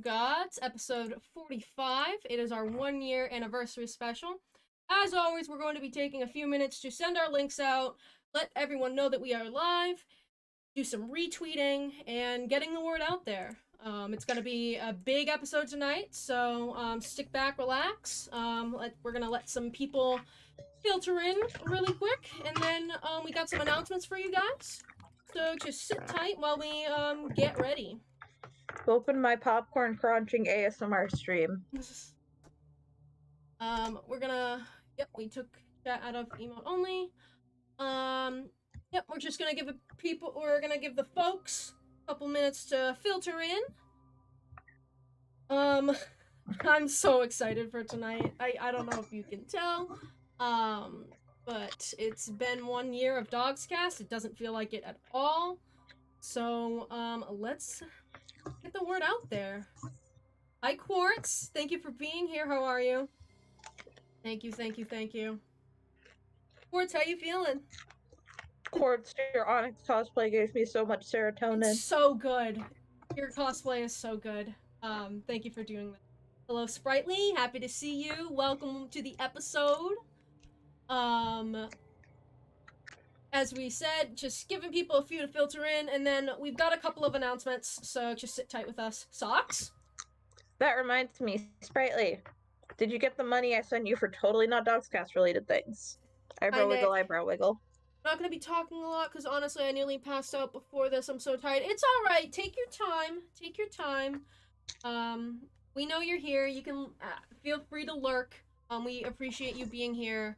We've got episode 45. It is our 1-year anniversary special. As always, we're going to be taking a few minutes to send our links out, let everyone know that we are live, do some retweeting, and getting the word out there. It's going to be a big episode tonight, so stick back, relax. We're going to let some people filter in really quick, and then we got some announcements for you guys. So just sit tight while we get ready. Open my popcorn crunching ASMR stream. We're gonna, we took chat out of emote only. We're just gonna give the folks a couple minutes to filter in. I'm so excited for tonight. I don't know if you can tell, but it's been 1 year of DoGsCast. It doesn't feel like it at all. So, let's get the word out there. Hi, Quartz. Thank you for being here. How are you? Thank you. Quartz, how you feeling? Quartz, your Onyx cosplay gave me so much serotonin. It's so good. Your cosplay is so good. Thank you for doing that. Hello, Sprightly. Happy to see you. Welcome to the episode. As we said, just giving people a few to filter in, and then we've got a couple of announcements, so just sit tight with us. Socks? That reminds me, Sprightly, did you get the money I sent you for totally not DoGsCast related things? Eyebrow wiggle, eyebrow wiggle. I'm not gonna be talking a lot, because honestly, I nearly passed out before this. I'm so tired. It's alright. Take your time. We know you're here. You can feel free to lurk. We appreciate you being here,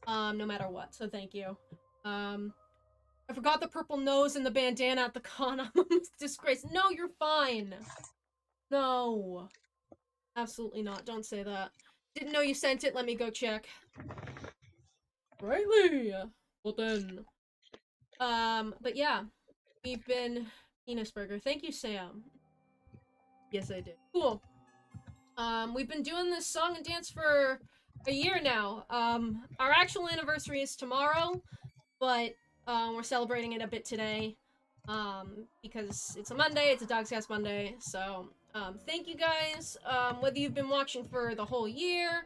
no matter what, so thank you. I forgot the purple nose and the bandana at the con. I'm a disgrace. No, you're fine. No. Absolutely not. Don't say that. Didn't know you sent it. Let me go check. Rightly. Well then. But yeah. We've been Penisburger. Thank you, Sam. Yes, I did. Cool. We've been doing this song and dance for a year now. Our actual anniversary is tomorrow, but we're celebrating it a bit today, because it's a Monday, it's a DoGsCast Monday, so, thank you guys, whether you've been watching for the whole year,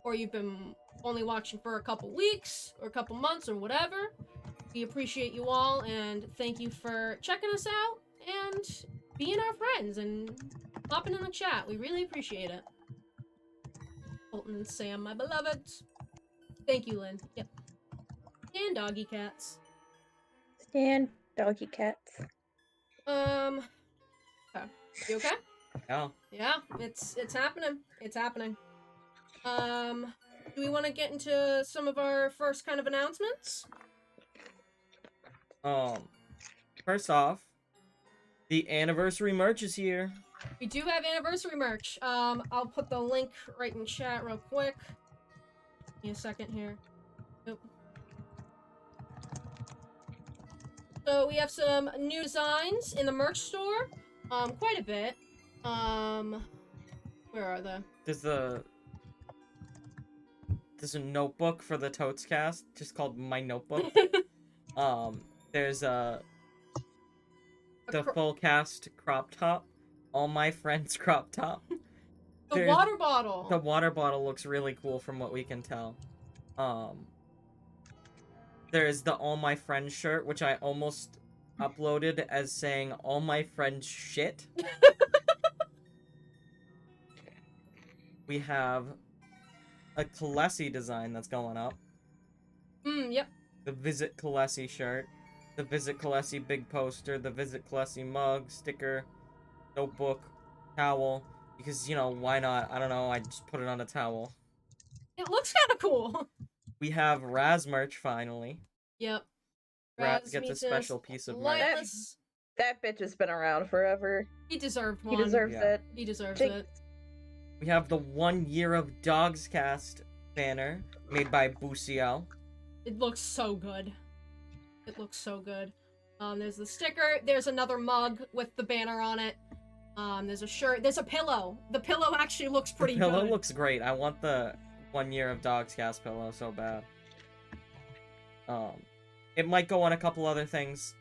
or you've been only watching for a couple weeks, or a couple months, or whatever. We appreciate you all, and thank you for checking us out, and being our friends, and hopping in the chat. We really appreciate it. Colton and Sam, my beloveds. Thank you, Lynn. Yep. And doggy cats. And doggy cats. Okay. You okay? Yeah. Yeah, it's happening. It's happening. Do we want to get into some of our first kind of announcements? First off, the anniversary merch is here. We do have anniversary merch. I'll put the link right in chat real quick. Give me a second here. Nope. So we have some new designs in the merch store. Quite a bit. Where are they? There's a notebook for the TTRPG, just called My Notebook. There's the full cast crop top. All my friends crop top. The water bottle. The water bottle looks really cool from what we can tell. There's the All My Friends shirt, which I almost uploaded as saying all my friends shit. We have a Khaleesi design that's going up. Yep. The Visit Khaleesi shirt. The Visit Khaleesi big poster. The Visit Khaleesi mug, sticker, notebook, towel. Because, you know, why not? I don't know, I just put it on a towel. It looks kind of cool. We have Raz merch, finally. Yep. Raz gets a special piece of merch. That bitch has been around forever. He deserved one. He deserves it. He deserves it. We have the 1 year of DoGsCast banner made by Lucio. It looks so good. It looks so good. There's the sticker. There's another mug with the banner on it. There's a shirt. There's a pillow. The pillow actually looks pretty good. The pillow looks great. I want the 1 year of DoGsCast pillow so bad. It might go on a couple other things.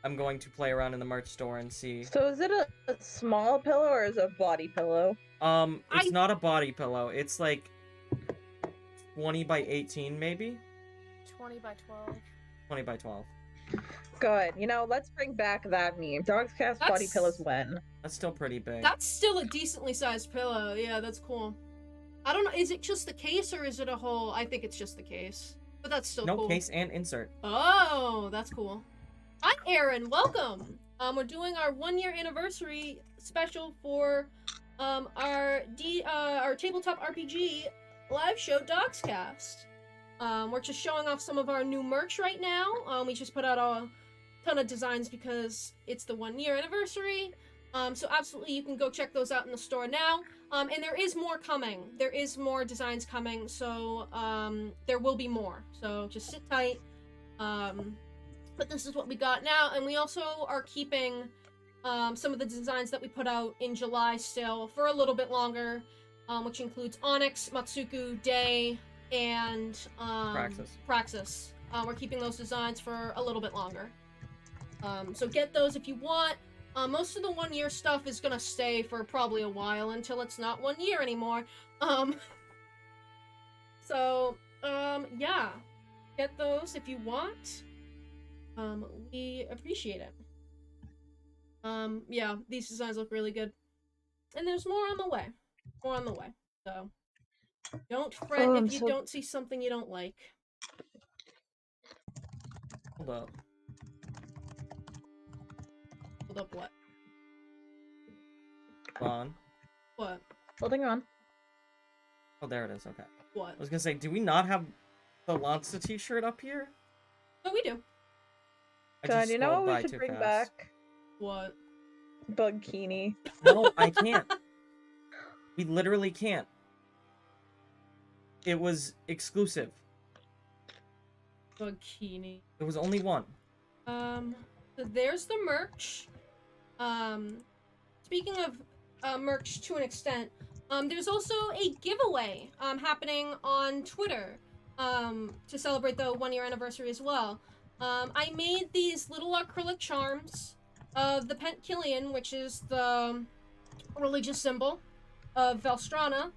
I'm going to play around in the merch store and see. So is it a small pillow or is it a body pillow? It's not a body pillow. It's like 20 by 18, maybe? 20 by 12. 20 by 12. Good. You know, let's bring back that meme. DoGsCast body That's- pillows when? That's still pretty big. That's still a decently sized pillow. Yeah, that's cool. I don't know. Is it just the case or is it a whole? I think it's just the case. But that's still No cool. case and insert. Oh, that's cool. Hi, Aaron. Welcome. We're doing our 1-year anniversary special for our tabletop RPG live show DoGsCast. We're just showing off some of our new merch right now. We just put out a ton of designs because it's the 1-year anniversary. So absolutely you can go check those out in the store now. And there is more coming. There is more designs coming, so there will be more. So just sit tight. But this is what we got now, and we also are keeping some of the designs that we put out in July still for a little bit longer, which includes Onyx, Matsuku, Day, and Praxis. We're keeping those designs for a little bit longer. So get those if you want. Most of the 1-year stuff is gonna stay for probably a while until it's not 1 year anymore. Yeah. Get those if you want. We appreciate it. Yeah, these designs look really good. And there's more on the way. More on the way. So, don't fret if you don't see something you don't like. Hold up. Hold up what? Hold on. What? Holding on. Oh, there it is. Okay. What? I was gonna say, do we not have the Lanza t-shirt up here? No, we do. I God, just you know scrolled what by we should too bring fast. back? What? Bugkini. No, I can't. We literally can't. It was exclusive. Bikini. There was only one. So there's the merch. Speaking of merch to an extent, there's also a giveaway happening on Twitter to celebrate the 1-year anniversary as well. I made these little acrylic charms of the Pentkillian, which is the religious symbol of Velstrana,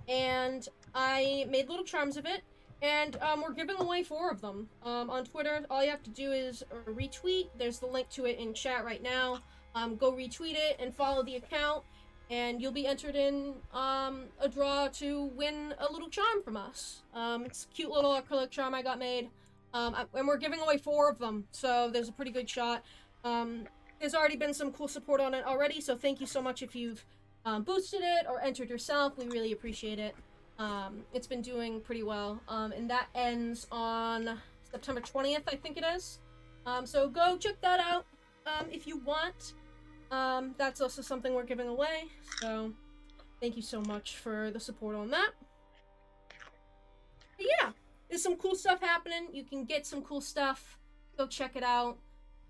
and I made little charms of it, and we're giving away 4 of them on Twitter. All you have to do is retweet. There's the link to it in chat right now. Go retweet it and follow the account, and you'll be entered in a draw to win a little charm from us. It's a cute little acrylic charm I got made, and we're giving away 4 of them, so there's a pretty good shot. There's already been some cool support on it already, so thank you so much if you've boosted it or entered yourself. We really appreciate it. It's been doing pretty well, and that ends on September 20th, I think it is. So go check that out if you want. That's also something we're giving away, so thank you so much for the support on that. But yeah, there's some cool stuff happening. You can get some cool stuff. Go check it out.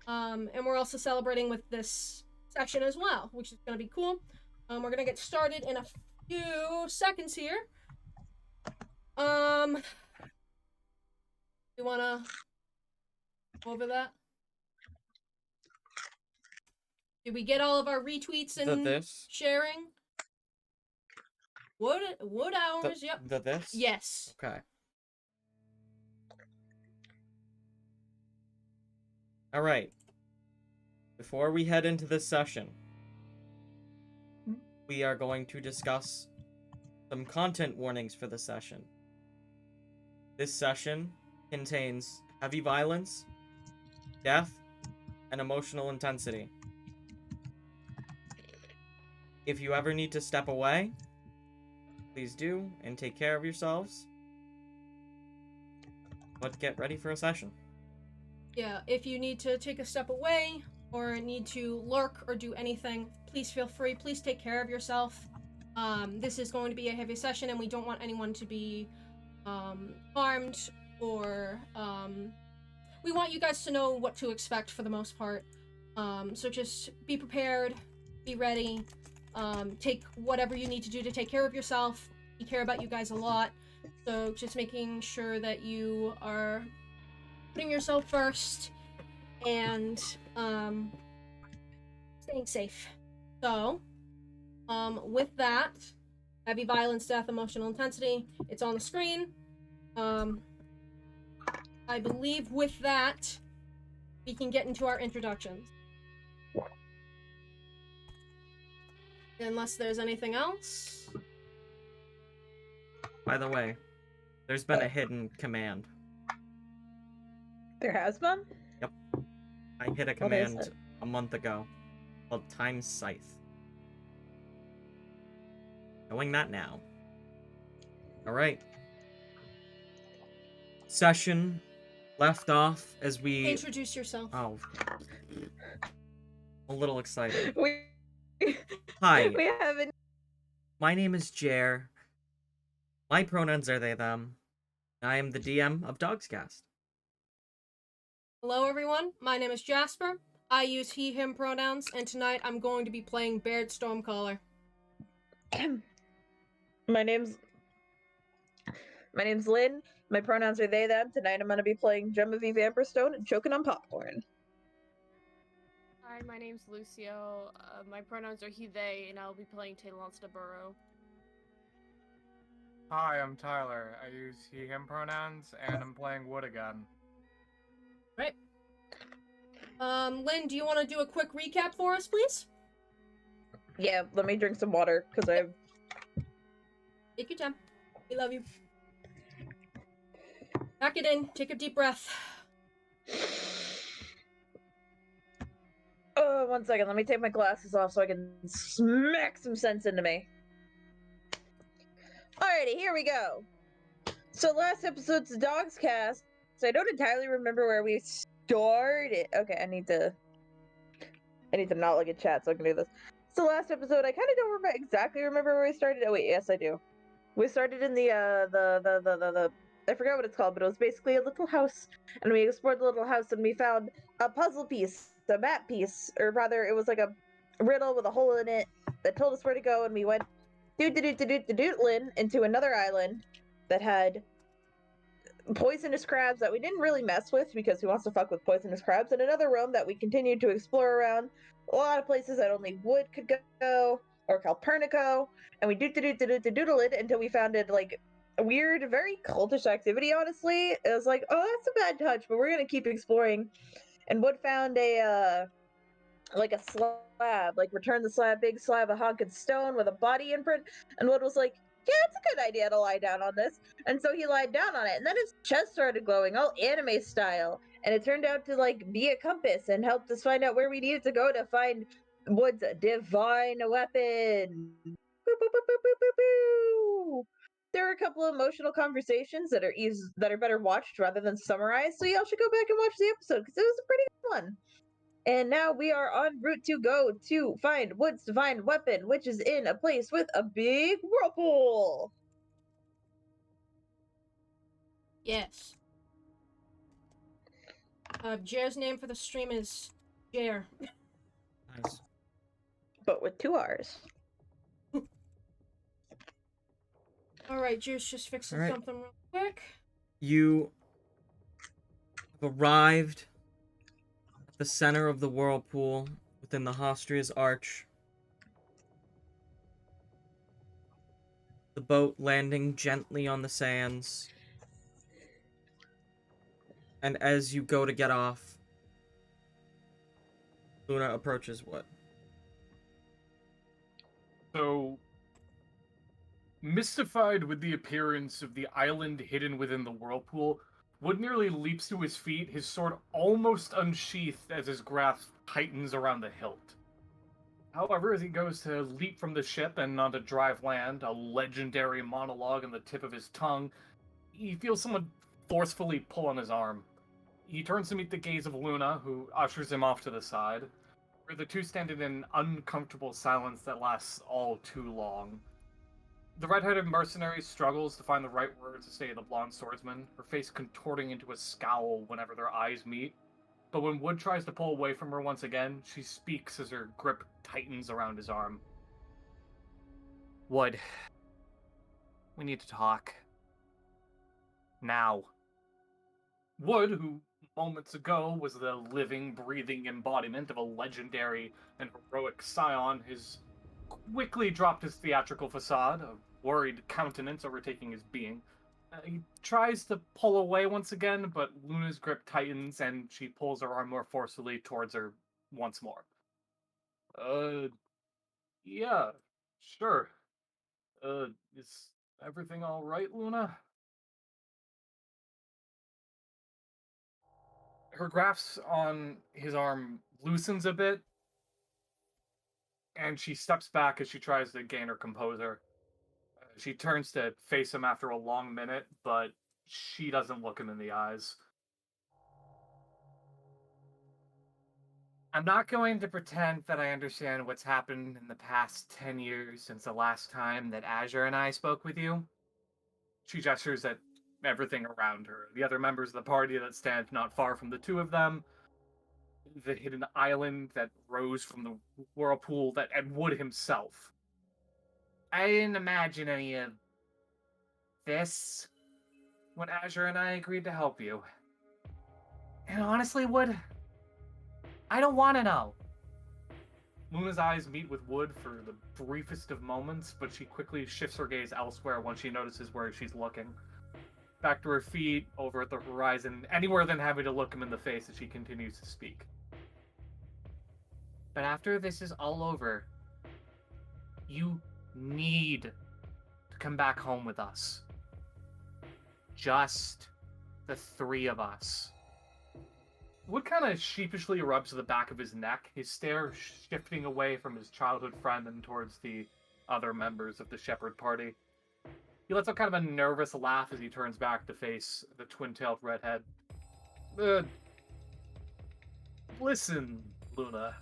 And we're also celebrating with this session as well, which is going to be cool. We're going to get started in a few seconds here. You want to go over that? Did we get all of our retweets and sharing? Wood hours, yep. This? Yes. Okay. Alright. Before we head into this session, we are going to discuss some content warnings for the session. This session contains heavy violence, death, and emotional intensity. If you ever need to step away, please do, and take care of yourselves. But get ready for a session. Yeah, if you need to take a step away, or need to lurk or do anything, please feel free. Please take care of yourself. This is going to be a heavy session, and we don't want anyone to be harmed, or we want you guys to know what to expect for the most part. So just be prepared, be ready, take whatever you need to do to take care of yourself. We care about you guys a lot, so just making sure that you are putting yourself first, and staying safe. So, with that, heavy violence, death, emotional intensity, it's on the screen. I believe with that, we can get into our introductions. Unless there's anything else. By the way, there's been a hidden command. There has been? Yep. I hit a What is command it? a month ago called Time Scythe. Knowing that now. Alright. Session left off as we... Introduce yourself. Oh. A little excited. We Hi. we haven't. My name is Jer. My pronouns are they, them. I am the DM of DoGsCast. Hello, everyone. My name is Jasper. I use he, him pronouns, and tonight I'm going to be playing Baird Stormcaller. My name's Lynn. My pronouns are they, them. Tonight I'm gonna be playing Genevieve Amberstone and choking on popcorn. Hi, my name's Lucio. My pronouns are he, they, and I'll be playing Talon Burrow. Hi, I'm Tyler. I use he, him pronouns, and I'm playing Wood again. Right. Lynn, do you want to do a quick recap for us, please? Yeah, let me drink some water, because I've... Take your time. We love you. Back it in. Take a deep breath. Oh, 1 second. Let me take my glasses off so I can smack some sense into me. Alrighty, here we go. So last episode's DoGsCast. So I don't entirely remember where we started. Okay, I need to not look at chat so I can do this. So last episode, I kind of don't exactly remember where we started. Oh wait, yes I do. We started in the I forgot what it's called, but it was basically a little house, and we explored the little house, and we found a puzzle piece, a map piece, or rather, it was like a riddle with a hole in it that told us where to go, and we went doot-doot-doot-doot-doot-Lin into another island that had poisonous crabs that we didn't really mess with because who wants to fuck with poisonous crabs, and another room that we continued to explore around a lot of places that only Wood could go, or Calpernico, and we doodle-it until we found it like a weird, very cultish activity, honestly. It was like, oh, that's a bad touch, but we're gonna keep exploring. And Wood found a like a slab, like return the slab, big slab of honkin' stone with a body imprint, and Wood was like, yeah, it's a good idea to lie down on this. And so he lied down on it, and then his chest started glowing, all anime style, and it turned out to like be a compass and helped us find out where we needed to go to find Wood's divine weapon. Boop, boop, boop, boop, boop, boop, boop. There are a couple of emotional conversations that are better watched rather than summarized, so y'all should go back and watch the episode because it was a pretty good one. And now we are en route to go to find Wood's divine weapon, which is in a place with a big whirlpool. Yes. Jer's name for the stream is Jer. Nice. But with 2 R's. Alright, Jer's just fixing Alright. something real quick. You have arrived at the center of the whirlpool within the Hostria's Arch. The boat landing gently on the sands. And as you go to get off, Luna approaches Wood. So, mystified with the appearance of the island hidden within the whirlpool, Wood nearly leaps to his feet, his sword almost unsheathed as his grasp tightens around the hilt. However, as he goes to leap from the ship and onto dry land, a legendary monologue on the tip of his tongue, he feels someone forcefully pull on his arm. He turns to meet the gaze of Luna, who ushers him off to the side, where the two stand in an uncomfortable silence that lasts all too long. The red-headed mercenary struggles to find the right words to say to the blonde swordsman, her face contorting into a scowl whenever their eyes meet. But when Wood tries to pull away from her once again, she speaks as her grip tightens around his arm. Wood, we need to talk. Now. Wood, who moments ago was the living, breathing embodiment of a legendary and heroic scion, has quickly dropped his theatrical facade, a worried countenance overtaking his being. He tries to pull away once again, but Luna's grip tightens and she pulls her arm more forcefully towards her once more. Yeah, sure. Is everything alright, Luna? Her grasp on his arm loosens a bit, and she steps back as she tries to gain her composure. She turns to face him after a long minute, but she doesn't look him in the eyes. I'm not going to pretend that I understand what's happened in the past 10 years since the last time that Azure and I spoke with you. She gestures at everything around her. The other members of the party that stand not far from the two of them, the hidden island that rose from the whirlpool, and Wood himself. I didn't imagine any of this when Azure and I agreed to help you. And honestly, Wood, I don't want to know. Luna's eyes meet with Wood for the briefest of moments, but she quickly shifts her gaze elsewhere once she notices where she's looking. Back to her feet, over at the horizon, anywhere than having to look him in the face as she continues to speak. But after this is all over, you need to come back home with us. Just the three of us. Wood kind of sheepishly rubs the back of his neck, his stare shifting away from his childhood friend and towards the other members of the Shepherd party. He lets out kind of a nervous laugh as he turns back to face the twin-tailed redhead. Listen, Luna.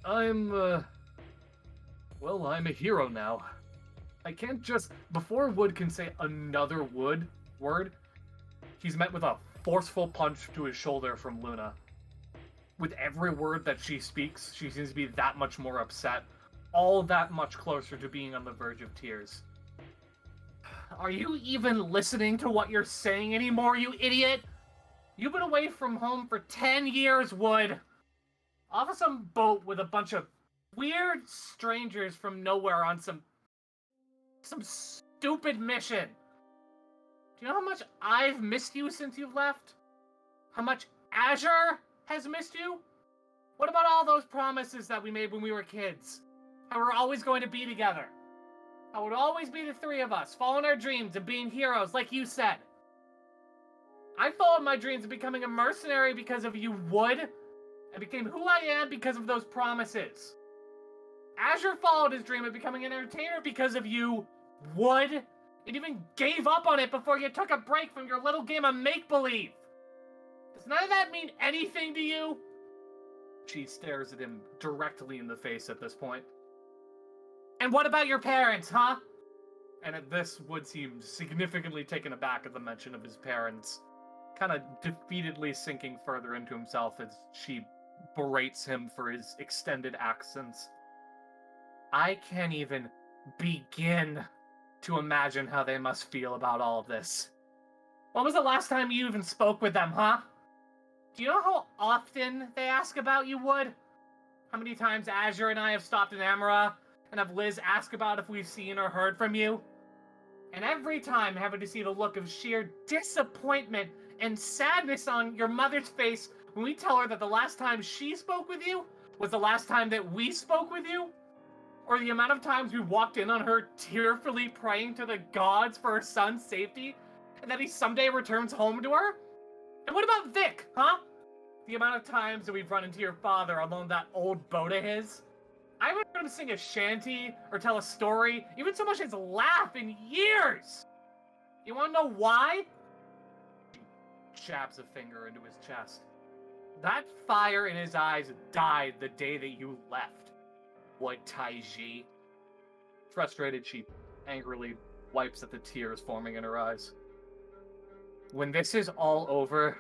I'm a hero now. I can't just... Before Wood can say another word, he's met with a forceful punch to his shoulder from Luna. With every word that she speaks, she seems to be that much more upset, all that much closer to being on the verge of tears. Are you even listening to what you're saying anymore, you idiot? You've been away from home for 10 years, Wood. Off of some boat with a bunch of weird strangers from nowhere on some stupid mission. Do you know how much I've missed you since you've left? How much Azure has missed you? What about all those promises that we made when we were kids? How we're always going to be together? How it would always be the three of us, following our dreams and being heroes, like you said. I followed my dreams of becoming a mercenary because of you, Wood. I became who I am because of those promises. Azure followed his dream of becoming an entertainer because of you, Wood. And even gave up on it before you took a break from your little game of make-believe. Does none of that mean anything to you? She stares at him directly in the face at this point. And what about your parents, huh? And at this, Wood seems significantly taken aback at the mention of his parents, kind of defeatedly sinking further into himself as she berates him for his extended accents. I can't even begin to imagine how they must feel about all of this. When was the last time you even spoke with them, huh? Do you know how often they ask about you, Wood? How many times Azure and I have stopped in Amara and have Liz ask about if we've seen or heard from you? And every time having to see the look of sheer disappointment and sadness on your mother's face when we tell her that the last time she spoke with you was the last time that we spoke with you? Or the amount of times we walked in on her tearfully praying to the gods for her son's safety, and that he someday returns home to her? And what about Vic, huh? The amount of times that we've run into your father along that old boat of his? I haven't heard him sing a shanty or tell a story, even so much as laugh in years! You wanna know why? He jabs a finger into his chest. That fire in his eyes died the day that you left. Wood Taiji. Frustrated, she angrily wipes at the tears forming in her eyes. When this is all over,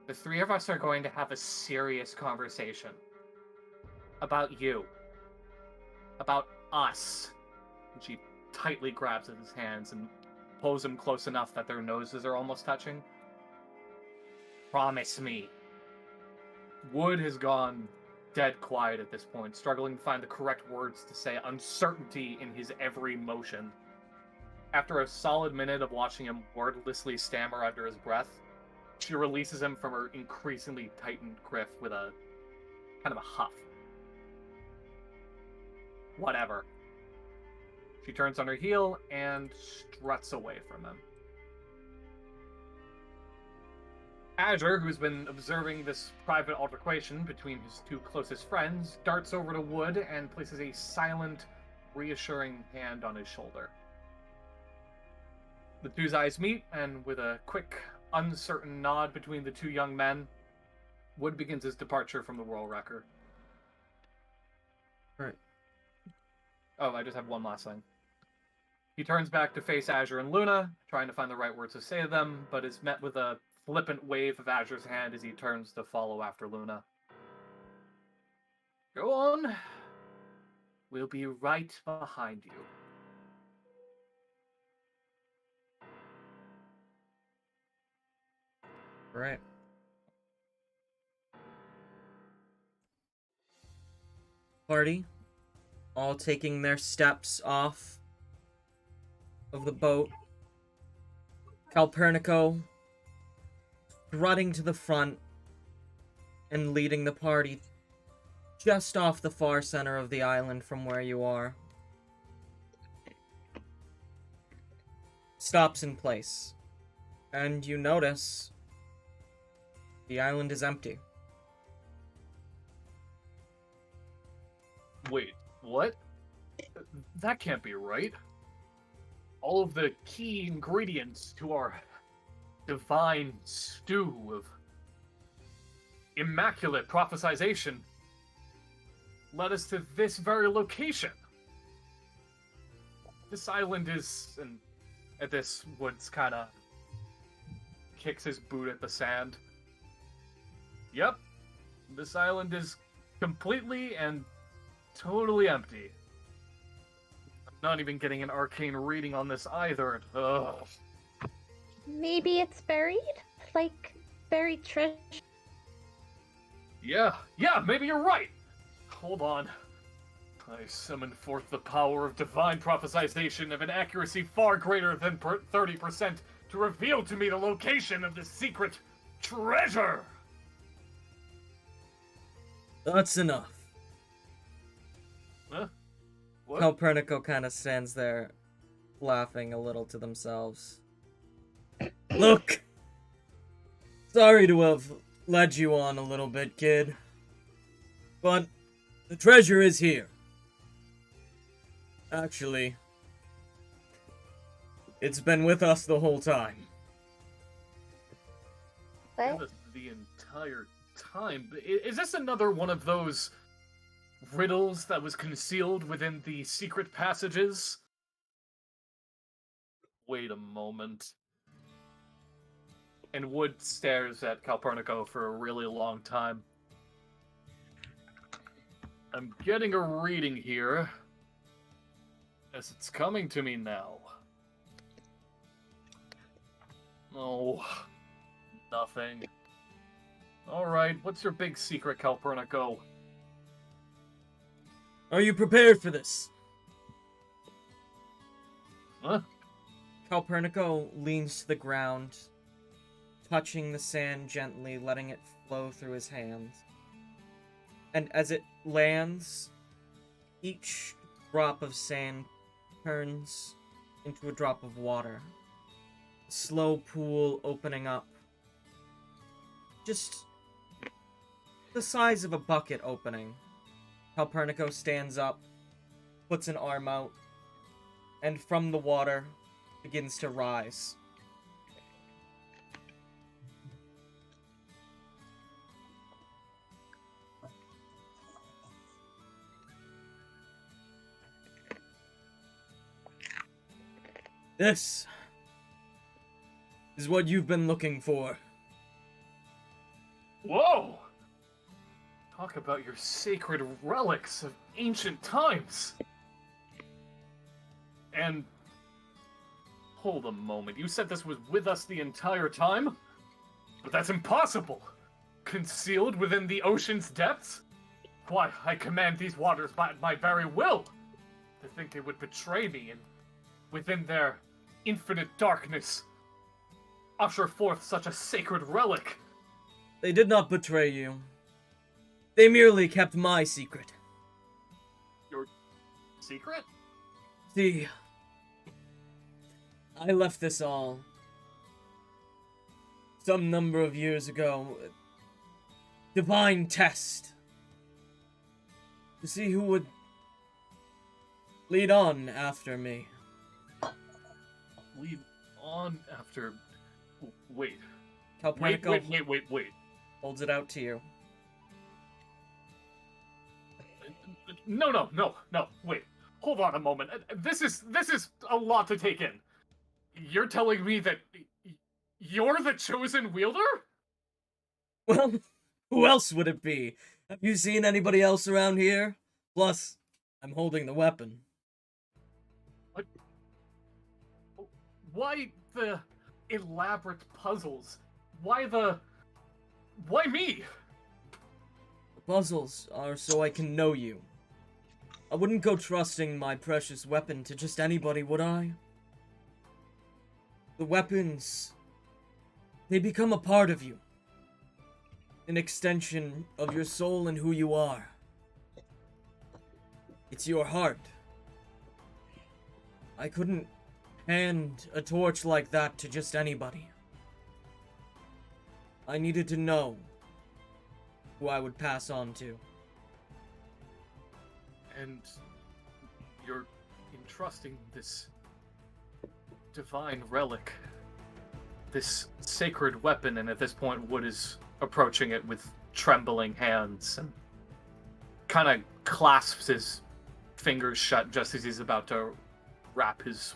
the three of us are going to have a serious conversation. About you. About us. And she tightly grabs at his hands and pulls him close enough that their noses are almost touching. Promise me. Wood has gone dead quiet at this point, struggling to find the correct words to say, uncertainty in his every motion. After a solid minute of watching him wordlessly stammer under his breath, she releases him from her increasingly tightened grip with a kind of a huff. Whatever. She turns on her heel and struts away from him. Azure, who's been observing this private altercation between his two closest friends, darts over to Wood and places a silent, reassuring hand on his shoulder. The two's eyes meet, and with a quick, uncertain nod between the two young men, Wood begins his departure from the World Wrecker. Right. Oh, I just have one last thing. He turns back to face Azure and Luna, trying to find the right words to say to them, but is met with a flippant wave of Azure's hand as he turns to follow after Luna. Go on. We'll be right behind you. Right. Party, all taking their steps off of the boat. Calpurnico strutting to the front and leading the party just off the far center of the island from where you are. Stops in place, and you notice the island is empty. Wait, what? That can't be right. All of the key ingredients to our divine stew of immaculate prophesization led us to this very location. This island is, and at this, Woods kind of kicks his boot at the sand. Yep, this island is completely and totally empty. I'm not even getting an arcane reading on this either. Ugh. Maybe it's buried? Like, buried treasure? Yeah, maybe you're right. Hold on. I summoned forth the power of divine prophesization of an accuracy far greater than 30% to reveal to me the location of the secret treasure! That's enough. Huh? What? Calpurnico kind of stands there, laughing a little to themselves. Look! Sorry to have led you on a little bit, kid. But the treasure is here. Actually, it's been with us the whole time. What? The entire time. Is this another one of those riddles that was concealed within the secret passages? Wait a moment. And Wood stares at Calpurnico for a really long time. I'm getting a reading here. Yes, it's coming to me now. Oh, nothing. Alright, what's your big secret, Calpurnico? Are you prepared for this? Huh? Calpurnico leans to the ground, touching the sand gently, letting it flow through his hands. And as it lands, each drop of sand turns into a drop of water. A slow pool opening up. Just the size of a bucket opening. Calpurnico stands up, puts an arm out, and from the water begins to rise. This is what you've been looking for. Whoa! Talk about your sacred relics of ancient times. And hold a moment, you said this was with us the entire time? But that's impossible! Concealed within the ocean's depths? Why, I command these waters by my very will! To think they would betray me and, within their infinite darkness, usher forth such a sacred relic! They did not betray you. They merely kept my secret. Your secret? See, I left this all some number of years ago. Divine test. To see who would lead on after me. Lead on after... Wait. Calpurnico Wait. holds it out to you. No, wait. Hold on a moment. This is a lot to take in. You're telling me that you're the chosen wielder? Well, who else would it be? Have you seen anybody else around here? Plus, I'm holding the weapon. What? Why the elaborate puzzles? Why me? The puzzles are so I can know you. I wouldn't go trusting my precious weapon to just anybody, would I? The weapons, they become a part of you. An extension of your soul and who you are. It's your heart. I couldn't hand a torch like that to just anybody. I needed to know who I would pass on to. And you're entrusting this divine relic, this sacred weapon, and at this point Wood is approaching it with trembling hands and kind of clasps his fingers shut just as he's about to wrap his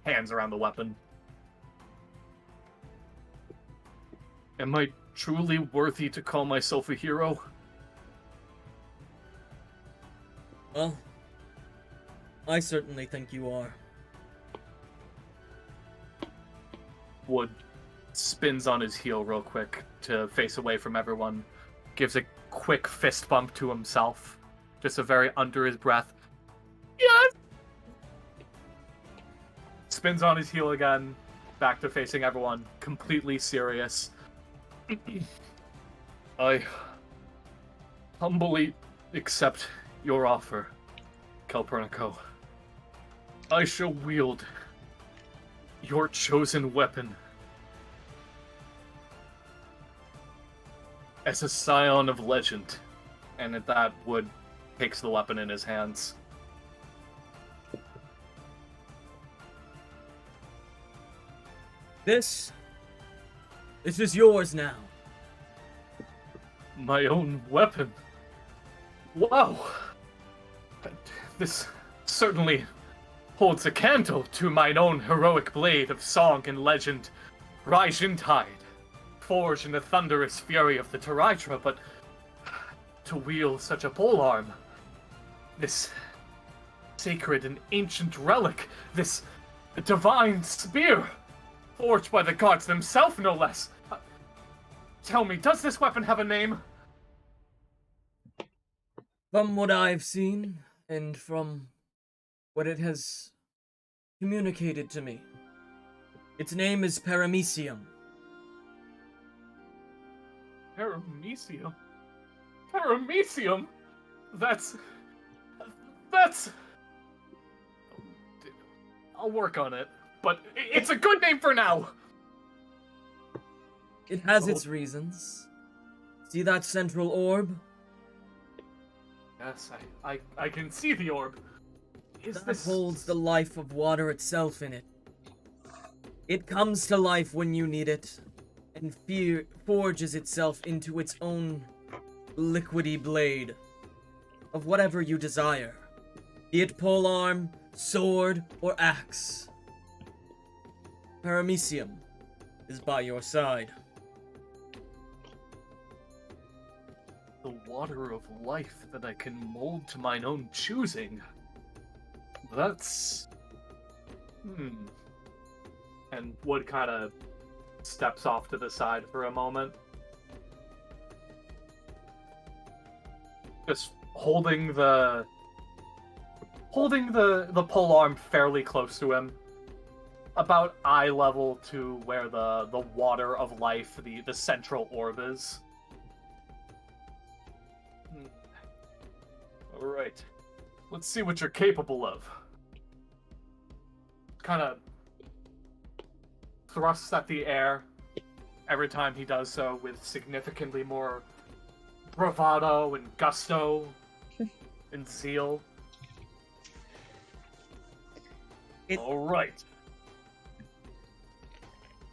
hands around the weapon. Am I truly worthy to call myself a hero? Well, I certainly think you are. Wood spins on his heel real quick to face away from everyone, gives a quick fist bump to himself, just a very under his breath. Yes! Spins on his heel again, back to facing everyone, completely serious. I humbly accept your offer, Calpurnico. I shall wield your chosen weapon as a scion of legend. And at that, Wood takes the weapon in his hands. This is yours now. My own weapon. Wow. This certainly holds a candle to mine own heroic blade of song and legend, Raijin Tide, forged in the thunderous fury of the Tyritra, but to wield such a polearm, this sacred and ancient relic, this divine spear, forged by the gods themselves, no less. Tell me, does this weapon have a name? From what I've seen, and from what it has communicated to me, its name is Paramecium. Paramecium? Paramecium? That's... I'll work on it, but it's a good name for now! It has its reasons. See that central orb? Yes, I can see the orb. That holds the life of water itself in it. It comes to life when you need it, and forges itself into its own liquidy blade of whatever you desire, be it polearm, sword, or axe. Paramecium is by your side. The water of life that I can mold to mine own choosing. That's... And Wood kind of steps off to the side for a moment. Just holding the polearm fairly close to him. About eye level to where the water of life, the central orb is. Alright. Let's see what you're capable of. Kind of thrusts at the air every time he does so with significantly more bravado and gusto and zeal. Alright.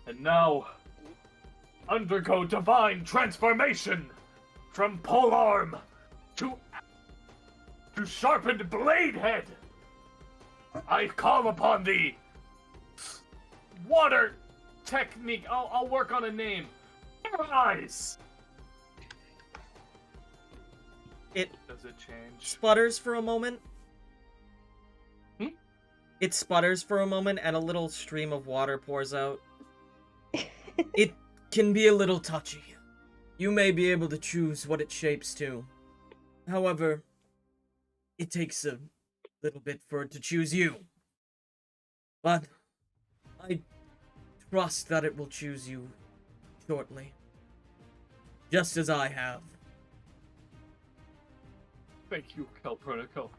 And now, undergo divine transformation from polearm to sharpened blade head. I call upon thee. Water technique. I'll work on a name. Eyes. It Does it change? sputters for a moment. Hmm? It sputters for a moment, and a little stream of water pours out. It can be a little touchy. You may be able to choose what it shapes to. However, it takes a little bit for it to choose you. But I trust that it will choose you shortly. Just as I have. Thank you, Calpurnico.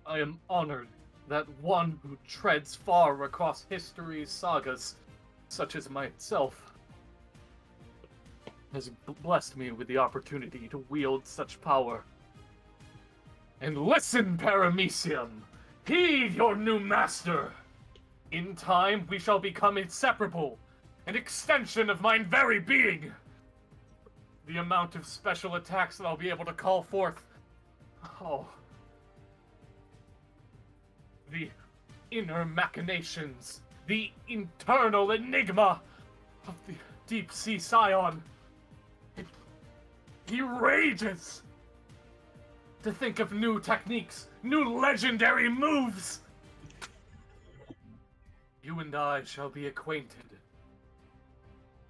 I am honored that one who treads far across history's sagas, such as myself, has blessed me with the opportunity to wield such power. And listen, Paramecium! Heed your new master! In time, we shall become inseparable, an extension of mine very being! The amount of special attacks that I'll be able to call forth... Oh. The inner machinations, the internal enigma of the deep-sea scion. He rages to think of new techniques, new legendary moves. You and I shall be acquainted.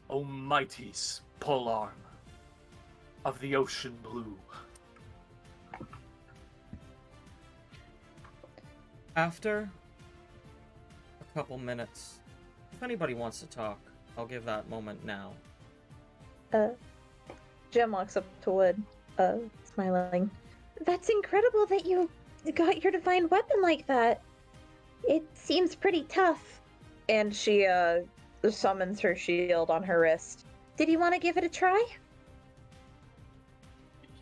O mighty polearm of the ocean blue. After a couple minutes, if anybody wants to talk, I'll give that moment now. Jem walks up to Wood, smiling. That's incredible that you got your divine weapon like that. It seems pretty tough. And she, summons her shield on her wrist. Did you want to give it a try?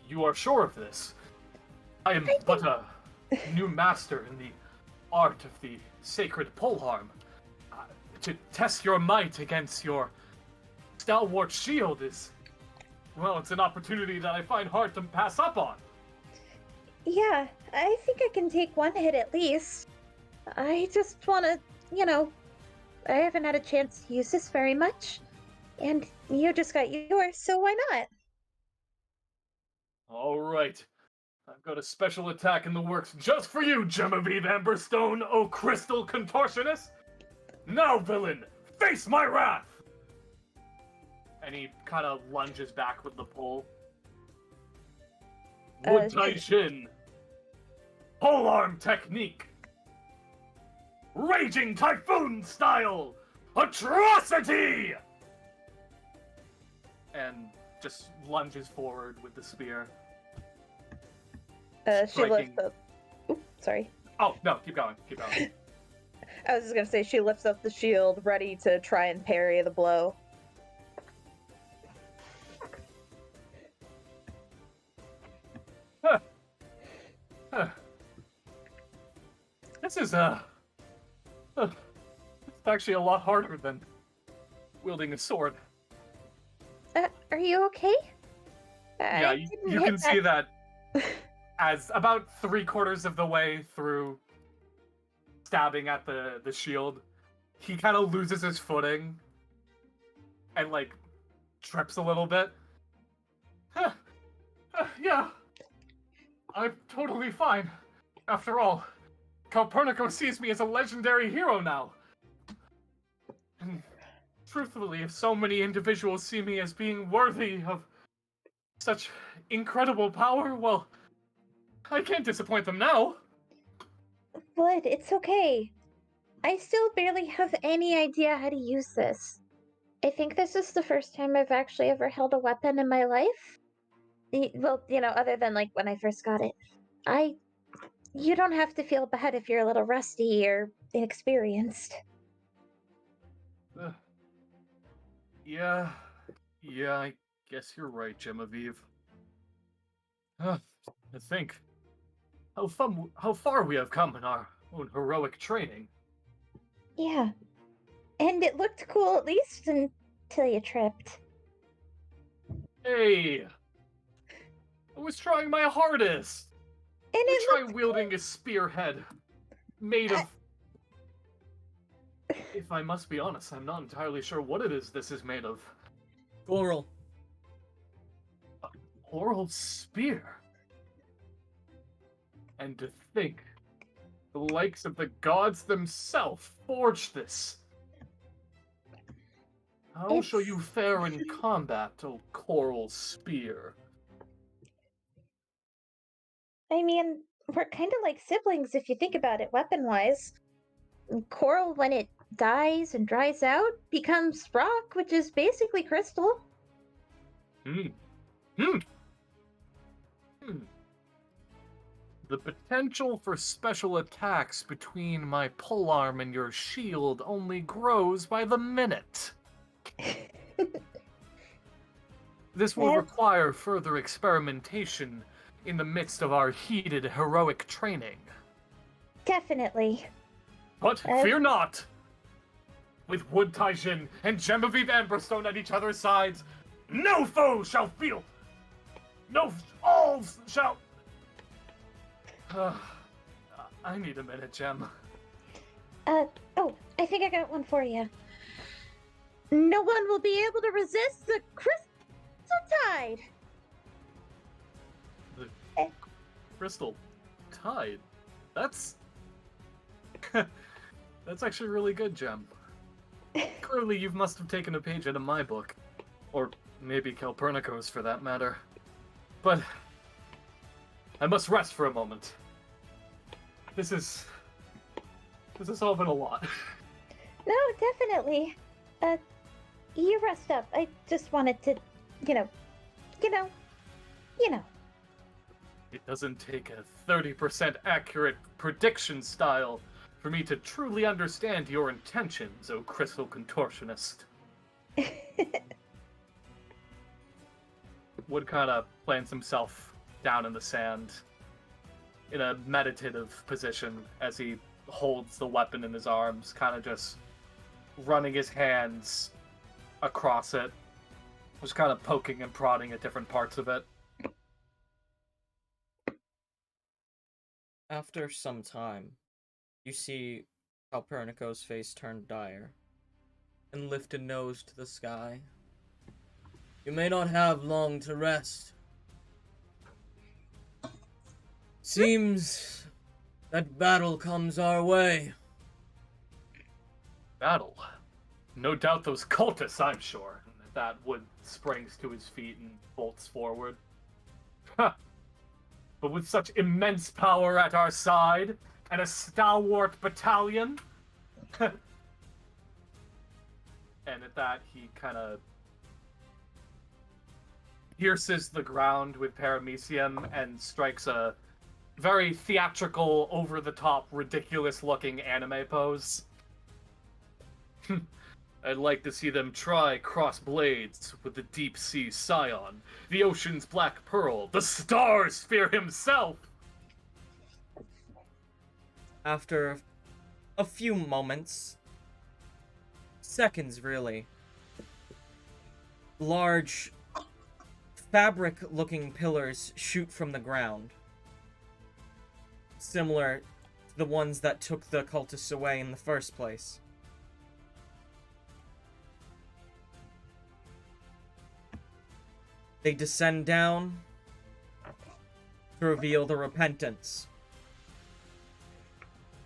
You are sure of this? I am but a new master in the art of the sacred polearm. To test your might against your stalwart shield is... Well, it's an opportunity that I find hard to pass up on. Yeah, I think I can take one hit at least. I just want to, I haven't had a chance to use this very much. And you just got yours, so why not? All right. I've got a special attack in the works just for you, Genevieve Amberstone, O crystal contortionist! Now, villain, face my wrath! And he kind of lunges back with the pole. Wood Taishin! Polearm technique! Raging Typhoon style! Atrocity! And just lunges forward with the spear. She lifts Striking. up. Oops, sorry. Oh, no, keep going, keep going. I was just gonna say she lifts up the shield, ready to try and parry the blow. This is, it's actually a lot harder than wielding a sword. Are you okay? Yeah, you can see that as about 3/4 of the way through stabbing at the shield, he kind of loses his footing and, like, trips a little bit. Yeah, I'm totally fine. After all, Calpurnico sees me as a legendary hero now. And Truthfully, if so many individuals see me as being worthy of such incredible power, well, I can't disappoint them now. But it's okay. I still barely have any idea how to use this. I think this is the first time I've actually ever held a weapon in my life. Well, other than like when I first got it. You don't have to feel bad if you're a little rusty or inexperienced. Uh, yeah, I guess you're right, Genevieve. To think how far we have come in our own heroic training. Yeah. And it looked cool at least until you tripped. Hey, I was trying my hardest. And You it try looked wielding a spearhead made of. If I must be honest, I'm not entirely sure what it is this is made of. Coral. A coral spear. And to think, the likes of the gods themselves forged this. How shall you fare in combat, O coral spear? I mean, we're kind of like siblings if you think about it weapon-wise. Coral, when it dies and dries out, becomes rock, which is basically crystal. The potential for special attacks between my polearm and your shield only grows by the minute. This will require further experimentation in the midst of our heated heroic training. Definitely. But fear not! With Wood Taijin and Genevieve Amberstone at each other's sides, no foe shall feel! No, all shall... I need a minute, Gem. Oh, I think I got one for you. No one will be able to resist the crystal tide. The crystal tide? That's... That's actually really good, Gem. Clearly you must have taken a page out of my book. Or maybe Calpurnico's for that matter. But... I must rest for a moment. This has all been a lot. No, definitely. You rest up. I just wanted to, you know. It doesn't take a 30% accurate prediction style for me to truly understand your intentions, O Crystal Contortionist. Wood kind of plants himself down in the sand in a meditative position as he holds the weapon in his arms, kind of just running his hands across it, just kind of poking and prodding at different parts of it. After some time, you see Calpurnico's face turn dire and lift a nose to the sky. You may not have long to rest. Seems that battle comes our way. Battle? No doubt those cultists, I'm sure. That Wood springs to his feet and bolts forward. Ha! But with such immense power at our side, and a stalwart battalion... And at that, he kind of pierces the ground with Paramecium and strikes a very theatrical, over-the-top, ridiculous-looking anime pose. I'd like to see them try cross blades with the deep-sea scion, the ocean's black pearl, the star sphere himself! After a few moments, seconds really, large fabric-looking pillars shoot from the ground, similar to the ones that took the cultists away in the first place. They descend down to reveal the Repentance.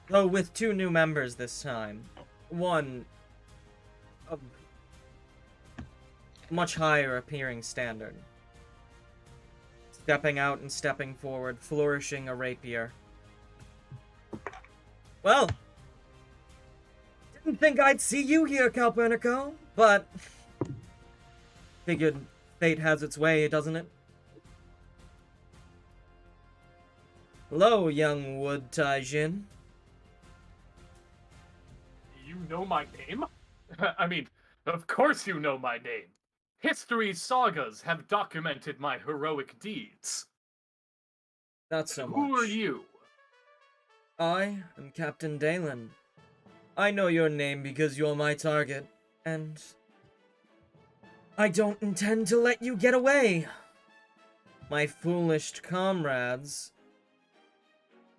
Though with two new members this time. One, a much higher appearing standard. Stepping out and stepping forward, flourishing a rapier. Well, didn't think I'd see you here, Calpernico, but figured fate has its way, doesn't it? Hello, young Wood Taijin. You know my name? I mean, of course you know my name. History's sagas have documented my heroic deeds. Not so much. Who are you? I am Captain Dalen. I know your name because you're my target, and I don't intend to let you get away. My foolish comrades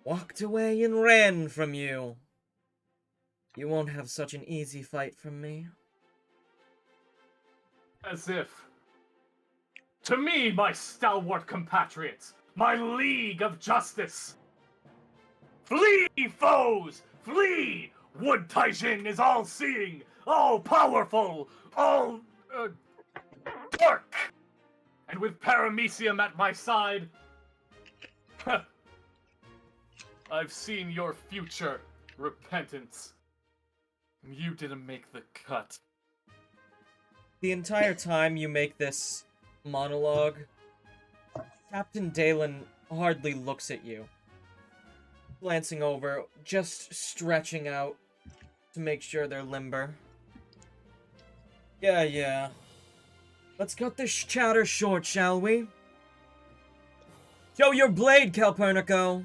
walked away and ran from you. You won't have such an easy fight from me. As if. To me, my stalwart compatriots, my league of justice. Flee, foes! Flee! Wood Taijin is all-seeing, all-powerful, dark! And with Paramecium at my side, I've seen your future, repentance. You didn't make the cut. The entire time you make this monologue, Captain Dalen hardly looks at you. Glancing over, just stretching out to make sure they're limber. Yeah. Let's cut this chatter short, shall we? Show your blade, Calpernico!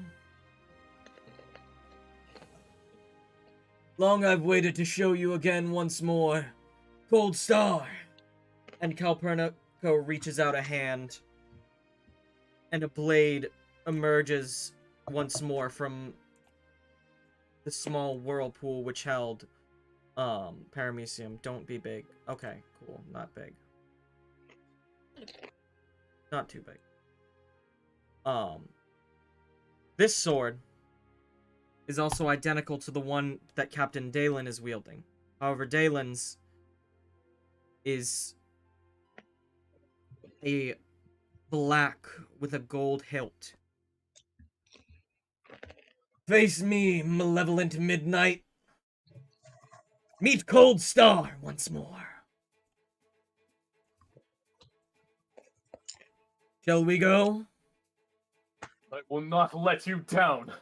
Long I've waited to show you again once more. Cold Star! And Calpernico reaches out a hand, and a blade emerges once more from the small whirlpool which held Paramecium. Don't be big. Okay, cool. Not big. Not too big. This sword is also identical to the one that Captain Dalen is wielding. However, Dalen's is a black with a gold hilt. Face me, malevolent midnight. Meet Cold Star once more. Shall we go? I will not let you down.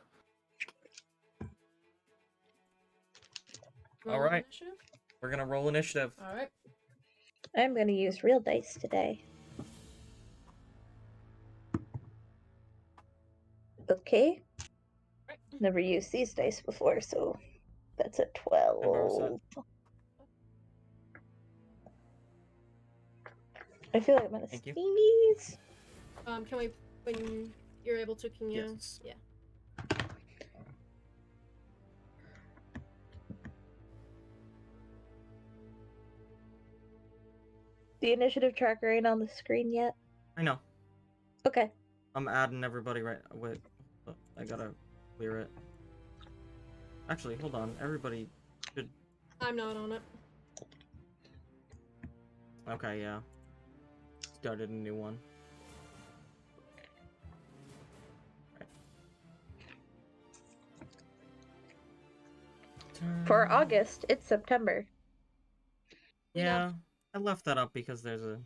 Roll Alright. initiative? We're gonna roll initiative. Alright. I'm gonna use real dice today. Okay. Never used these dice before, so that's a borrow 12. I feel like I'm gonna Thank you. sneeze. Can we, when you're able to, can you? Yes. Yeah. The initiative tracker ain't on the screen yet. I know. Okay. I'm adding everybody right. Wait. I gotta clear it. Actually, hold on. Everybody should. I'm not on it. Okay, yeah. Started a new one. For August, it's September. Yeah, I left that up because there's a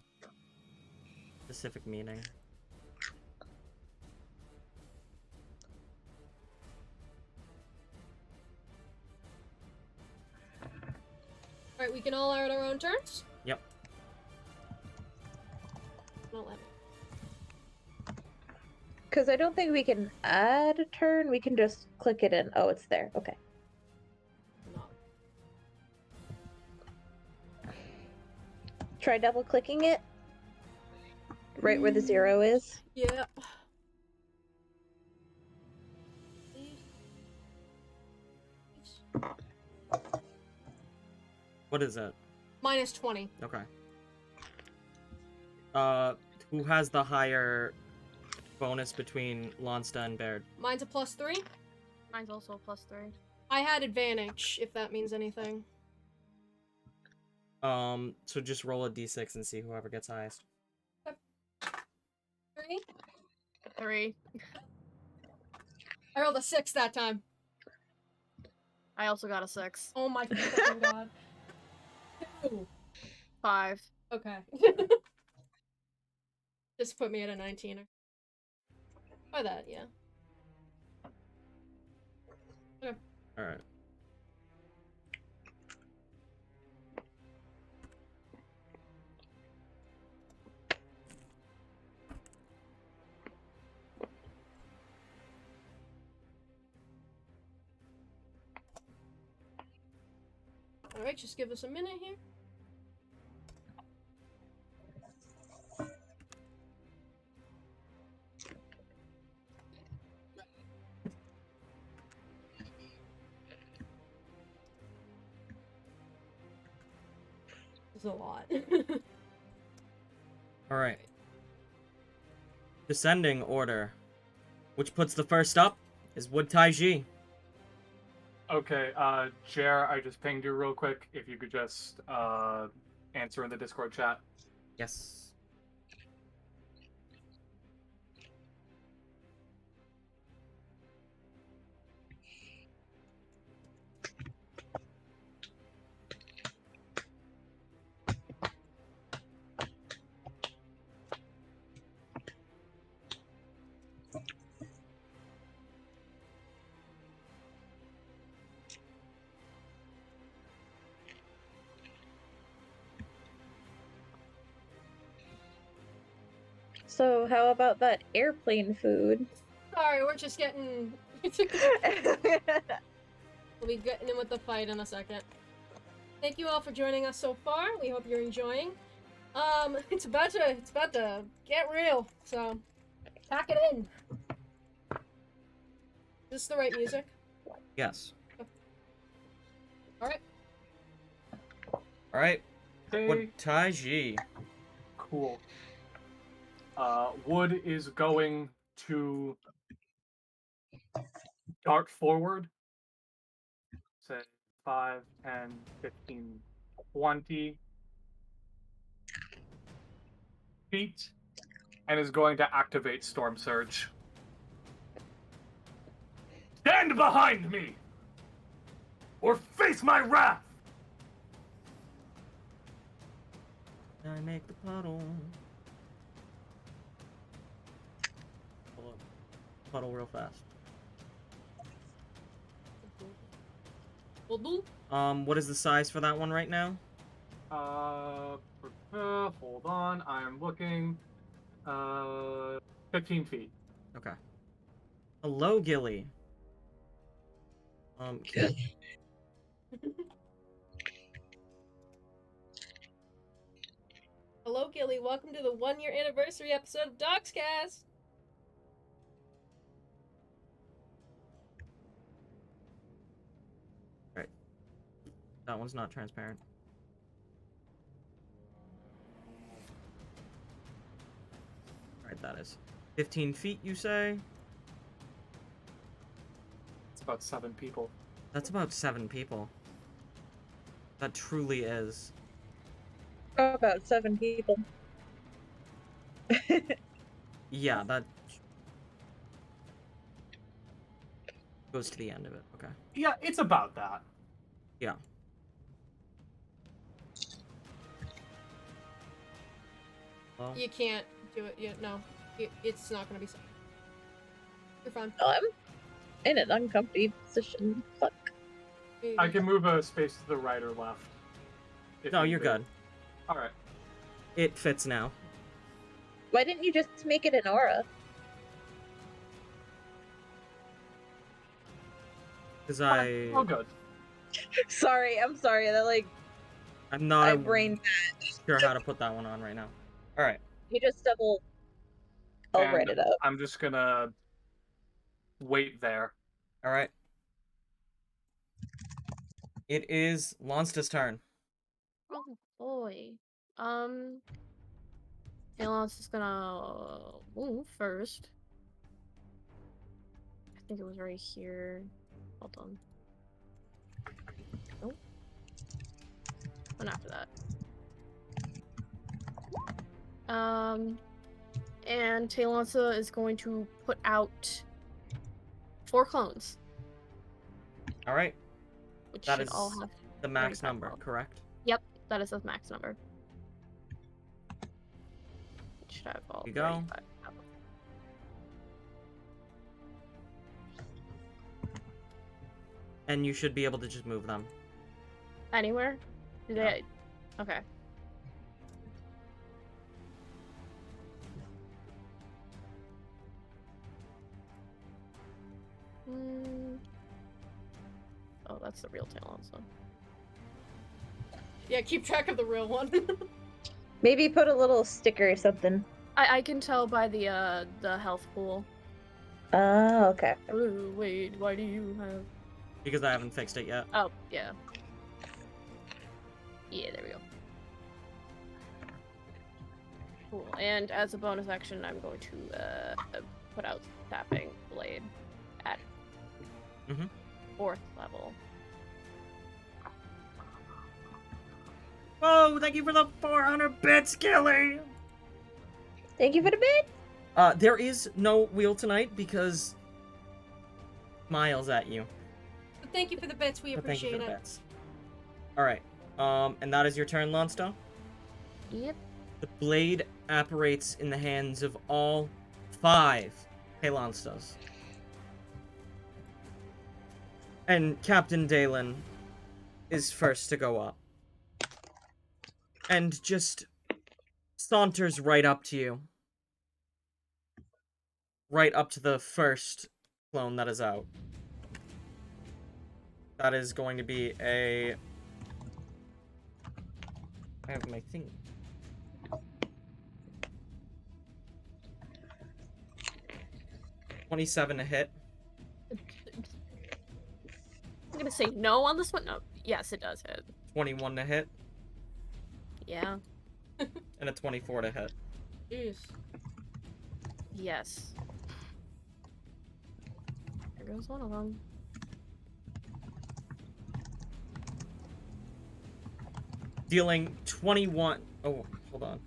specific meaning. Alright, we can all add our own turns? Yep. Don't let me. Because I don't think we can add a turn. We can just click it in. Oh, it's there. Okay. No. Try double clicking it. Right where the 0 is. Yeah. What is it? Minus 20. Okay. Who has the higher bonus between Lonsta and Baird? Mine's a +3. Mine's also a +3. I had advantage, if that means anything. So just roll a d6 and see whoever gets highest. 3. 3. I rolled a 6 that time. I also got a 6. Oh my fucking god. 2. 5. Okay. Just put me at a 19. Or that, yeah. Okay. Alright. Alright, just give us a minute here. This is a lot. Alright. Descending order. Which puts the first up is Wood Taiji. Okay, Jer, I just pinged you real quick. If you could just answer in the Discord chat. Yes. So how about that airplane food? Sorry, we're just getting... We'll be getting in with the fight in a second. Thank you all for joining us so far. We hope you're enjoying. It's about to get real, so pack it in. Is this the right music? Yes. Alright. Alright. Okay, Wood Taiji. cool. Wood is going to dart forward. Say 5, 10, 15, 20 feet, and is going to activate Storm Surge. Stand behind me, or face my wrath! I make the puddle. Hold up. Puddle real fast. Will do. What is the size for that one right now? Hold on, I'm looking. 15 feet. Okay. Hello, Gilly. Kit. Hello, Gilly. Welcome to the 1-year anniversary episode of DoGsCast. Right. That one's not transparent. Alright, that is 15 feet, you say? It's about 7 people. That's about 7 people. That truly is. About 7 people. Yeah, that goes to the end of it. Okay. Yeah, it's about that. Yeah. Well, You can't do it yet. No, it's not gonna be safe. You're fine. Oh, I'm in an uncomfy position. Fuck. I can move a space to the right or left. if no, need you're be. good. Alright. It fits now. Why didn't you just make it an aura? Because Oh, good. Sorry, I'm sorry. That I'm not I brain sure how to put that one on right now. Alright. you just double. I'll And write it up. I'm just gonna wait there. Alright. It is Lonsta's turn. Oh boy. Talon's is gonna move first. I think it was right here. Hold on. Nope. And after that. And Taylonsa is going to put out 4 clones, All right. which That should is all have the max 35 number, health. correct? Yep, that is the max number. It should have all You go. 35 health. And you should be able to just move them. Anywhere? Do Yeah. they? Okay. Oh, that's the real Taylonsa. Yeah, keep track of the real one. Maybe put a little sticker or something. I can tell by the health pool. Oh, okay. Oh, wait, why do you have... Because I haven't fixed it yet. Oh, yeah. Yeah, there we go. Cool, and as a bonus action, I'm going to put out Tapping Blade at 4th level. Whoa, thank you for the 400 bits, Kelly! Thank you for the bid. There is no wheel tonight because smiles at you. But thank you for the bits, we But thank you appreciate for the it. bits. Alright, and that is your turn, Lonsto? Yep. The blade apparates in the hands of all 5 Halonstas. And Captain Dalen is first to go up. And just saunters right up to you. Right up to the first clone that is out. That is going to be a... I have my thing. $27 to hit. I'm gonna say no on this one. No, yes, it does hit. 21 to hit. Yeah. And a 24 to hit. Jeez. Yes. There goes one of them. Dealing 21... Oh, hold on.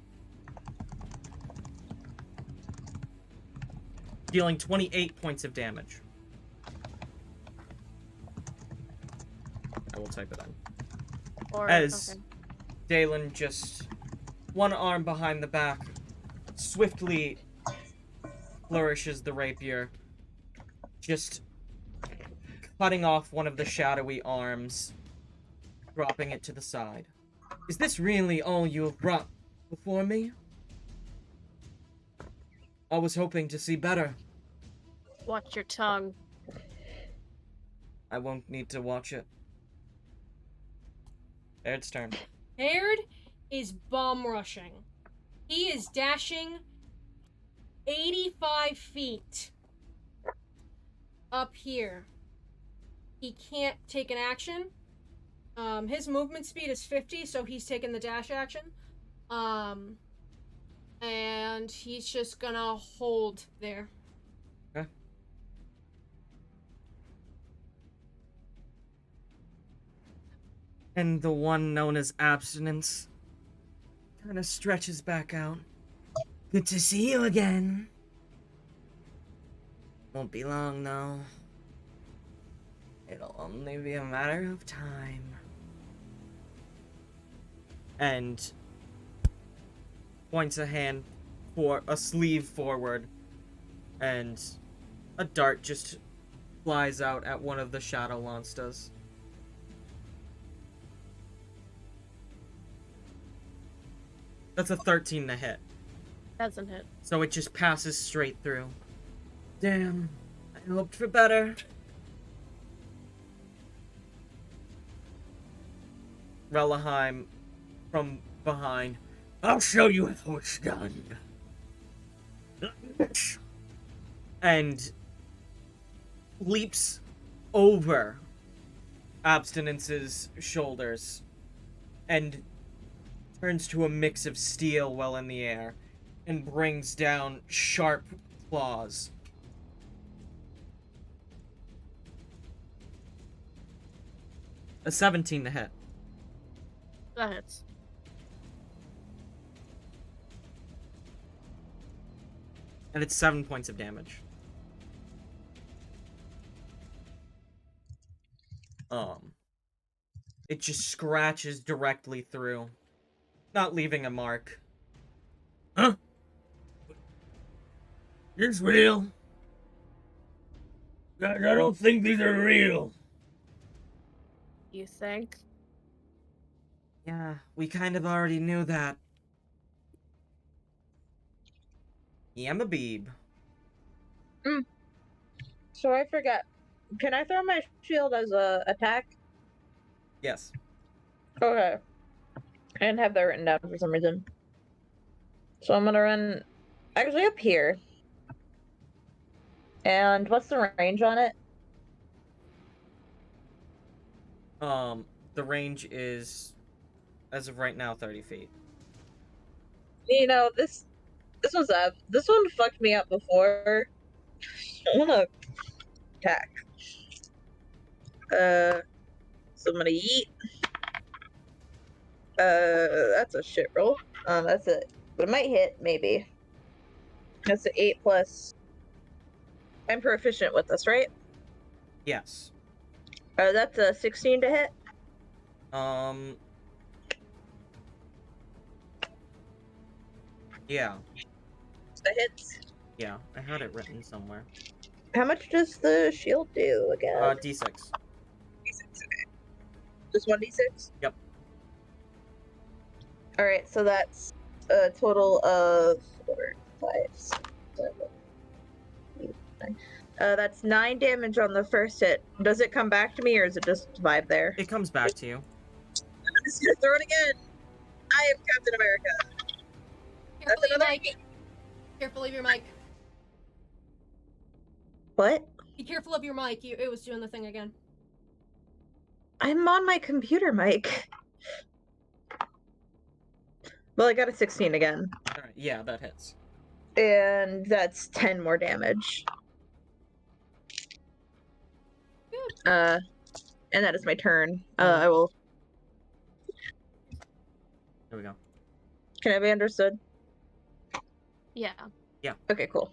Dealing 28 points of damage. I will type it in. Or, As okay. Dalen just... One arm behind the back, swiftly flourishes the rapier, just cutting off one of the shadowy arms, dropping it to the side. Is this really all you have brought before me? I was hoping to see better. Watch your tongue. I won't need to watch it. Aaron's turn. Baird is bomb rushing. He is dashing 85 feet up here. He can't take an action. His movement speed is 50, so he's taking the dash action. And he's just gonna hold there. Okay. And the one known as Abstinence kind of stretches back out. Good to see you again. Won't be long, though. It'll only be a matter of time. And points a hand for a sleeve forward, and a dart just flies out at one of the shadow monsters. That's a 13 to hit. Doesn't hit. So it just passes straight through. Damn, I hoped for better. Relaheim from behind. I'll show you how it's done. And leaps over Abstinence's shoulders and turns to a mix of steel while in the air and brings down sharp claws. A 17 to hit. That hits. And it's 7 points of damage. It just scratches directly through, not leaving a mark. Huh? It's real. I don't think these are real. You think? Yeah, we kind of already knew that. Yeah, I'm a beeb. So I forgot. Can I throw my shield as a attack? Yes. Okay. I didn't have that written down for some reason. So I'm gonna run actually up here. And what's the range on it? The range is, as of right now, 30 feet. You know, this one fucked me up before. I'm gonna attack. So I'm gonna yeet. That's a shit roll. That's it. But it might hit, maybe. That's an 8 plus. I'm proficient with this, right? Yes. That's a 16 to hit. Yeah. That hits. Yeah, I had it written somewhere. How much does the shield do again? D6. D6, okay. Just 1d6? Yep. Alright, so that's a total of 4, 5, 6, 7, 8, 9. That's 9 damage on the first hit. Does it come back to me, or is it just vibe there? It comes back to you. I'm just gonna throw it again. I am Captain America. Careful of your another mic. Careful of your mic. What? Be careful of your mic. It was doing the thing again. I'm on my computer mic. Well, I got a 16 again. Alright, yeah, that hits. And that's 10 more damage. And that is my turn. I will. There we go. Can I be understood? Yeah. Okay, cool.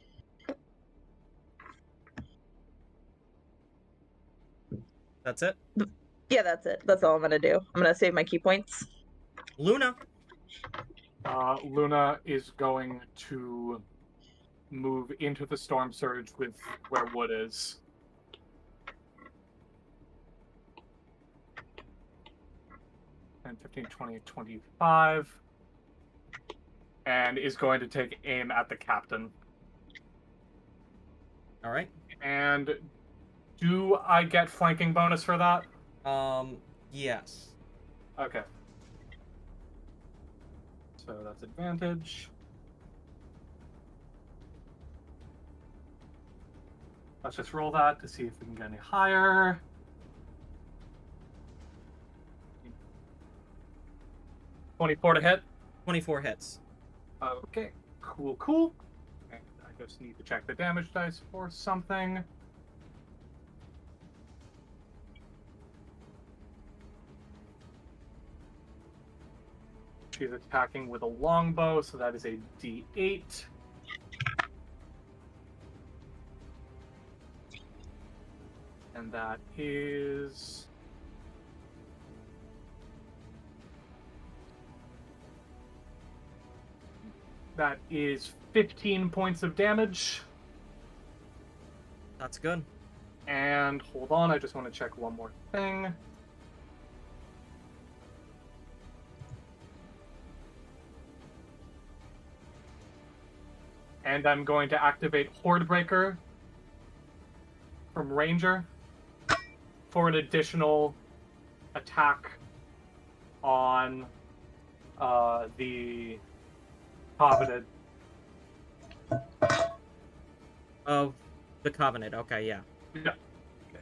That's it? Yeah, that's it. That's all I'm gonna do. I'm gonna save my key points. Luna! Luna is going to move into the storm surge with where Wood is. And 15, 20, 25. And is going to take aim at the captain. Alright. And do I get flanking bonus for that? Yes. Okay. So that's advantage. Let's just roll that to see if we can get any higher. 24 to hit. 24 hits. Okay, cool. And I just need to check the damage dice for something. She's attacking with a longbow, so that is a D8. And that is... That is 15 points of damage. That's good. And hold on, I just want to check one more thing. And I'm going to activate Hordebreaker from Ranger for an additional attack on the Covenant. Of the Covenant, okay, yeah. Yeah.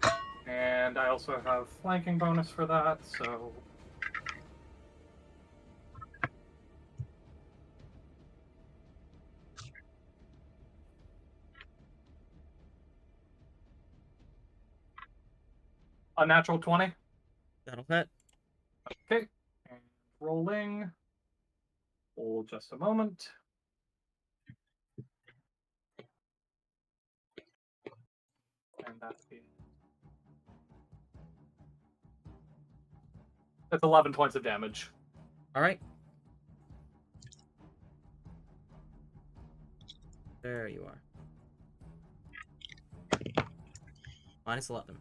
Okay. And I also have flanking bonus for that, so... A natural 20. That'll hit. Okay. And rolling. Hold just a moment. And that's 11 points of damage. All right. There you are. Minus 11.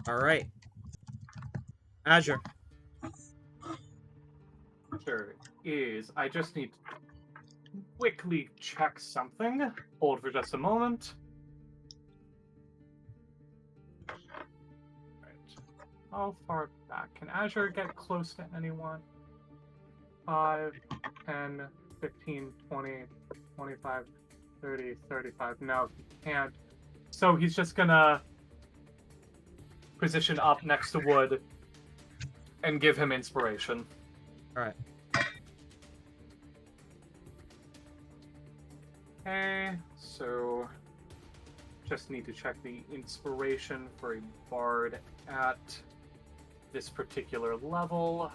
All right. Azure. Sure is. I just need to quickly check something. Hold for just a moment. Right. How far back? Can Azure get close to anyone? 5, 10, 15, 20, 25, 30, 35. No, he can't. So he's just gonna position up next to Wood and give him inspiration. Alright. Okay, so just need to check the inspiration for a bard at this particular level.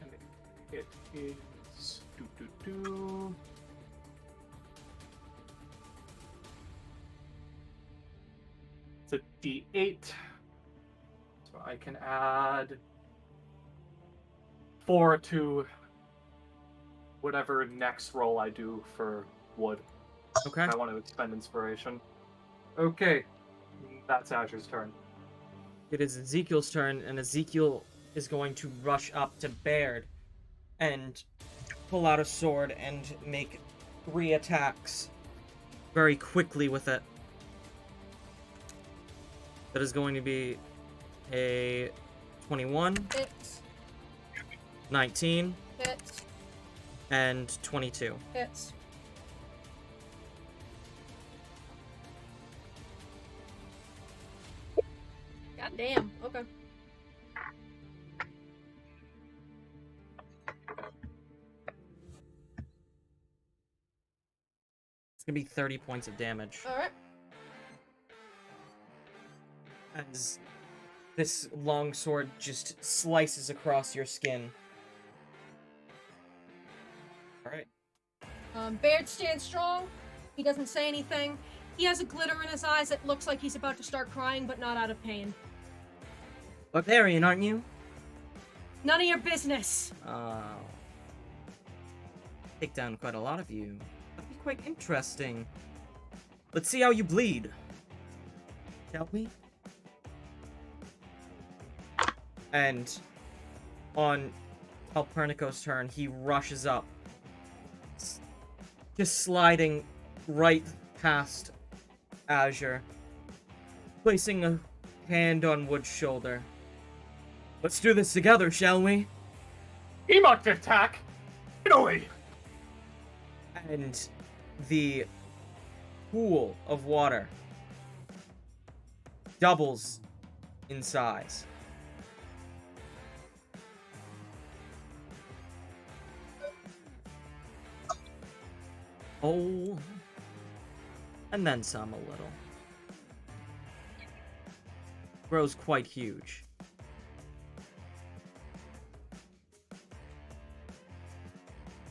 And it is it's a D8. So I can add 4 to whatever next roll I do for Wood. Okay. I want to expend inspiration. Okay, that's Azure's turn. It is Ezekiel's turn, and Ezekiel is going to rush up to Baird and pull out a sword and make 3 attacks very quickly with it. That is going to be a 21, Hits. 19, Hits. and 22. Hits. God damn. Okay. It's going to be 30 points of damage. Alright. As this long sword just slices across your skin. Alright. Baird stands strong. He doesn't say anything. He has a glitter in his eyes that looks like he's about to start crying, but not out of pain. Barbarian, aren't you? None of your business. Oh. Take down quite a lot of you. That'd be quite interesting. Let's see how you bleed. Shall we? And on Calpurnico's turn, he rushes up. Just sliding right past Azure. Placing a hand on Wood's shoulder. Let's do this together, shall we? Emote attack! Finally! And the pool of water doubles in size. Oh, and then some a little. Grows quite huge.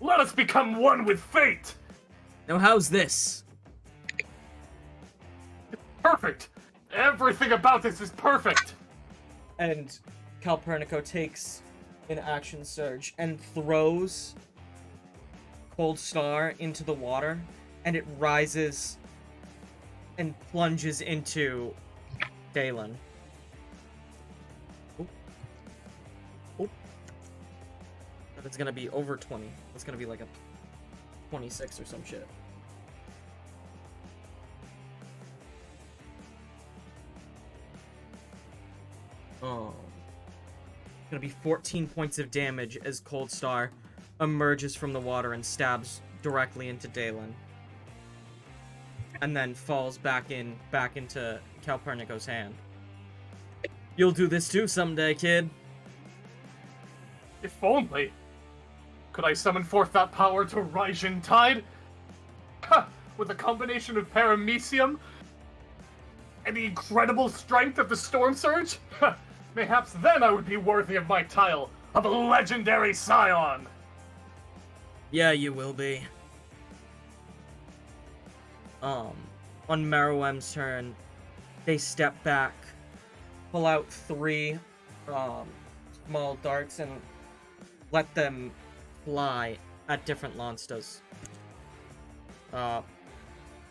Let us become one with fate! Now how's this? Perfect! Everything about this is perfect! And Calpurnico takes an action surge and throws Cold Star into the water, and it rises and plunges into Dalen. Oh. Oh. That's gonna be over 20. That's gonna be like a 26 or some shit. Oh. It's gonna be 14 points of damage as Cold Star emerges from the water and stabs directly into Dalen. And then falls back into Calpurnico's hand. You'll do this too someday, kid. If only. Could I summon forth that power to Rising Tide? Ha! With a combination of Paramecium and the incredible strength of the Storm Surge? Ha! Mayhaps then I would be worthy of my title. of a legendary scion. Yeah, you will be. On Meruem's turn, they step back, pull out 3 small darts, and let them fly at different monsters.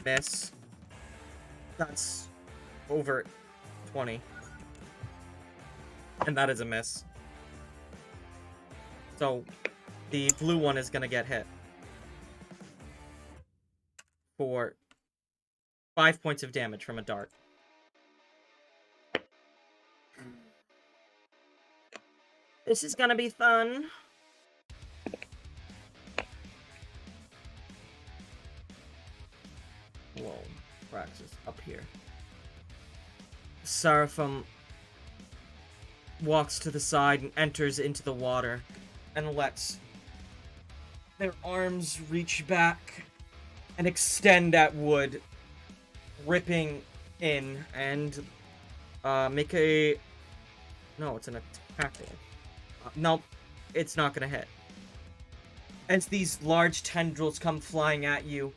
Miss. That's over 20. And that is a miss. So, the blue one is gonna get hit. For 5 points of damage from a dart. This is gonna be fun. Whoa, Praxis up here. Seraphim walks to the side and enters into the water and lets their arms reach back and extend at Wood, ripping in and make a... No, it's an attack roll. Nope, it's not gonna hit. As these large tendrils come flying at you,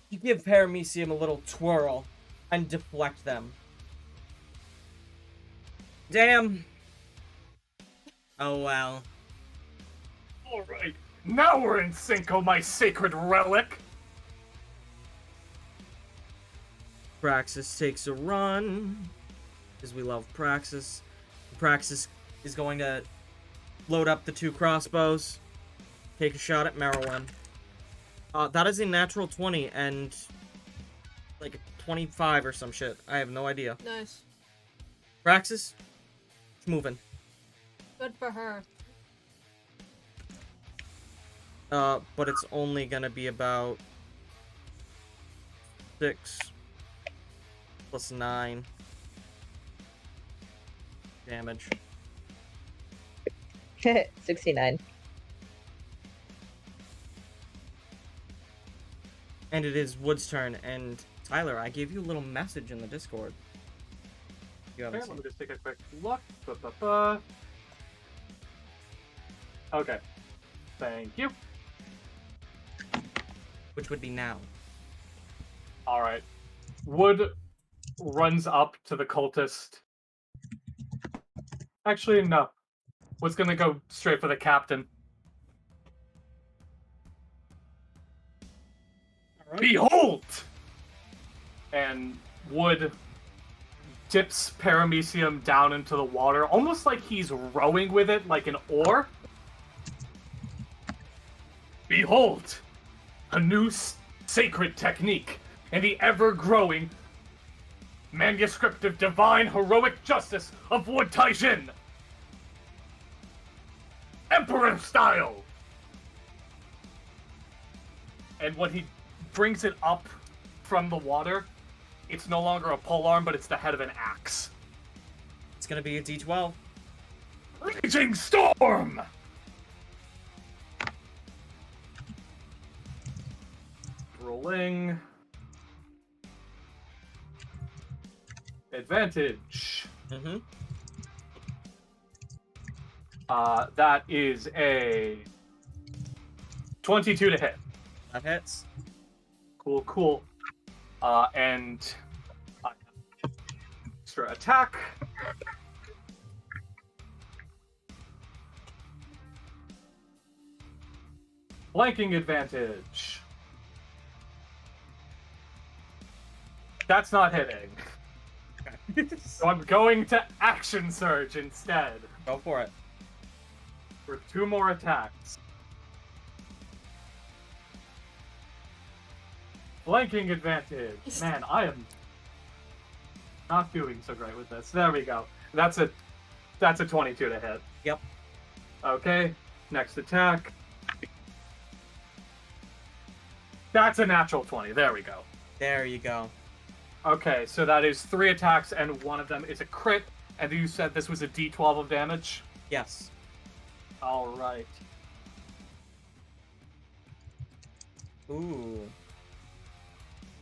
you give Paramecium a little twirl and deflect them. Damn. Oh well. Alright, now we're in sync, oh my sacred relic! Praxis takes a run, because we love Praxis. Praxis is going to load up the 2 crossbows, take a shot at Meruem. That is a natural 20 and like a 25 or some shit. I have no idea. Nice. Praxis, it's moving. Good for her. But it's only gonna be about 6 plus 9 damage. 69. And it is Wood's turn, and Tyler, I gave you a little message in the Discord. You haven't Okay, seen let me just take a quick look. Ba-ba-ba. Okay. Thank you. which would be now. Alright. Wood runs up to the cultist. Actually, no. Wood's gonna go straight for the captain. Right. Behold! And Wood dips Paramecium down into the water, almost like he's rowing with it like an oar. Behold! A new sacred technique in the ever-growing manuscript of divine heroic justice of Wood Taijin! Emperor style! And when he brings it up from the water, it's no longer a polearm, but it's the head of an axe. It's gonna be a D12. Raging Storm! Rolling. Advantage. Mm-hmm. That is a 22 to hit. That hits. Cool, cool. And extra attack. Flanking advantage. That's not hitting. So I'm going to Action Surge instead. Go for it. For 2 more attacks. Flanking advantage. Man, I am not doing so great with this. There we go. That's a 22 to hit. Yep. Okay. Next attack. That's a natural 20. There we go. There you go. Okay, so that is 3 attacks, and one of them is a crit. And you said this was a D12 of damage? Yes. Alright. Ooh.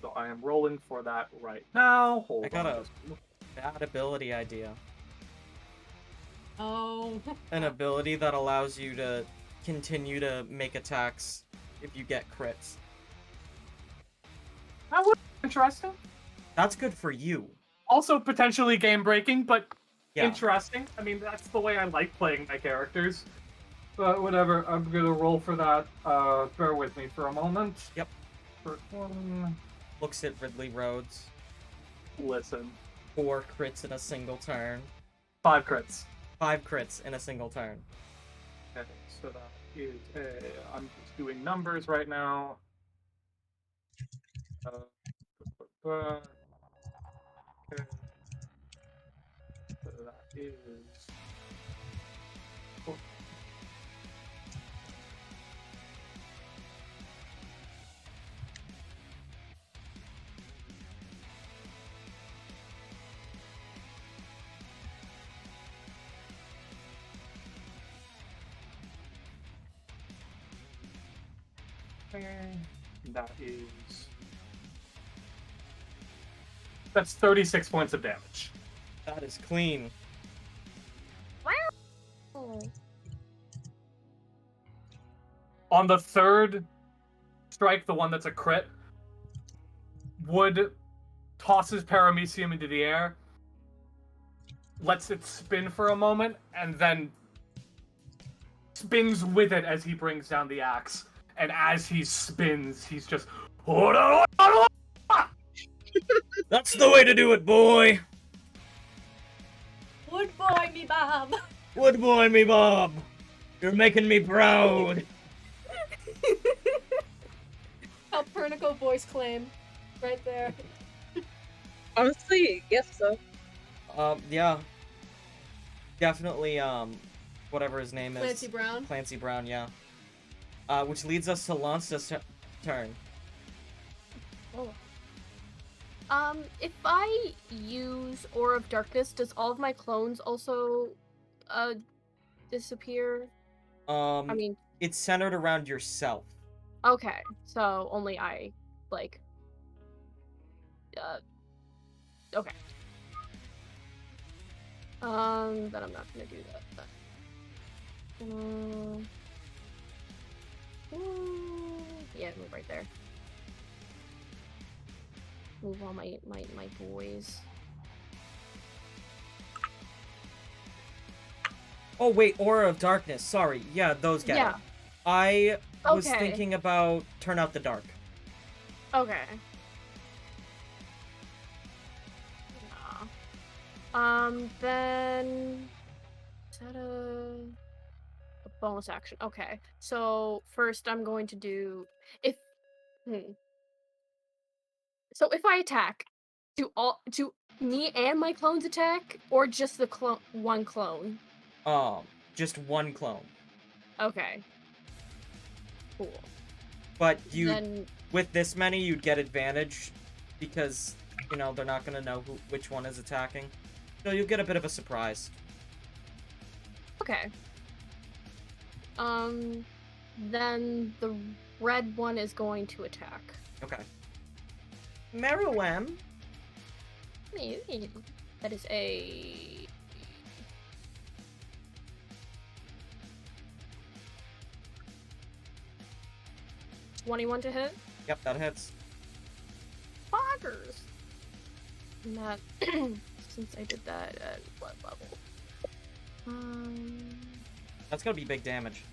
So I am rolling for that right now. Hold I got on. a bad ability idea. Oh. an ability that allows you to continue to make attacks if you get crits. That would be interesting. That's good for you. Also potentially game breaking, but Yeah. interesting. I mean, that's the way I like playing my characters. But whatever, I'm gonna roll for that. Bear with me for a moment. Yep. First one. Looks at Ridley Rhodes. Listen. 4 crits in a single turn. 5 crits. 5 crits in a single turn. Okay, so that is I'm just doing numbers right now. Okay. So that is. That is. That's 36 points of damage. That is clean. Oh. On the third strike, the one that's a crit, Wood tosses Paramecium into the air, lets it spin for a moment, and then spins with it as he brings down the axe. And as he spins, he's just... That's the way to do it, boy! Wood boy me Bob. Wood boy me, Bob! You're making me proud! Calpurnico voice claim. Right there. Honestly, yes so. Yeah. Definitely, whatever his name is. Clancy Brown. Clancy Brown, yeah. Which leads us to Lance's turn. Oh. If I use Aura of Darkness, does all of my clones also, disappear? I mean... It's centered around yourself. Okay, so only I, like... okay. Then I'm not gonna do that. Yeah, move right there. Move all my boys. Oh wait, Aura of Darkness. Sorry. Yeah, those get Yeah. it. I was Okay. thinking about Turn Out the Dark. Okay. Then... Is that a bonus action? Okay. So, first I'm going to do... So if I attack, do me and my clones attack, or just the one clone? Just one clone. Okay. Cool. But Then... with this many, you'd get advantage because, you know, they're not gonna know which one is attacking. So you'll get a bit of a surprise. Okay. Then the red one is going to attack. Okay. Meruem. That is a... $21 to hit? Yep, that hits. Poggers! And that... since I did that at what level? That's gonna be big damage.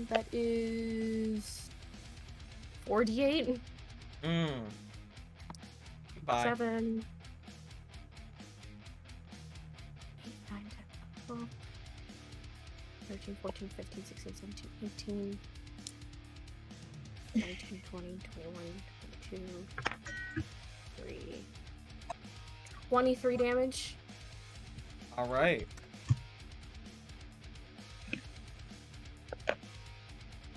That is... 48? Bye. 7... 8, 9, 10, 12... 13, 14, 15, 16, 17, 18... 19, 20, 21, 22... 3... 23 damage. Alright.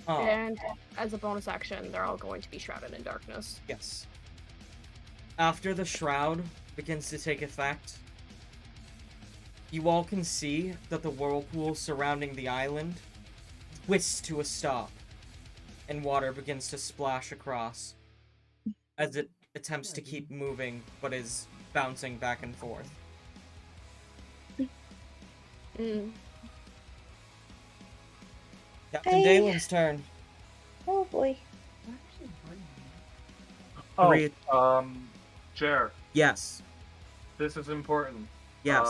Oh, And as a bonus action, they're all going to be shrouded in darkness. yes. After the shroud begins to take effect, you all can see that the whirlpool surrounding the island twists to a stop, and water begins to splash across as it attempts to keep moving, but is bouncing back and forth. Mm. Captain Dalen's turn. Oh boy. Oh, Three- Jer, Yes. this is important. Yes.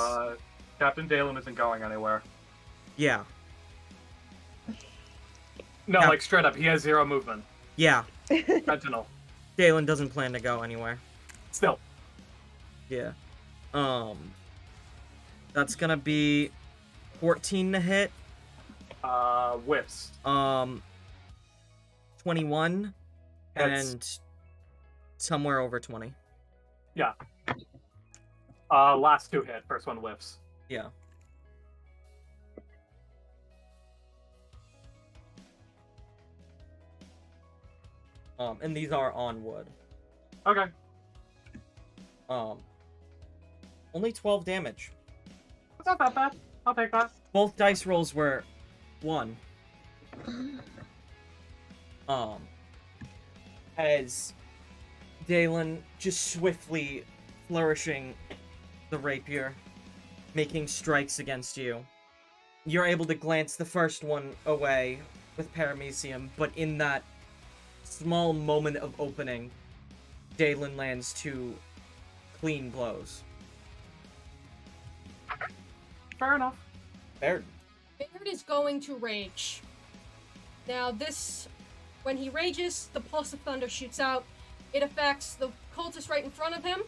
Captain Dalen isn't going anywhere. Yeah. No, Yeah. like straight up, he has 0 movement. Yeah. Sentinel. Dalen doesn't plan to go anywhere. Still. Yeah. That's gonna be 14 to hit. Whiffs. 21 Hits. and somewhere over 20. Yeah. Last 2 hit. First one whiffs. Yeah. And these are on wood. Okay. Only 12 damage. It's not that bad. I'll take that. Both dice rolls were 1. As Dalen just swiftly flourishing the rapier, making strikes against you. You're able to glance the first one away with Paramecium, but in that small moment of opening, Dalen lands 2 clean blows. Fair enough. Baird. Baird is going to rage. Now this, when he rages, the pulse of thunder shoots out. It affects the cultist right in front of him,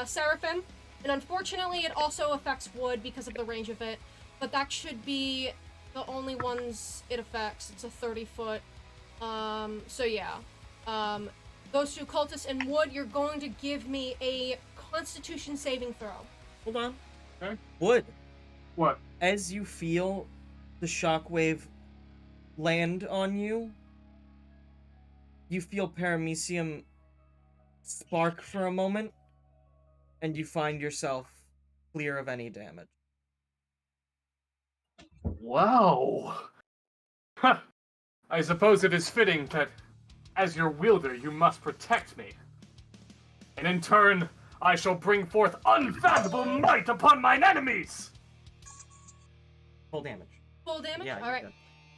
Seraphim, and unfortunately it also affects wood because of the range of it, but that should be the only ones it affects. It's a 30-foot, so yeah. Those 2 cultists and wood, you're going to give me a Constitution saving throw. Hold on. Okay. Wood. What? As you feel the shockwave land on you, you feel Paramecium spark for a moment, and you find yourself clear of any damage. Wow. Huh. I suppose it is fitting that, as your wielder, you must protect me. And in turn, I shall bring forth unfathomable might upon mine enemies! Full damage. Full damage? Yeah, you're Alright. good.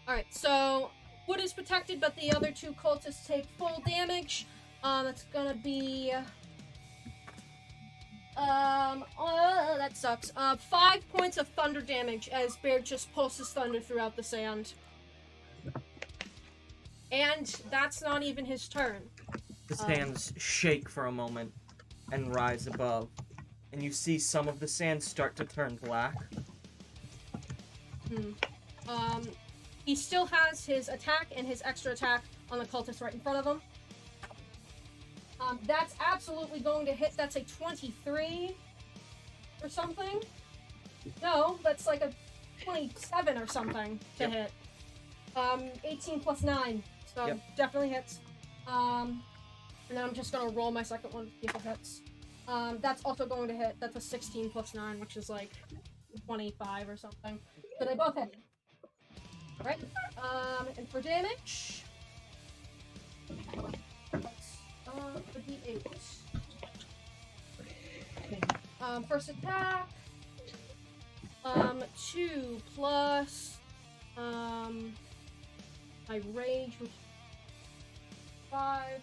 Alright, so wood is protected, but the other 2 cultists take full damage. It's gonna be... that sucks. 5 points of thunder damage as Baird just pulses thunder throughout the sand. And that's not even his turn. The sands shake for a moment and rise above, and you see some of the sand start to turn black. He still has his attack and his extra attack on the cultist right in front of him. That's absolutely going to hit. That's a 23 or something. No, that's like a 27 or something to hit. 18 plus 9, so definitely hits. And then I'm just gonna roll my second one to see if it hits. That's also going to hit. That's a 16 plus 9, which is like 25 or something. So they both hit. Alright, and for damage... the D8. First attack... 2 plus... my rage, which is 5...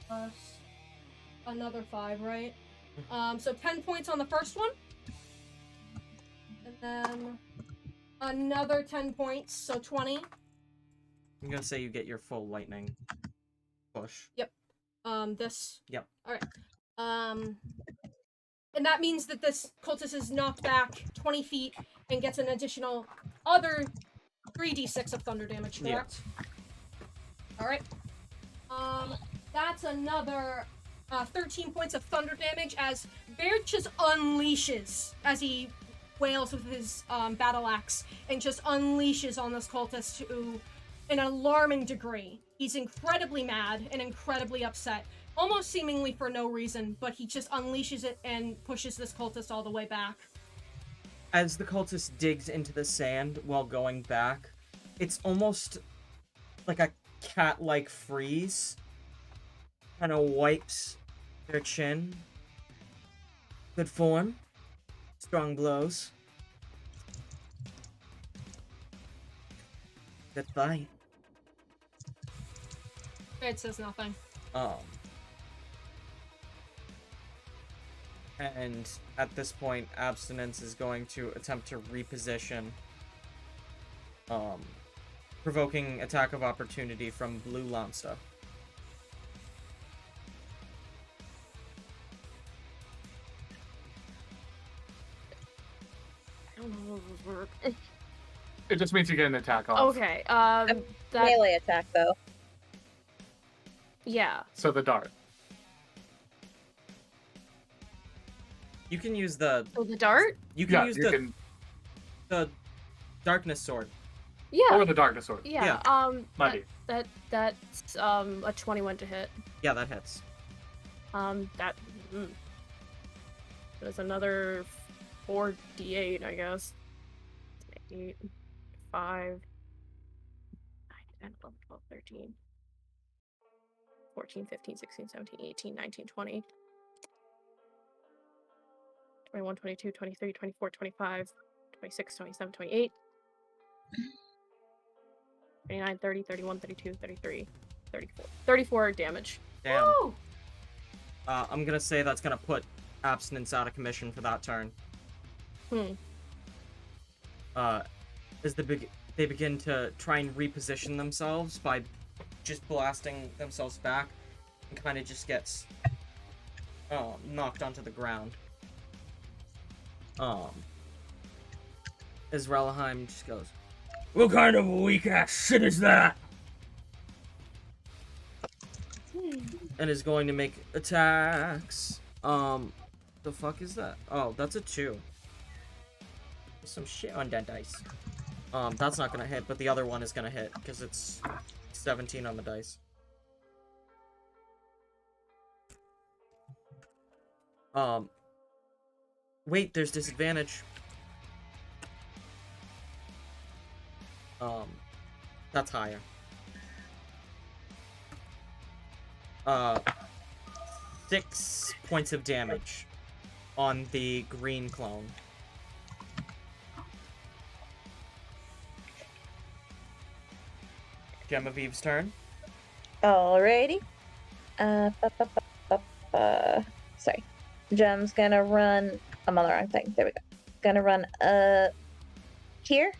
plus... another 5, right? So 10 points on the first one. And then... another 10 points, so 20. I'm gonna say you get your full lightning push. Yep. This. Yep. Alright. And that means that this cultist is knocked back 20 feet and gets an additional other 3d6 of thunder damage, correct? Yeah. Alright. That's another 13 points of thunder damage as Baird just unleashes as he wails with his battle axe and just unleashes on this cultist to an alarming degree. He's incredibly mad and incredibly upset, almost seemingly for no reason, but he just unleashes it and pushes this cultist all the way back. As the cultist digs into the sand while going back, it's almost like a cat-like freeze. Kind of wipes Their chin. Good form. Strong blows. Good fight. It says nothing. And at this point, Abstinence is going to attempt to reposition, provoking attack of opportunity from Blue Lansta. I don't know if those work. It just means you get an attack off. Okay, A that, melee attack, though. yeah. So the dart. You can use the. Oh, the dart? You can Yeah, use you the darkness sword. Yeah. Or the darkness sword. Yeah, Might be. that's a 21 to hit. Yeah, that hits. There's another 4d8, I guess. 8, 5, 9, 10, 11, 12, 13, 14, 15, 16, 17, 18, 19, 20, 21, 22, 23, 24, 25, 26, 27, 28, 29, 30, 31, 32, 33, 34. 34 damage. Damn. Woo! I'm gonna say that's gonna put Abstinence out of commission for that turn. As they begin to try and reposition themselves by just blasting themselves back, and kind of just gets knocked onto the ground. As Relheim just goes, "What kind of a weak ass shit is that?" And is going to make attacks. The fuck is that? Oh, that's a 2. There's some shit on that dice. That's not gonna hit, but the other one is gonna hit, because it's 17 on the dice. Wait, there's disadvantage. That's higher. 6 points of damage on the green clone. Gemevieve's turn. Alrighty. Sorry. Gem's gonna run. I'm on the wrong thing. There we go. Gonna run here.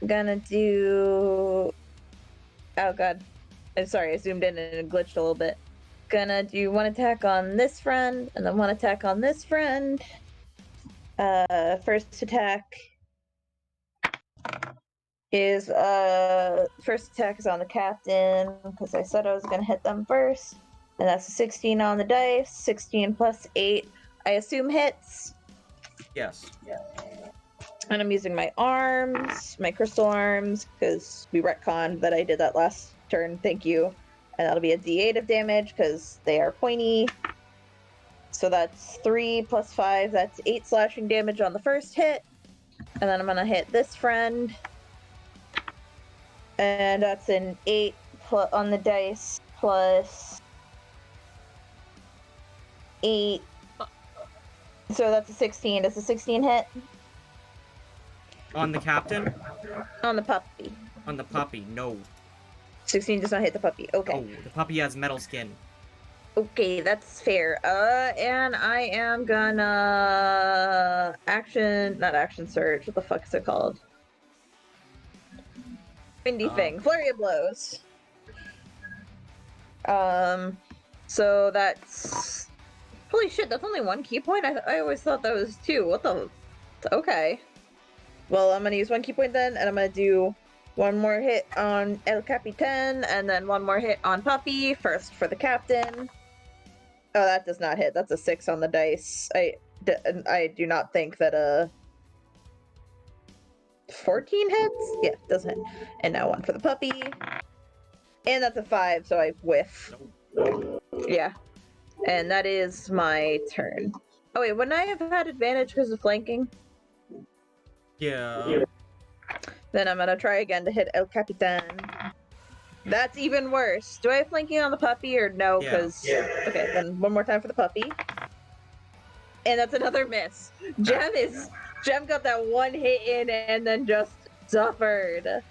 Gonna do. Oh god. I'm sorry, I zoomed in and it glitched a little bit. Gonna do one attack on this friend, and then one attack on this friend. First attack is on the captain, because I said I was gonna hit them first. And that's a 16 on the dice. 16 plus 8, I assume hits. Yes. And I'm using my arms, my crystal arms, because we retconned that I did that last turn. Thank you. And that'll be a d8 of damage, because they are pointy. So that's 3 plus 5, that's 8 slashing damage on the first hit. And then I'm going to hit this friend. And that's an 8 on the dice, plus 8. So that's a 16. Does a 16 hit? On the captain? On the puppy. On the puppy, no. 16 does not hit the puppy. Okay. Oh, the puppy has metal skin. Okay, that's fair. And I am gonna not action surge. What the fuck is it called? Windy thing. Flurry of blows. So that's. Holy shit! That's only 1 key point. I always thought that was 2. What the? Okay. Well, I'm gonna use 1 key point then, and I'm gonna do 1 more hit on El Capitan, and then 1 more hit on Puppy. First for the captain. Oh, that does not hit. That's a 6 on the dice. I do not think that 14 hits? Yeah, doesn't hit. And now 1 for the puppy. And that's a 5, so I whiff. Yeah. And that is my turn. Oh wait, wouldn't I have had advantage because of flanking? Yeah. Then I'm gonna try again to hit El Capitan. That's even worse. Do I have flanking on the puppy or no? Yeah. Because okay, then one more time for the puppy. And that's another miss. Gem got that one hit in and then just suffered.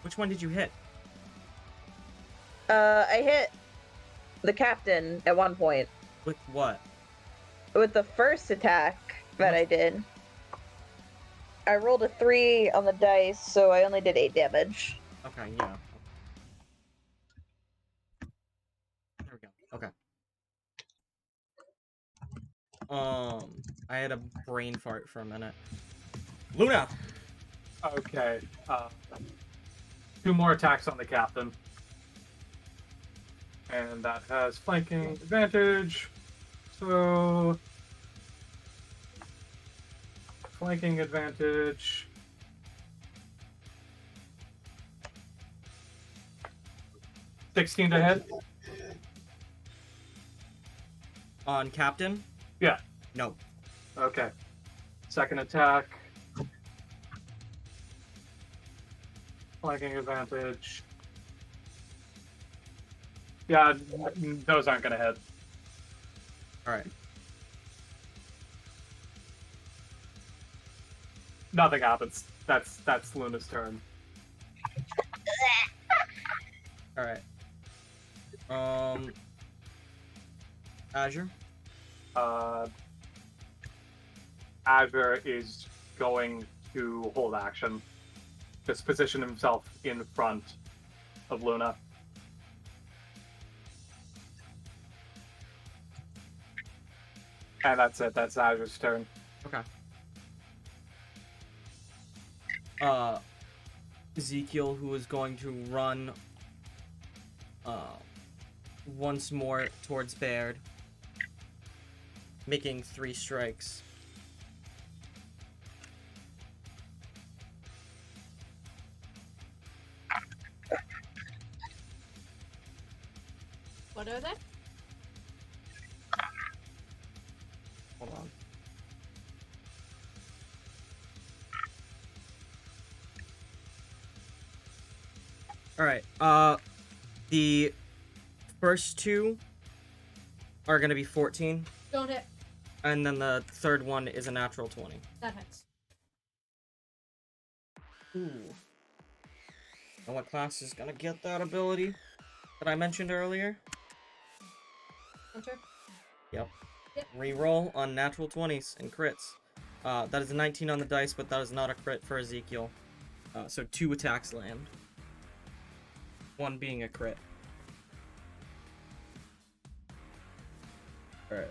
Which one did you hit? I hit the captain at one point With what? with the first attack that I did. I rolled a 3 on the dice, so I only did 8 damage. Okay, yeah. There we go. Okay. I had a brain fart for a minute. Luna! Okay. 2 more attacks on the captain. And that has flanking advantage. So... Flanking advantage. $16 to hit? On Captain? Yeah. No. Okay. Second attack. Flanking advantage. Yeah, those aren't gonna hit. Alright. Nothing happens. That's Luna's turn. Alright. Azure? Azure is going to hold action. Just position himself in front of Luna. And that's it. That's Azure's turn. Okay. Ezekiel, who is going to run once more towards Baird, making 3 strikes. What are they? Hold on. Alright, the first 2 are gonna be 14, Don't hit. and then the third one is a natural 20. That hits. Ooh. And what class is gonna get that ability that I mentioned earlier? Hunter. Yep. Yep. Reroll on natural 20s and crits. That is a 19 on the dice, but that is not a crit for Ezekiel. So 2 attacks land. 1 being a crit. Alright.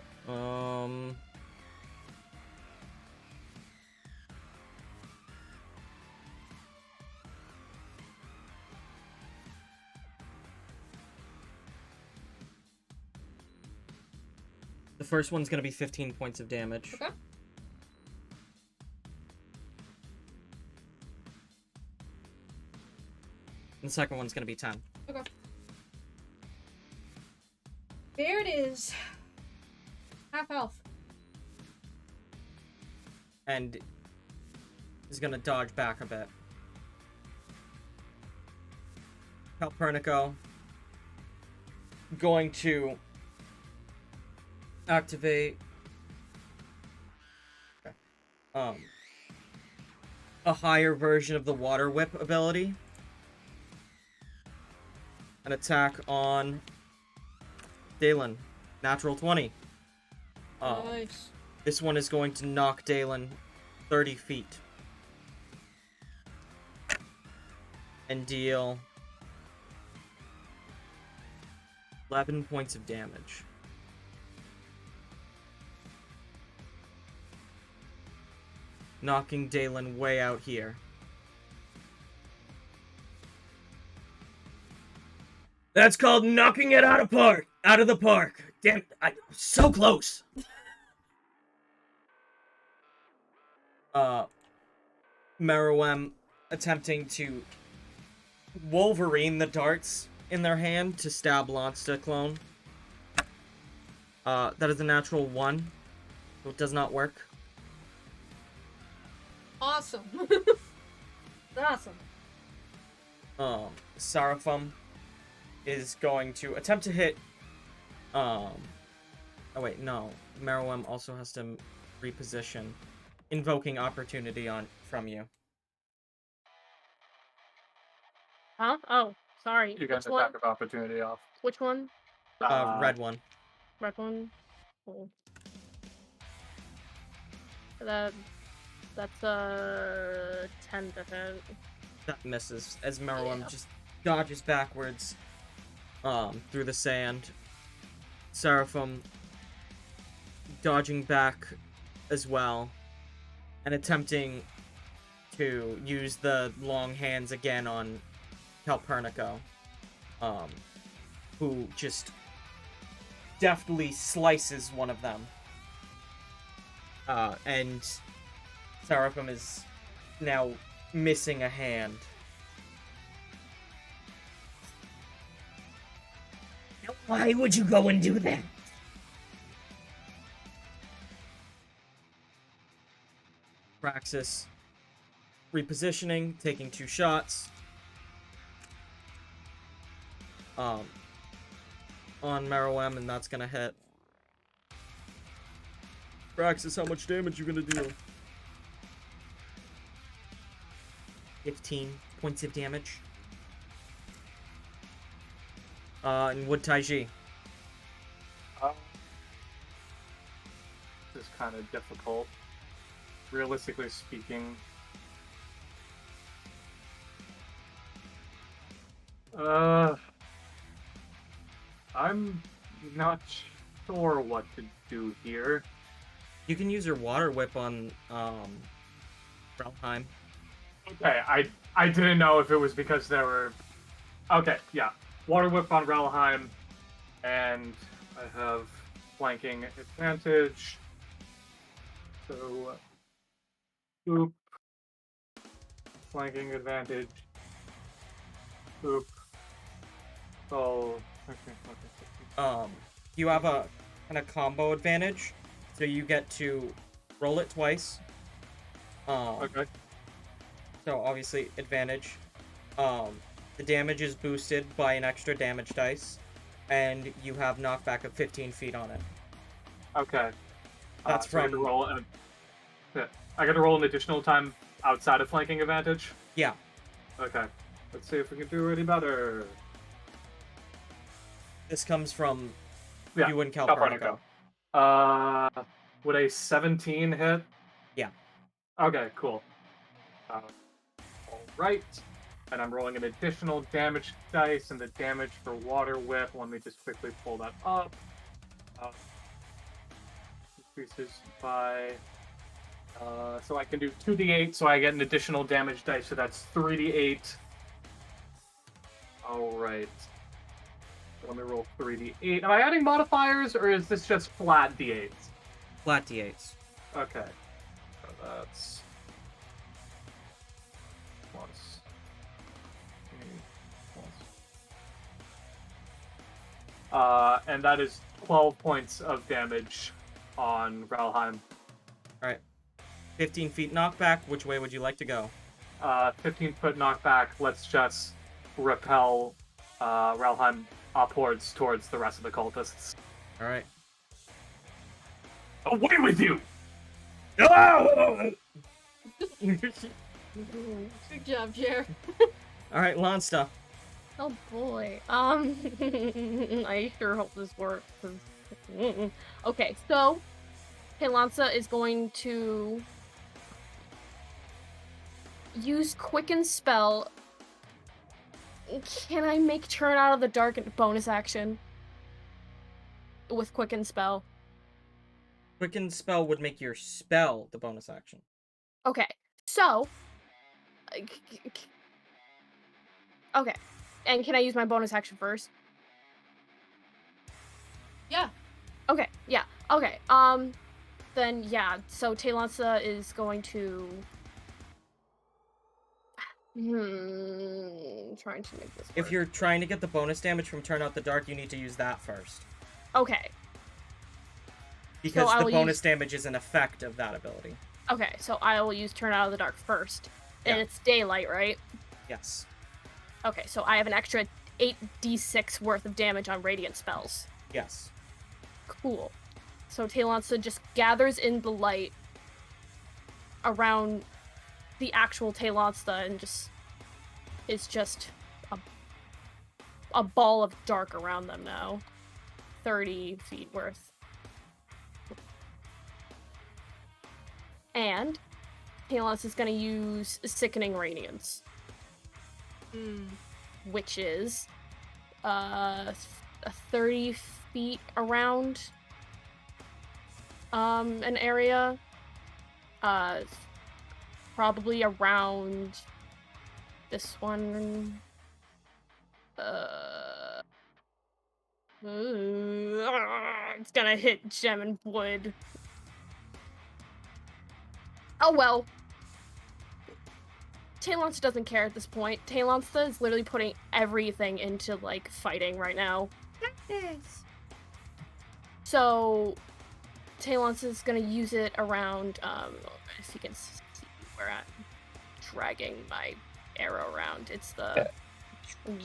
The first one's gonna be 15 points of damage. Okay. And the second one's gonna be 10. Okay. There it is. Half health. And is gonna dodge back a bit. Calpurnico going to activate a higher version of the Water Whip ability. An attack on Dalen. Natural 20. Nice. This one is going to knock Dalen 30 feet. And deal 11 points of damage. Knocking Dalen way out here. That's called knocking it out of the park. Damn, so close. Meruem attempting to Wolverine the darts in their hand to stab Lonsta clone. That is a natural 1, so it does not work. Awesome. Awesome. Seraphim is going to attempt to hit, oh wait, no. Meruem also has to reposition, invoking opportunity from you. Huh? Oh, sorry. You got Which an one? attack of opportunity off. Which one? Red one. Red one. Cool. That's a 10 to hit. That misses as Meruem Yeah. just dodges backwards through the sand. Seraphim dodging back as well and attempting to use the long hands again on Calpurnico, who just deftly slices one of them. And Seraphim is now missing a hand. Why would you go and do that? Praxis repositioning, taking 2 shots. On Meruem, and that's gonna hit. Praxis, how much damage you gonna deal? 15 points of damage. And Wood Taiji. This is kind of difficult. Realistically speaking. I'm not sure what to do here. You can use your Water Whip on, Relheim. Okay, I didn't know if it was because there were... Okay, yeah. Water Whip on Relheim, and I have flanking advantage. So, oop. Flanking advantage. Oop. Oh, okay. You have a kind of combo advantage, so you get to roll it twice. Okay. So obviously advantage. The damage is boosted by an extra damage dice, and you have knockback of 15 feet on it. Okay. That's so I get to roll an additional time outside of flanking advantage? Yeah. Okay. Let's see if we can do any better. This comes from Yeah, you and Calpurnico. Would a 17 hit? Yeah. Okay, cool. Alright. And I'm rolling an additional damage dice, and the damage for Water Whip, let me just quickly pull that up. Increases by... so I can do 2d8, so I get an additional damage dice, so that's 3d8. Alright. Let me roll 3d8. Am I adding modifiers, or is this just flat d8s? Flat d8s. Okay. So that's... plus... 8 plus... and that is 12 points of damage on Valheim. Alright. 15 feet knockback, which way would you like to go? 15-foot knockback, let's just repel Valheim upwards towards the rest of the cultists. Alright. Away with you! Good job, Jer. Alright, Lansta. Oh boy. I sure hope this works. 'Cause... Okay, so Helansa is going to use Quicken Spell. Can I make Turn Out of the Dark into bonus action? With Quicken Spell. Quicken Spell would make your spell the bonus action. Okay, so... Okay, and can I use my bonus action first? Yeah. Okay, yeah, okay, then, yeah, so Taylonsa is going to... trying to make this work. If you're trying to get the bonus damage from Turn Out the Dark, you need to use that first. Okay. Because I the will bonus use... damage is an effect of that ability. Okay, so I will use Turn Out of the Dark first. And Yeah. it's daylight, right? Yes. Okay, so I have an extra 8d6 worth of damage on radiant spells. Yes. Cool. So Talonsa just gathers in the light around the actual Talonsa and is just a ball of dark around them now. 30 feet worth. And Talonsa is going to use Sickening Radiance. Which is 30 feet around an area. Probably around this one. It's gonna hit Gem and Wood. Oh well. Talonsa doesn't care at this point. Talonsa is literally putting everything into, like, fighting right now. So, Talonsa is gonna use it around, if you can see where I'm dragging my arrow around. It's the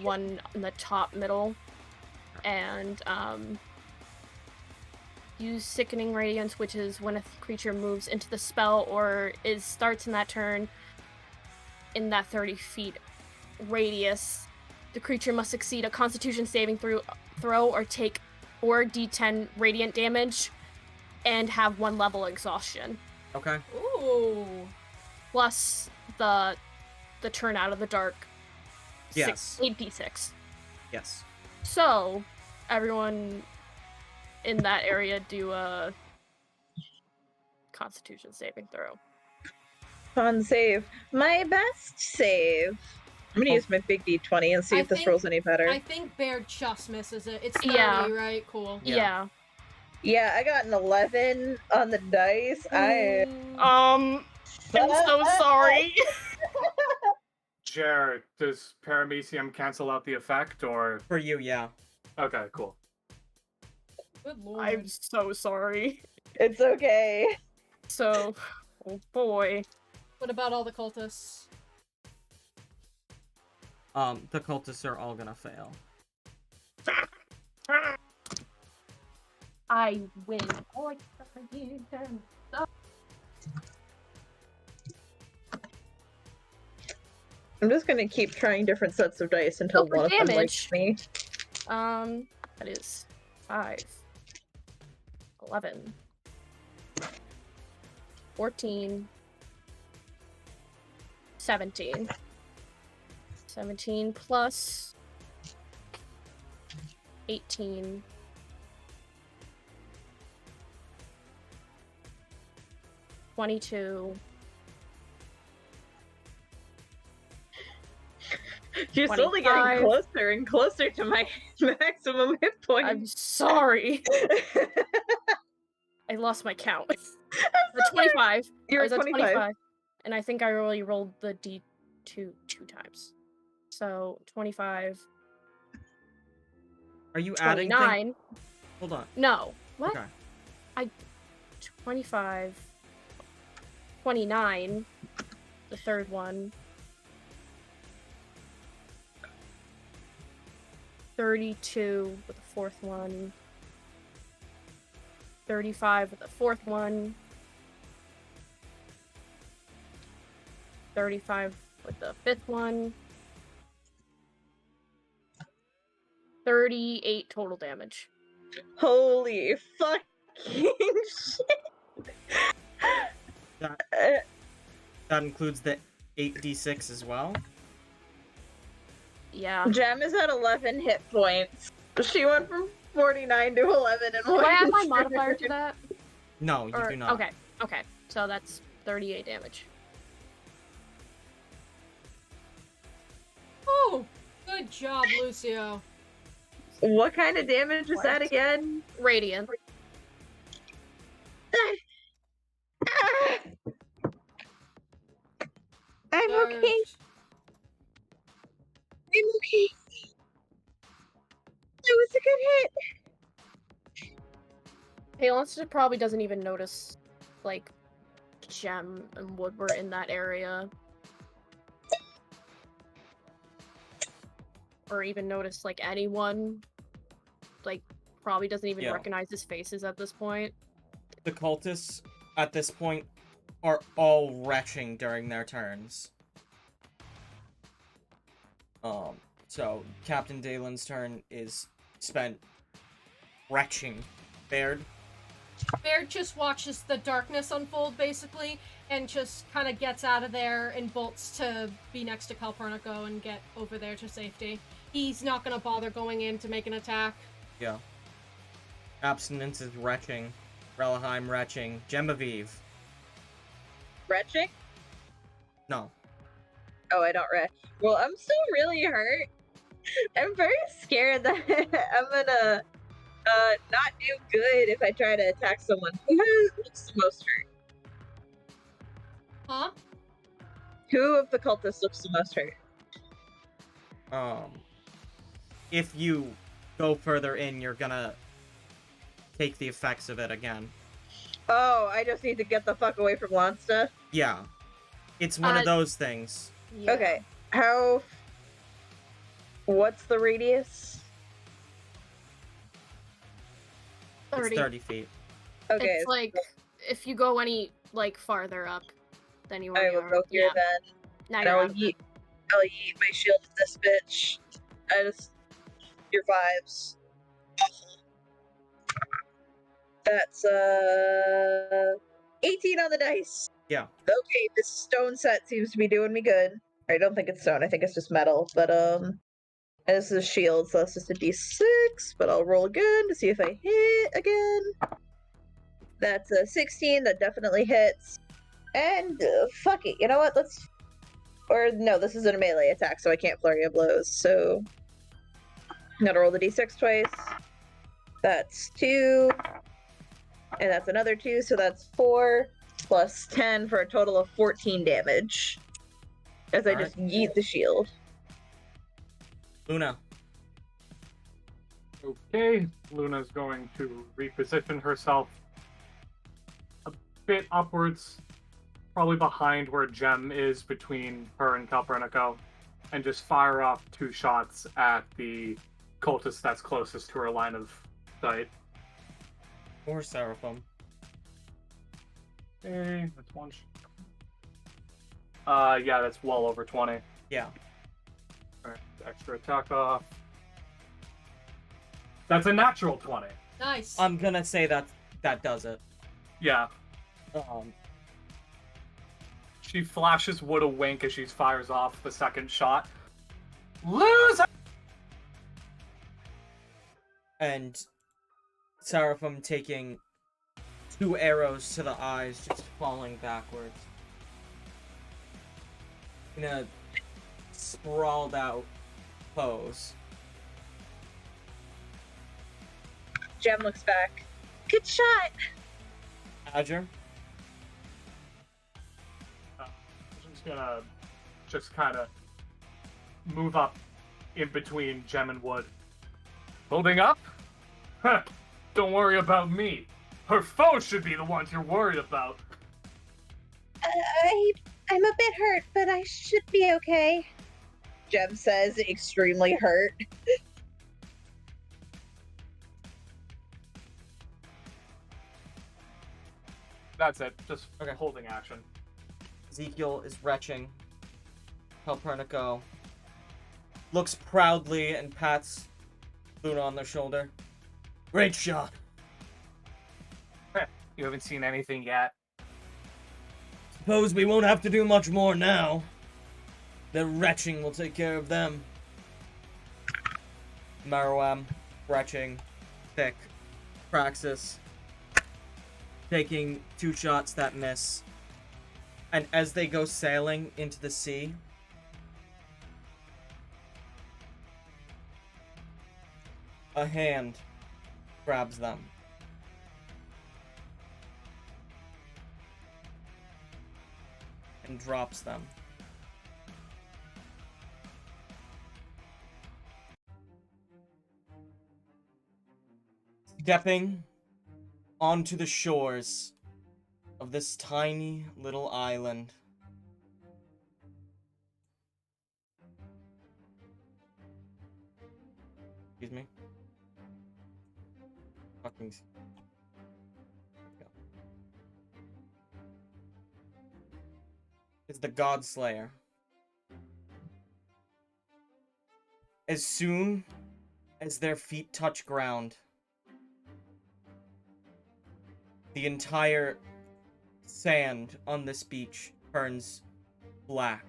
one in the top middle. And, use Sickening Radiance, which is when a creature moves into the spell or starts in that turn in that 30 feet radius. The creature must succeed a Constitution saving throw or take 4d10 radiant damage and have 1 level exhaustion. Okay. Ooh. Plus the Turn Out of the Dark. Yes. 8d6. Yes. So, everyone in that area do a Constitution saving throw. Con save. My best save. I'm gonna use my big D20 and see if this rolls any better. I think Bear just misses it. It's 30, Yeah. right? Cool. Yeah. Yeah, I got an 11 on the dice. I'm so sorry. Jared, does Paramecium cancel out the effect, or...? For you, yeah. Okay, cool. Good lord. I'm so sorry. It's okay. So, oh boy. What about all the cultists? The cultists are all gonna fail. I win. I'm just gonna keep trying different sets of dice until for one of them damage. likes me. That is 5, 11, 14, 17. 17 plus 18. 22. You're slowly getting 25. closer and closer to my maximum hit point. I'm sorry. I lost my count. Or 25. You're I was at at 25. And I think I really rolled the D2 2 times. So 25. Are you adding 29. Hold on. No. What? Okay. 25. 29. The third one. 32 with the fourth one. 35 with the fourth one. 35 with the fifth one. 38 total damage. Holy fucking shit. That includes the 8d6 as well? Yeah. Gem is at 11 hit points. She went from 49 to 11 in Do one I add my turn. modifier to that? No, you do not. Okay. So that's 38 damage. Oh, good job, Lucio. What kind of damage is that again? Radiant. I'm okay. I'm okay. That was a good hit. Palinster probably doesn't even notice, like, Gem and Wood were in that area. Or even notice, like, anyone. Like, probably doesn't even Yeah. recognize his faces at this point. The cultists, at this point, are all retching during their turns. So Captain Dalen's turn is spent retching. Baird? Baird just watches the darkness unfold, basically, and just kind of gets out of there and bolts to be next to Calpurnico and get over there to safety. He's not going to bother going in to make an attack. Yeah. Abstinence is retching. Relaheim retching. Genevieve. Retching? No. Oh, I don't retch. Well, I'm still really hurt. I'm very scared that I'm gonna not do good if I try to attack someone. Who looks the most hurt? Huh? Who of the cultists looks the most hurt? If you go further in, you're gonna take the effects of it again. Oh, I just need to get the fuck away from Lansta? Yeah. It's one of those things. Yeah. Okay. What's the radius? 30. It's 30 feet. Okay. It's like, if you go any, like, farther up than you I already will are. go here Yeah. then. Now And you're I'll out of it. yeet my shield at this bitch. Your vibes. Awful. That's 18 on the dice. Yeah. Okay, this stone set seems to be doing me good. I don't think it's stone, I think it's just metal, but this is a shield, so that's just a d6, but I'll roll again to see if I hit again. That's a 16, that definitely hits. And fuck it, you know what? No, this isn't a melee attack, so I can't flurry of blows. So I'm gonna roll the d6 twice. That's 2, and that's another 2, so that's 4 plus 10 for a total of 14 damage. As I just yeet the shield. Luna. Okay, Luna's going to reposition herself a bit upwards, probably behind where Gem is between her and Calpurnico, and just fire off 2 shots at the cultist that's closest to her line of sight. Or Seraphim. Okay, that's 1 shot. Yeah, that's well over 20. Yeah. Alright, extra attack off. That's a natural 20. Nice. I'm gonna say that does it. Yeah. Um, She flashes Wood a wink as she fires off the second shot. Loser! and Seraphim taking 2 arrows to the eyes, just falling backwards. In a sprawled out pose. Gem looks back. Good shot! Adger? She's gonna just kind of move up in between Gem and Wood. Holding up? Huh, don't worry about me. Her foe should be the ones you're worried about. I'm a bit hurt, but I should be okay. Gem says, extremely hurt. That's it. Just Okay. holding action. Ezekiel is retching. Calpurnico looks proudly and pats Luna on the shoulder. Great shot. You haven't seen anything yet. Suppose we won't have to do much more now. The retching will take care of them. Marwam, retching, thick, Praxis, taking 2 shots that miss. And as they go sailing into the sea, a hand grabs them. And drops them. Stepping onto the shores of this tiny little island. Excuse me. Fucking. Is the Godslayer. As soon as their feet touch ground, the entire sand on this beach turns black.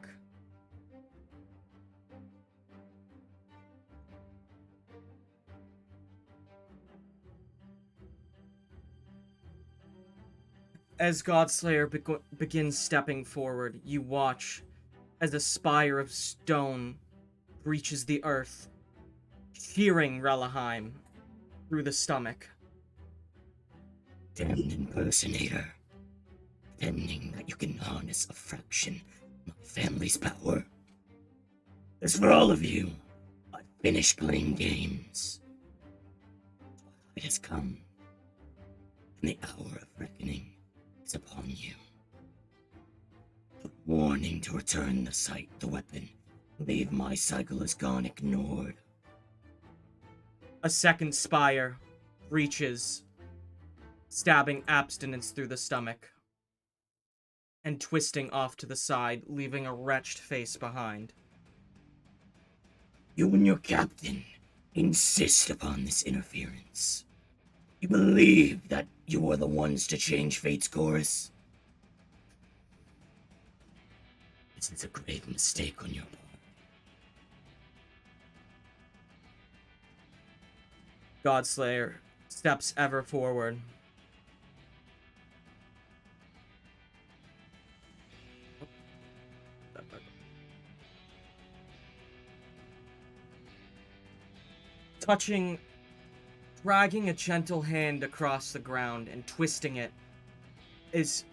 As Godslayer begins stepping forward, you watch as a spire of stone reaches the earth, shearing Relaheim through the stomach. Damned impersonator, pretending that you can harness a fraction of my family's power. As for all of you, I've finished playing games. Twilight has come, and the hour of reckoning is upon you. The warning to return the sight, the weapon, leave my cycle as gone ignored. A second spire reaches, stabbing abstinence through the stomach, and twisting off to the side, leaving a wretched face behind. You and your captain insist upon this interference. You believe that you are the ones to change fate's course? This is a grave mistake on your part. Godslayer steps ever forward. Dragging a gentle hand across the ground and twisting it, is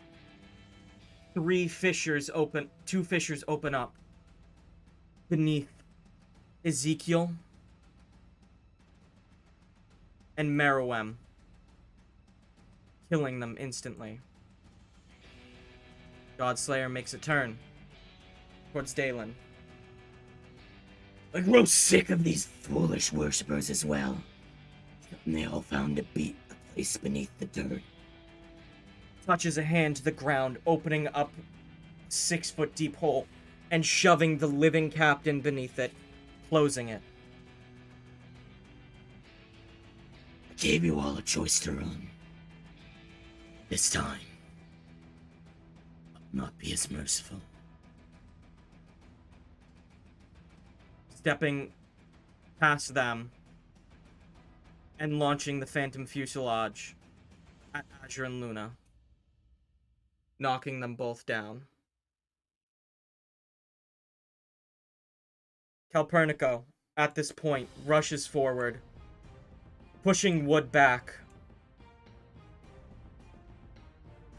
two fissures open up beneath Ezekiel and Meruem, killing them instantly. Godslayer makes a turn towards Dalen. I grow sick of these foolish worshippers as well. And they all found a place beneath the dirt. Touches a hand to the ground, opening up a 6-foot deep hole and shoving the living captain beneath it, closing it. I gave you all a choice to run. This time, I'll not be as merciful. Stepping past them and launching the Phantom Fuselage at Azure and Luna, knocking them both down. Calpurnico, at this point, rushes forward, pushing Wood back.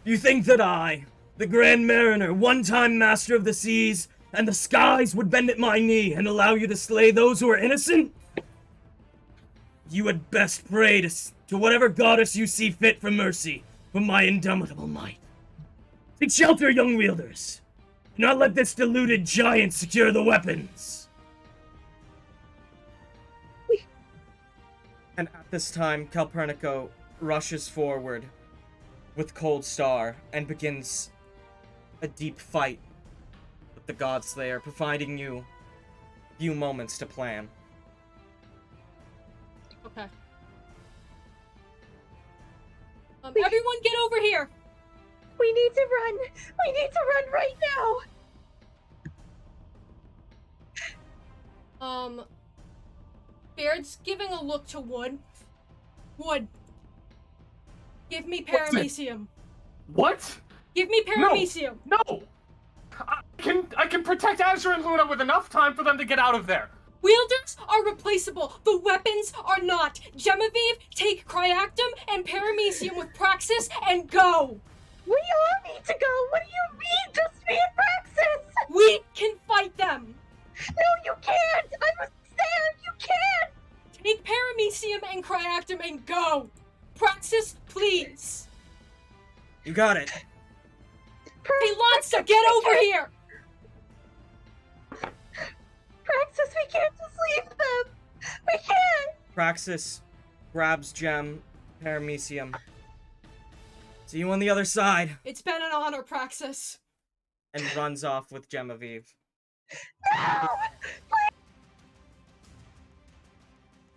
You think that I, the Grand Mariner, one-time master of the seas and the skies, would bend at my knee and allow you to slay those who are innocent? You had best pray to whatever goddess you see fit for mercy from my indomitable might. Take shelter, young wielders. Do not let this deluded giant secure the weapons. And at this time, Calpurnico rushes forward with Cold Star and begins a deep fight with the Godslayer, providing you a few moments to plan. Okay. Everyone get over here! We need to run! We need to run right now! Baird's giving a look to Wood. Wood. Give me Paramecium. What? Give me Paramecium. No! I can protect Azure and Luna with enough time for them to get out of there. Wielders are replaceable. The weapons are not. Genevieve, take Cryactum and Paramecium with Praxis and go. We all need to go. What do you mean, just me and Praxis? We can fight them. No, you can't. I was there. You can't. Take Paramecium and Cryactum and go. Praxis, please! You got it. Hey, Lonsta, get over here! Praxis, we can't just leave them! We can't! Praxis grabs Gem, Paramecium. See you on the other side. It's been an honor, Praxis. And runs off with Genevieve. No!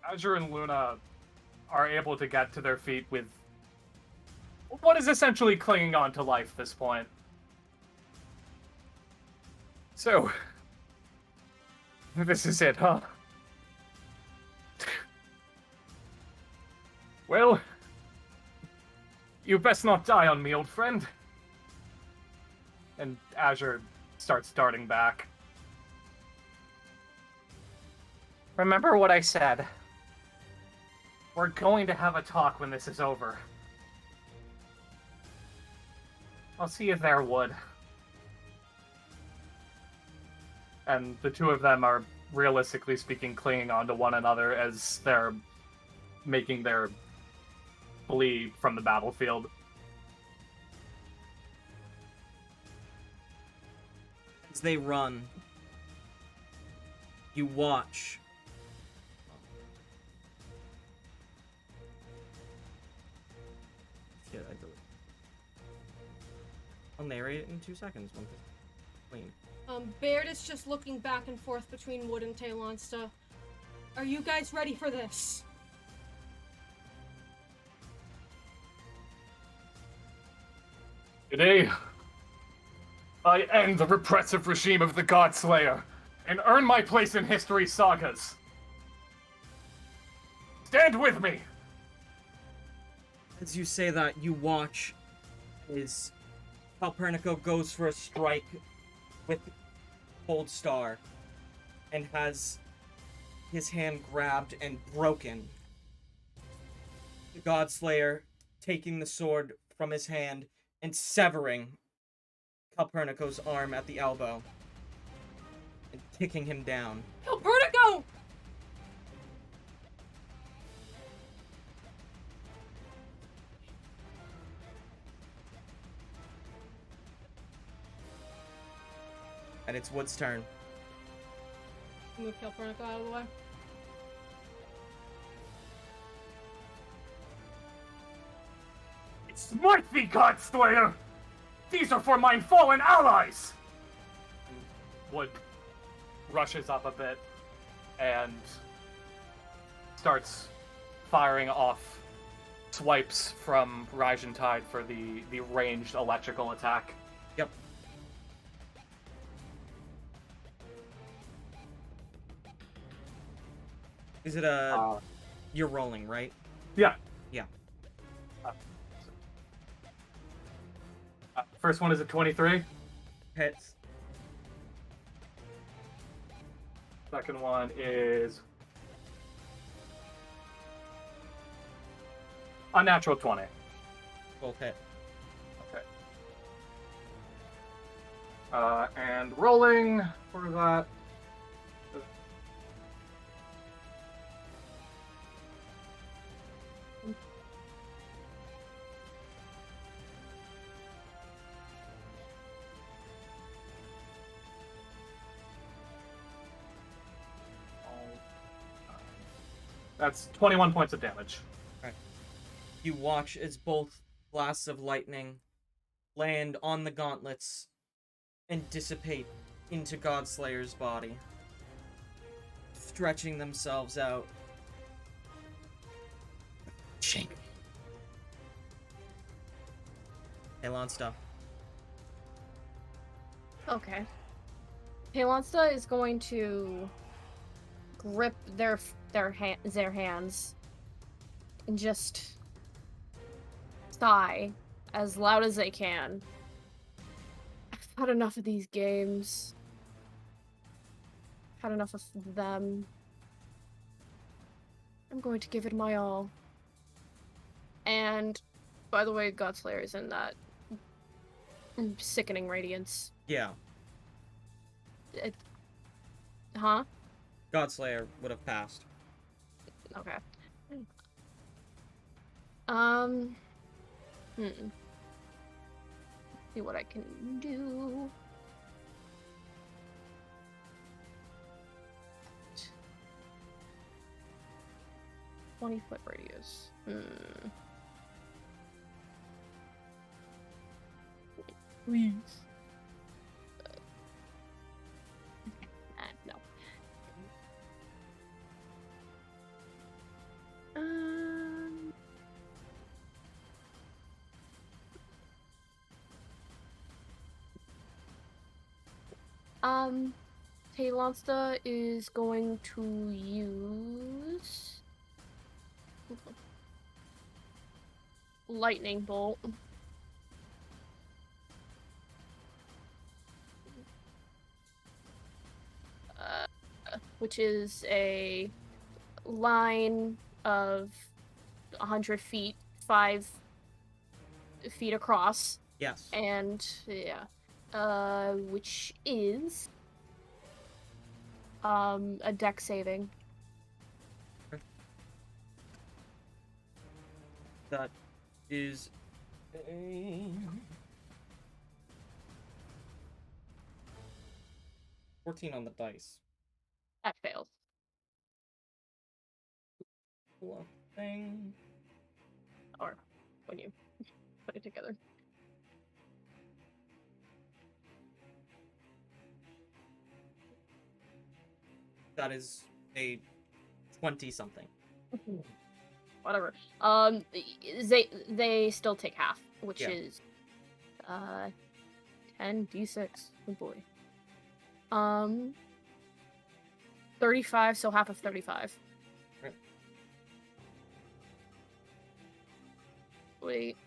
Azure and Luna are able to get to their feet with what is essentially clinging on to life at this point. So, this is it, huh? Well, you best not die on me, old friend. And Azure starts darting back. Remember what I said. We're going to have a talk when this is over. I'll see you there, Wood. And the two of them are, realistically speaking, clinging on to one another as they're making their flee from the battlefield. As they run, you watch. Yeah, I'll narrate it in 2 seconds once it's clean. Baird is just looking back and forth between Wood and Taylonsta. Are you guys ready for this? Today, I end the repressive regime of the Godslayer and earn my place in history's sagas. Stand with me! As you say that, you watch as Calpurnico goes for a strike with Cold Star and has his hand grabbed and broken. The Godslayer taking the sword from his hand and severing Calpurnico's arm at the elbow and kicking him down. Calpurnico! And it's Wood's turn. Move Calpurnico out of the way. Smite thee, Godslayer! These are for mine fallen allies! Wood rushes up a bit and starts firing off swipes from Raijin Tide for the ranged electrical attack. Yep. Is it a... You're rolling, right? Yeah. Yeah. First one is a 23. Hits. Second one is a natural 20. Both hit. Okay. And rolling for that. That's 21 points of damage. Okay. You watch as both blasts of lightning land on the gauntlets and dissipate into Godslayer's body, stretching themselves out. Shank. Elonsta. Okay. Taylonsta is going to grip their hands and just sigh as loud as they can. I've had enough of these games. Had enough of them. I'm going to give it my all. And, by the way, Godslayer is in that sickening radiance. Yeah. Huh? Godslayer would have passed. Okay. See what I can do. "20-foot radius. Please. No. Taylonsta is going to use lightning bolt. Which is a line of 100 feet, 5 feet across. Yes. And, yeah. Which is a deck saving. That is a 14 on the dice. That fails. Cool thing. Or when you put it together. That is a 20-something. Whatever. They still take half, which is 10d6. Oh boy. 35, so half of 35. Right. Wait.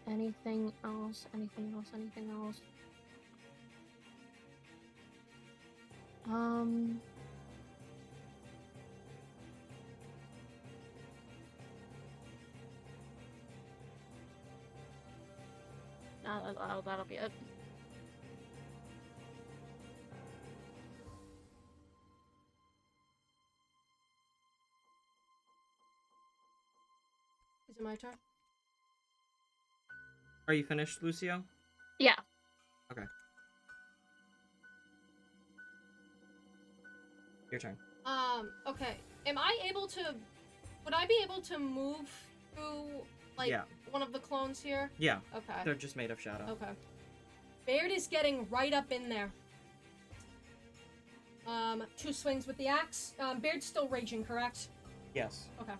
Anything else? Anything else? Anything else? That'll be it. Is it my turn? Are you finished, Lucio? Yeah. Okay. Your turn. Okay. Am I able to... Would I be able to move through, like, one of the clones here? Yeah. Okay. They're just made of shadow. Okay. Baird is getting right up in there. 2 swings with the axe. Baird's still raging, correct? Yes. Okay.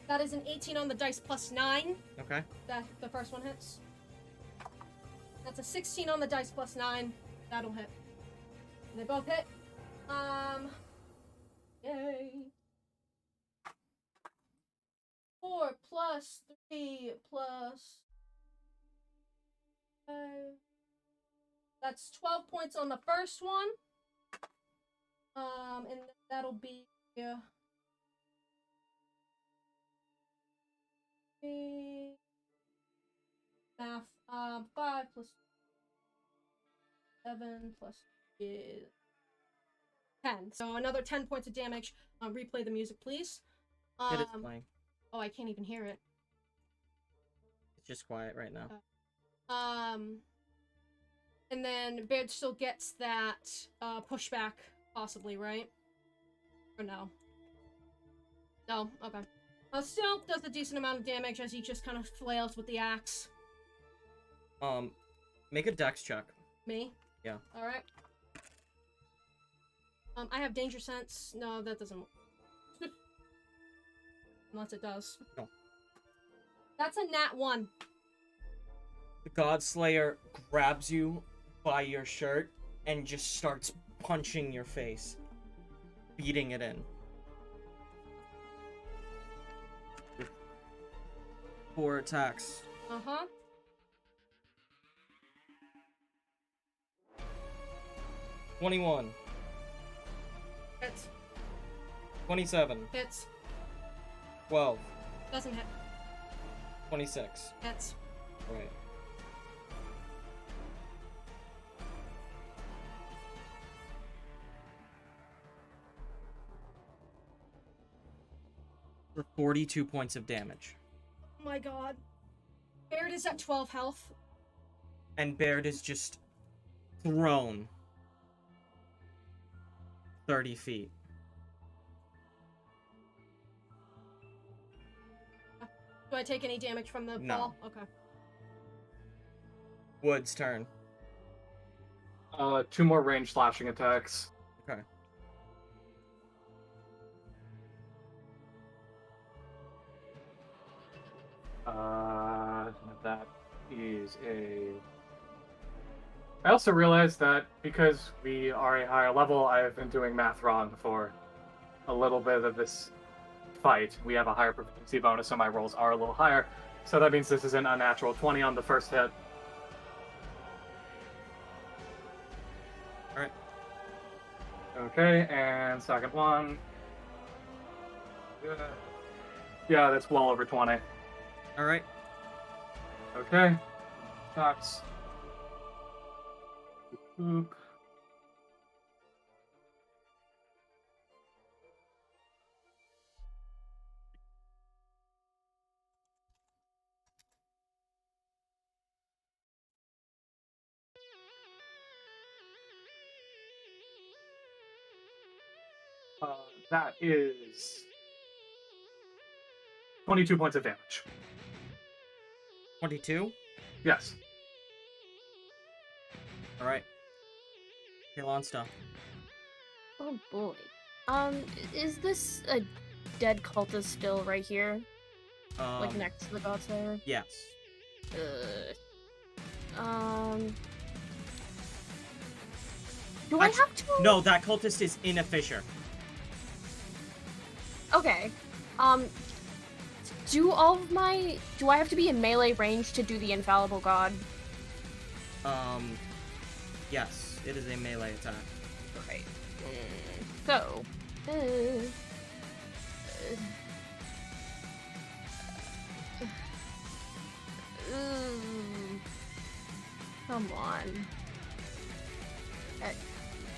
That is an 18 on the dice plus 9. Okay. That the first one hits. That's a 16 on the dice plus 9. That'll hit. And they both hit. Yay. 4 plus 3 plus 5. That's 12 points on the first one. And that'll be math. 5 plus 7 plus is 10. So another 10 points of damage. Replay the music, please. It is playing. Oh, I can't even hear it. It's just quiet right now. And then Baird still gets that pushback, possibly, right? Or no? No? Okay. Still does a decent amount of damage as he just kind of flails with the axe. Make a dex check. Me? Yeah. Alright. I have danger sense. No, that doesn't work. Unless it does. No. That's a nat 1. The Godslayer grabs you by your shirt and just starts punching your face, beating it in. 4 attacks. Uh-huh. 21. Hits. 27. Hits. 12. Doesn't hit. 26. Hits. Right. For 42 points of damage. Oh my god. Baird is at 12 health. And Baird is just thrown 30 feet. Do I take any damage from the No. fall? Okay. Wood's turn. 2 more range slashing attacks. Okay. That is a... I also realized that because we are a higher level, I have been doing math wrong for a little bit of this fight. We have a higher proficiency bonus, so my rolls are a little higher. So that means this is an unnatural 20 on the first hit. Alright. Okay, and second one. Yeah, that's well over 20. Alright. Okay. Attacks. Boop. That is 22 points of damage. 22? Yes. Alright. Kalon stuff. Oh boy. Is this a dead cultist still right here? Like next to the god slayer? Yes. Do I have to? No, that cultist is in a fissure. Okay. Do I have to be in melee range to do the infallible god? Yes, it is a melee attack. Okay. So, come on.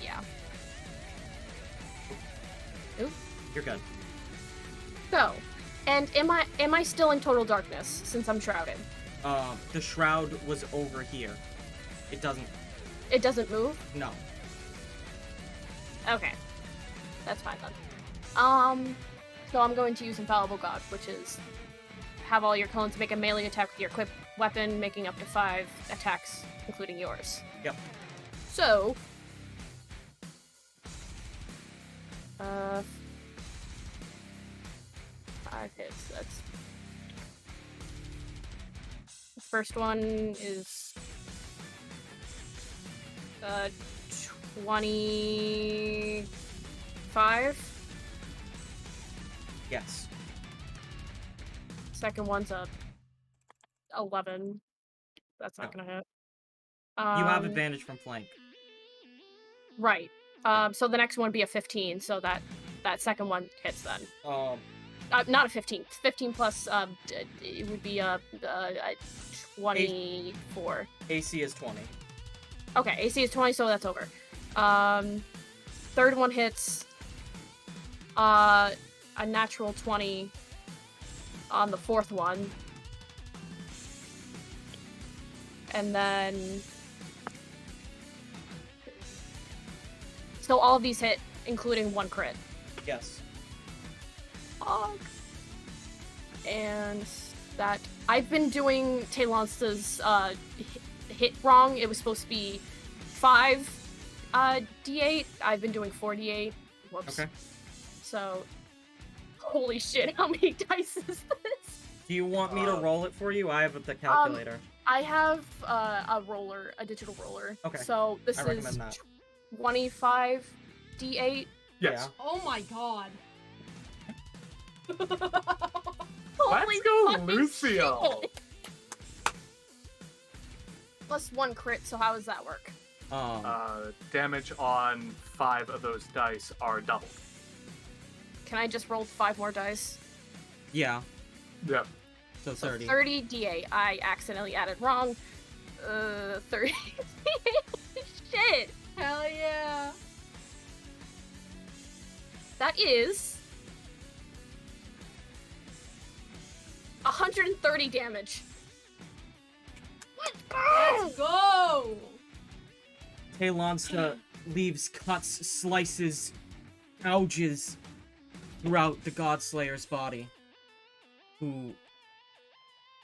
Yeah. Oop. You're good. So, and am I still in total darkness since I'm shrouded? The shroud was over here. It doesn't move? No. Okay. That's fine then. So I'm going to use Infallible God, which is have all your clones make a melee attack with your equipped weapon, making up to 5 attacks, including yours. Yep. So, 5 hits. That's the first one is 25. Yes. Second one's a 11. That's not gonna hit. You have advantage from flank. Right. So the next one would be a 15. So that second one hits then. Not a 15. 15 plus it would be a 24. AC is 20. Okay, AC is 20, so that's over. Third one hits a natural 20 on the fourth one. And then so all of these hit, including 1 crit. Yes. And that I've been doing Talonsta's hit wrong. It was supposed to be 5 D8. I've been doing 4 D8. Whoops. Okay. So, holy shit, how many dice is this? Do you want me to roll it for you? I have the calculator. I have a roller, a digital roller. Okay. So this I is recommend that. 25 D8. Yes. Oh my god. Let's go, Lucio! Shit. Plus 1 crit, so how does that work? Damage on 5 of those dice are doubled. Can I just roll 5 more dice? Yeah. Yep. So 30. 30 D8. I accidentally added wrong. 30. Shit. Hell yeah. That is 130 damage. Let's go! Talonsta leaves cuts, slices, gouges throughout the Godslayer's body, who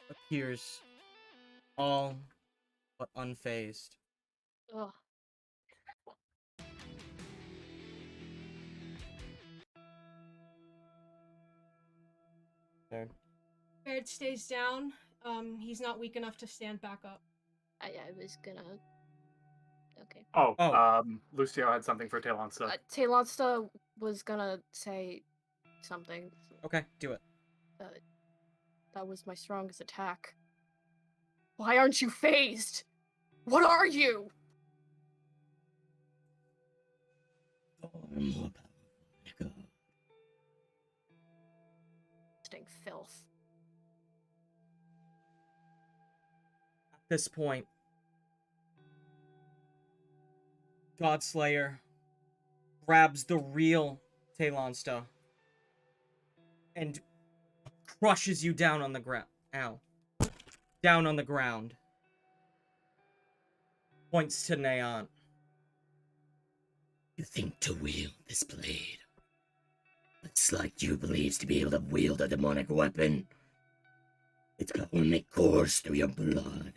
appears all but unfazed. Ugh. Third. Baird stays down. He's not weak enough to stand back up. I was gonna. Okay. Oh. Lucio had something for Talonsta. Talonsta was gonna say something. Okay, do it. That was my strongest attack. Why aren't you phased? What are you? More power. Stink filth. At this point, Godslayer grabs the real Talonsta and crushes you down on the ground. Ow. Down on the ground. Points to Neon. You think to wield this blade? It's like you believes to be able to wield a demonic weapon. It's got to make course through your blood,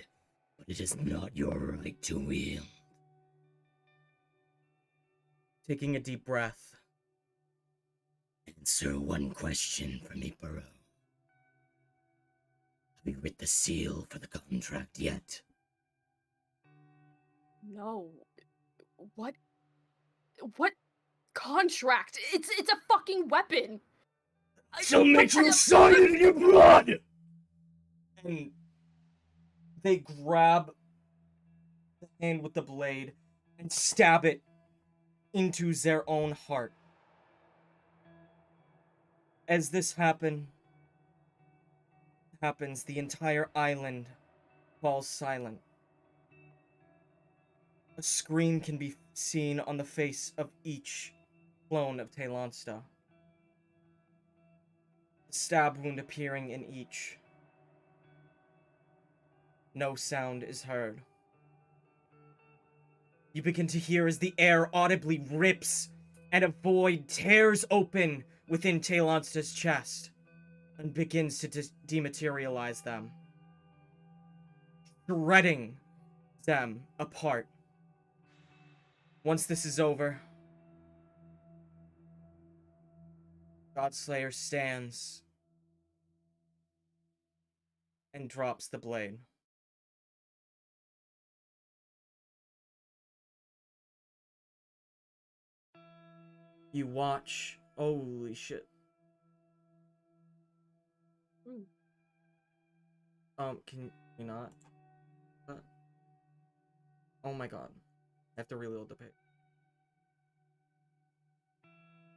but it is not your right to wield. Taking a deep breath. Answer one question for me, Burrow. Have you writ the seal for the contract yet? No. What? What contract? It's a fucking weapon. So make you sign it in your blood! And they grab the hand with the blade and stab it into their own heart. As this happens, the entire island falls silent. A scream can be seen on the face of each clone of Talonsta. A stab wound appearing in each. No sound is heard. You begin to hear as the air audibly rips and a void tears open within Talonsta's chest and begins to dematerialize them, shredding them apart. Once this is over, Godslayer stands and drops the blade. You watch. Holy shit. Can you not? Oh my god. I have to reload the page.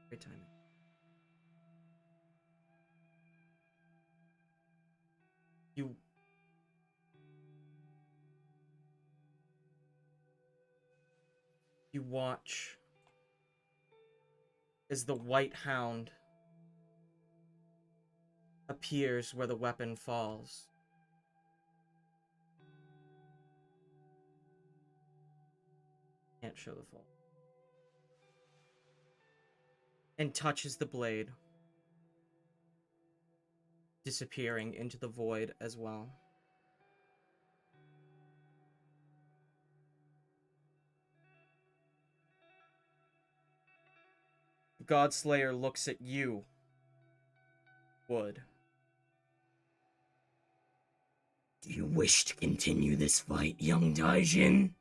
Great timing. You watch as the white hound appears where the weapon falls. Can't show the fall. And touches the blade, disappearing into the void as well. Godslayer looks at you, Wood. Do you wish to continue this fight, young Daijin?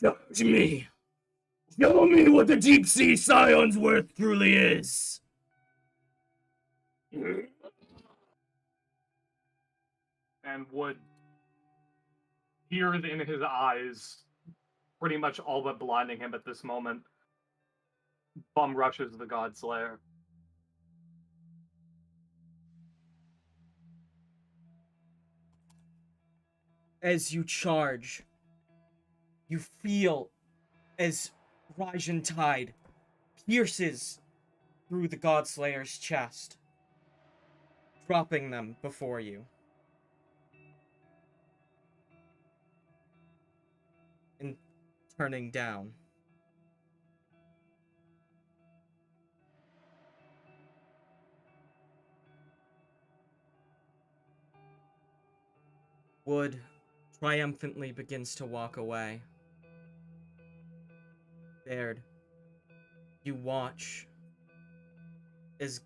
Charge me! Show me what the deep sea scion's worth truly is! And would hear in his eyes, pretty much all but blinding him at this moment, bum rushes the Godslayer. As you charge, you feel as Rajan Tide pierces through the Godslayer's chest, dropping them before you. And turning down. Wood triumphantly begins to walk away. Baird, you watch as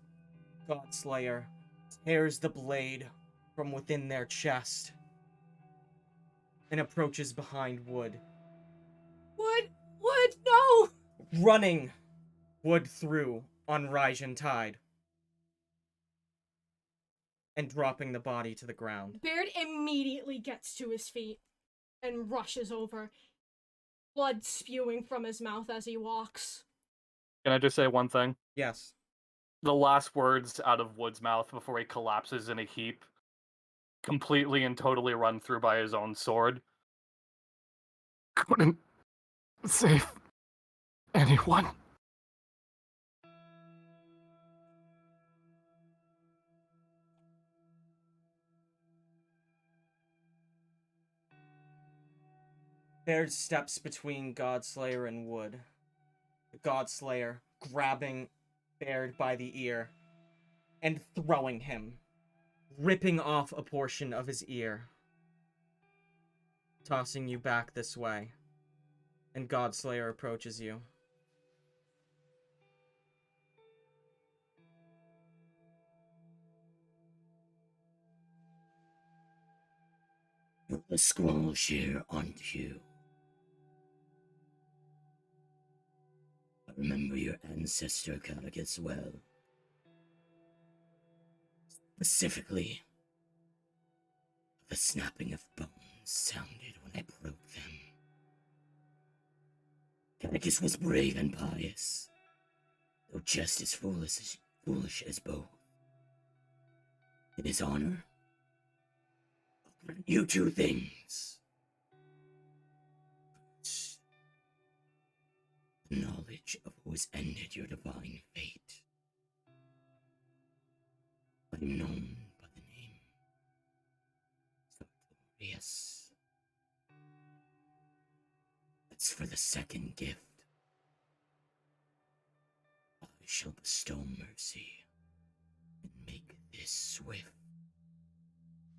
Godslayer tears the blade from within their chest and approaches behind Wood. Wood, no! Running Wood through on Raijin Tide. And dropping the body to the ground. Baird immediately gets to his feet and rushes over, blood spewing from his mouth as he walks. Can I just say one thing? Yes. The last words out of Wood's mouth before he collapses in a heap, completely and totally run through by his own sword. Couldn't save anyone. Baird steps between Godslayer and Wood. The Godslayer grabbing Baird by the ear and throwing him, ripping off a portion of his ear, tossing you back this way, and Godslayer approaches you. The squall share onto you. I remember your ancestor Cavian well. Specifically, the snapping of bones sounded when I broke them. Cavian was brave and pious, though just as foolish as both. In his honor, I'll grant you two things. First, the knowledge of who has ended your divine fate. I'm known by the name Sartorius. That's for the second gift. I shall bestow mercy and make this swift.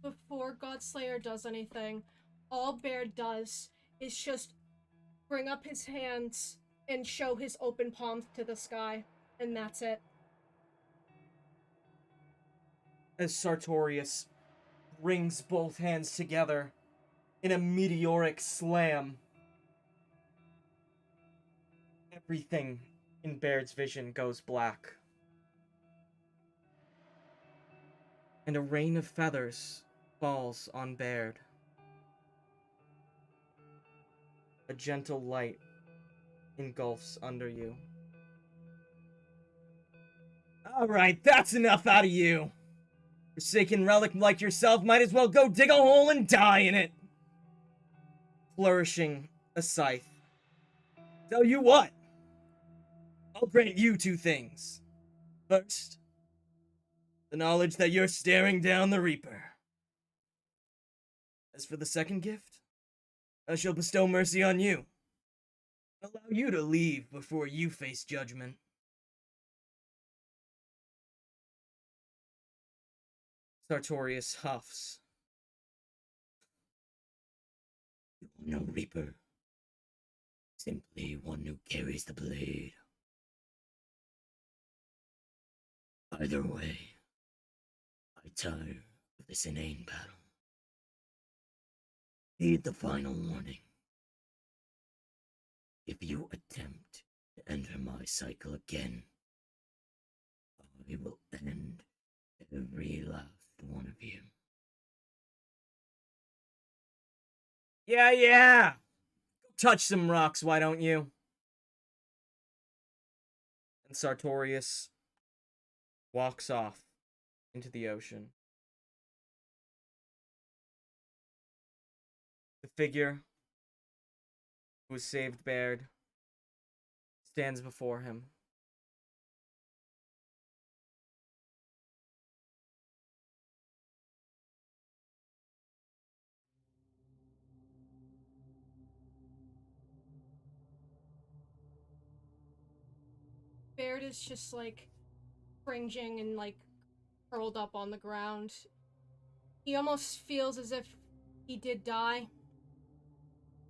Before Godslayer does anything, all Baird does is just bring up his hands and show his open palms to the sky, and that's it. As Sartorius brings both hands together in a meteoric slam, everything in Baird's vision goes black. And a rain of feathers falls on Baird. A gentle light engulfs under you. Alright, that's enough out of you! Forsaken relic like yourself might as well go dig a hole and die in it! Flourishing a scythe. Tell you what! I'll grant you two things. First, the knowledge that you're staring down the Reaper. As for the second gift, I shall bestow mercy on you. Allow you to leave before you face judgment. Sartorius huffs. You are no Reaper. Simply one who carries the blade. Either way, I tire of this inane battle. Heed the final warning. If you attempt to enter my cycle again, I will end every last one of you. Yeah! Touch some rocks, why don't you? And Sartorius walks off into the ocean. The figure who has saved Baird stands before him. Baird is just, like, cringing and, like, curled up on the ground. He almost feels as if he did die,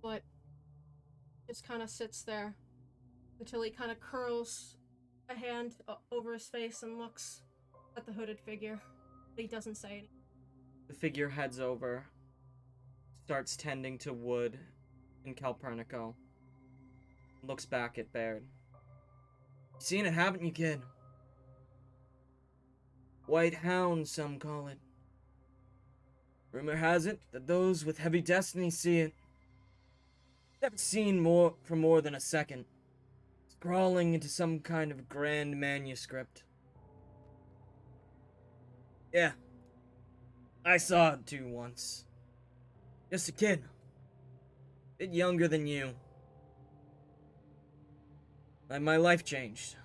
but just kind of sits there until he kind of curls a hand over his face and looks at the hooded figure, but he doesn't say anything. The figure heads over, starts tending to wood in Calpurnico, looks back at Baird. You seen it, haven't you, kid? White hound, some call it. Rumor has it that those with heavy destiny see it. Never seen for more than a second. Scrawling into some kind of grand manuscript. Yeah. I saw it too once. Just a kid. Bit younger than you. And my life changed.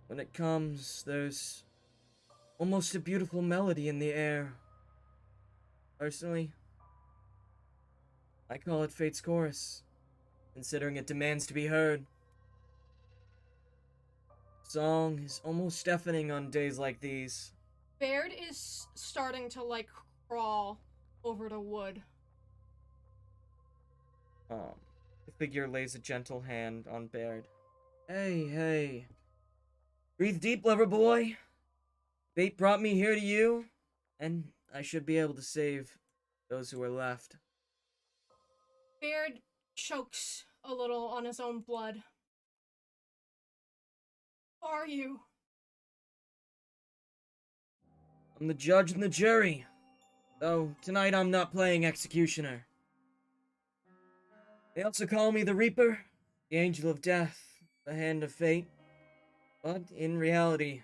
When it comes, there's almost a beautiful melody in the air. Personally, I call it Fate's Chorus, considering it demands to be heard. Song is almost deafening on days like these. Baird is starting to, like, crawl over to wood. The figure lays a gentle hand on Baird. Hey. Breathe deep, lover boy. Fate brought me here to you, and I should be able to save those who are left. Baird chokes a little on his own blood. Who are you? I'm the judge and the jury. Though tonight I'm not playing executioner. They also call me the Reaper, the Angel of Death, the Hand of Fate. But in reality,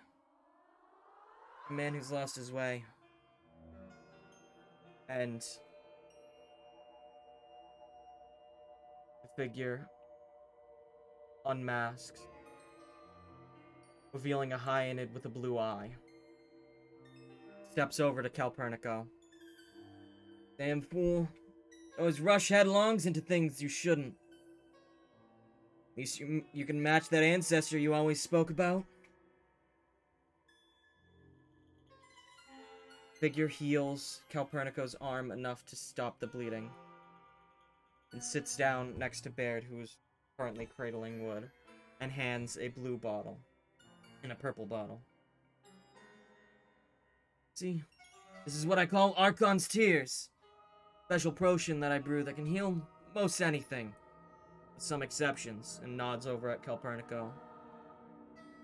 a man who's lost his way. And the figure unmasks, revealing a hyaenid with a blue eye. Steps over to Calpurnico. Damn fool. Always rush headlongs into things you shouldn't. At least you can match that ancestor you always spoke about. Figure heals Calpurnico's arm enough to stop the bleeding. And sits down next to Baird, who is currently cradling wood, and hands a blue bottle and a purple bottle. See, this is what I call Archon's Tears. Special potion that I brew that can heal most anything. With some exceptions, and nods over at Calpurnico.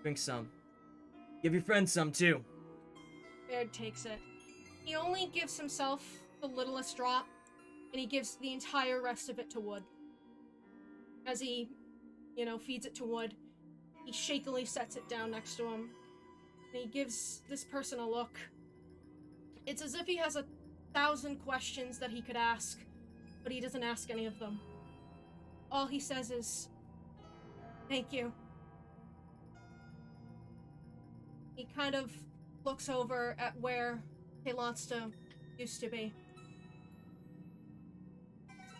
Drink some. Give your friends some, too. Baird takes it. He only gives himself the littlest drop, and he gives the entire rest of it to Wood. As he, feeds it to Wood, he shakily sets it down next to him, and he gives this person a look. It's as if he has 1,000 questions that he could ask, but he doesn't ask any of them. All he says is, "Thank you." He kind of looks over at where Kalonsta used to be.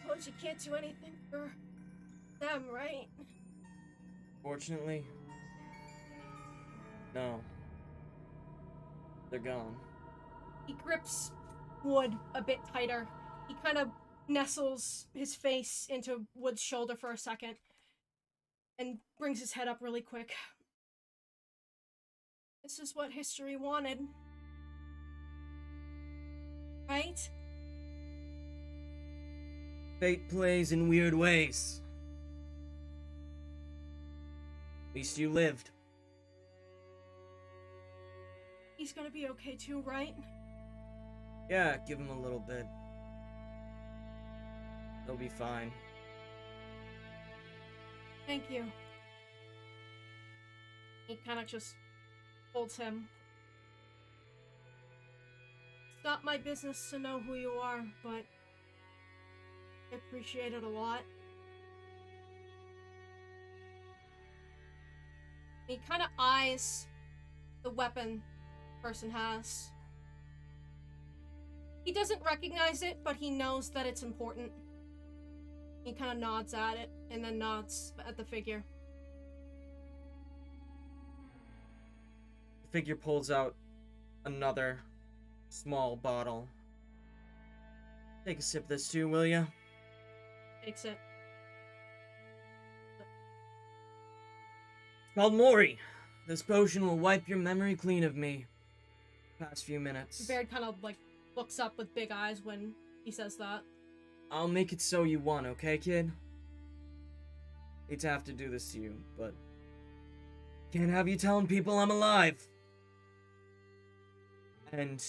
Suppose you can't do anything for them, right? Fortunately, no. They're gone. He grips Wood a bit tighter. He kind of nestles his face into Wood's shoulder for a second and brings his head up really quick. This is what history wanted. Right? Fate plays in weird ways. At least you lived. He's gonna be okay too, right? Yeah, give him a little bit. He'll be fine. Thank you. He kind of just holds him. It's not my business to know who you are, but I appreciate it a lot. He kind of eyes the weapon the person has. He doesn't recognize it, but he knows that it's important. He kind of nods at it, and then nods at the figure. figure pulls out another small bottle. Take a sip of this too, will ya? Takes it. It's called Mori. This potion will wipe your memory clean of me. Past few minutes. Baird kind of like looks up with big eyes when he says that. I'll make it so you want, okay, kid? Hate to have to do this to you, but can't have you telling people I'm alive. And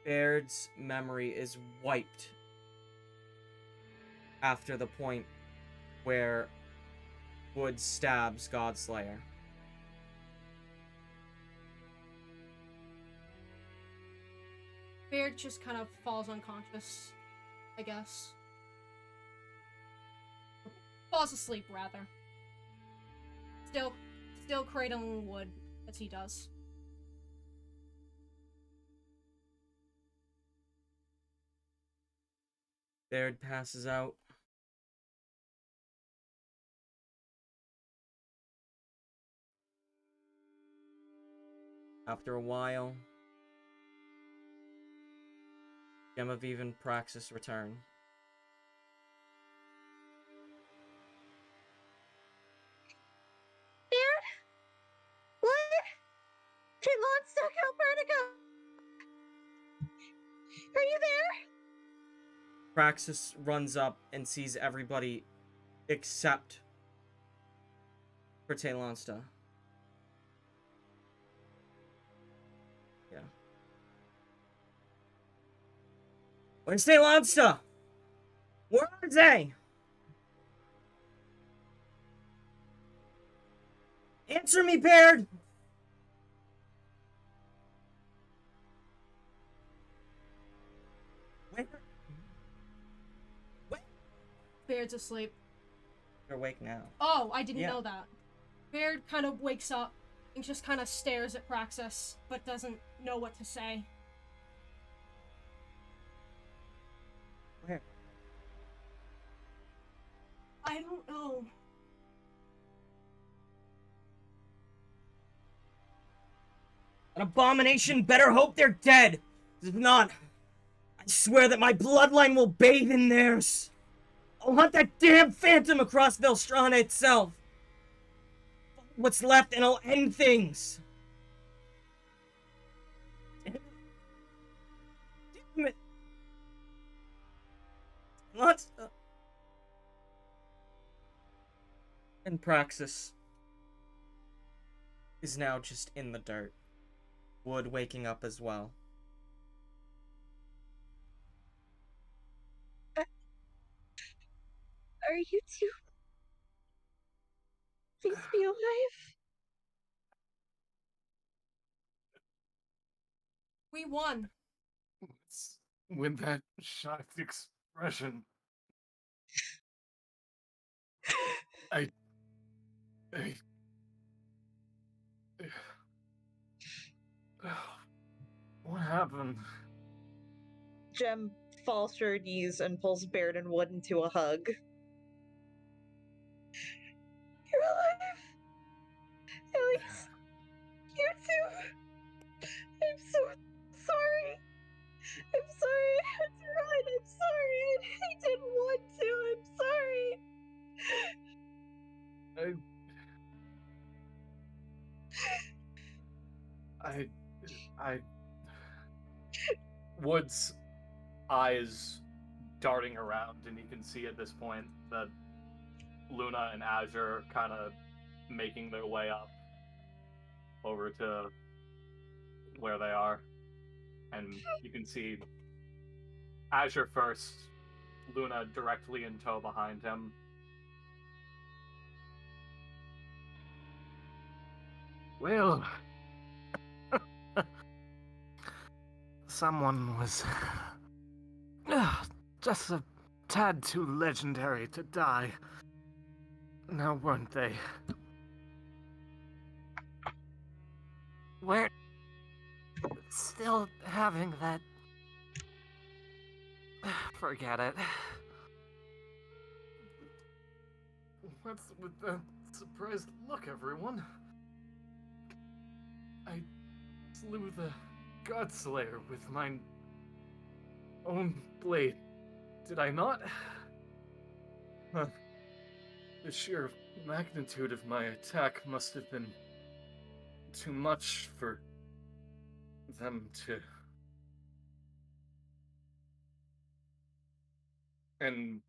Baird's memory is wiped after the point where Wood stabs Godslayer. Baird just kind of falls unconscious, I guess. Falls asleep, rather. Still cradling Wood, as he does. Baird passes out. After a while, Genevieve and Praxis return. Baird? What? Trelonstock, Albertica! Are you there? Praxis runs up and sees everybody except for Taylonsta. Yeah. Where's Taylonsta? Where are they? Answer me, Baird! Where? Baird's asleep. You're awake now. Oh, I didn't Yeah. know that. Baird kind of wakes up and just kind of stares at Praxis, but doesn't know what to say. Where? I don't know. An abomination better hope they're dead! If not, I swear that my bloodline will bathe in theirs! I'll hunt that damn phantom across Velstrana itself! What's left and I'll end things! Damn it. Damn it. What? And Praxis is now just in the dirt. Wood waking up as well. Are you two? Please be alive. We won. With that shocked expression, I what happened? Jem falls to her knees and pulls Baird and Wood into a hug. You're alive. At least you two. I'm so sorry. I'm sorry I had to run. I'm sorry. I didn't want to. I'm sorry. I Wood's eyes darting around, and you can see at this point that Luna and Azure are kind of making their way up over to where they are. And you can see Azure first, Luna directly in tow behind him. Well, someone was just a tad too legendary to die. Now, weren't they? We're still having that. Forget it. What's with that surprised look, everyone? slew the Godslayer with mine own blade, did I not? Huh. The sheer magnitude of my attack must have been too much for them to... And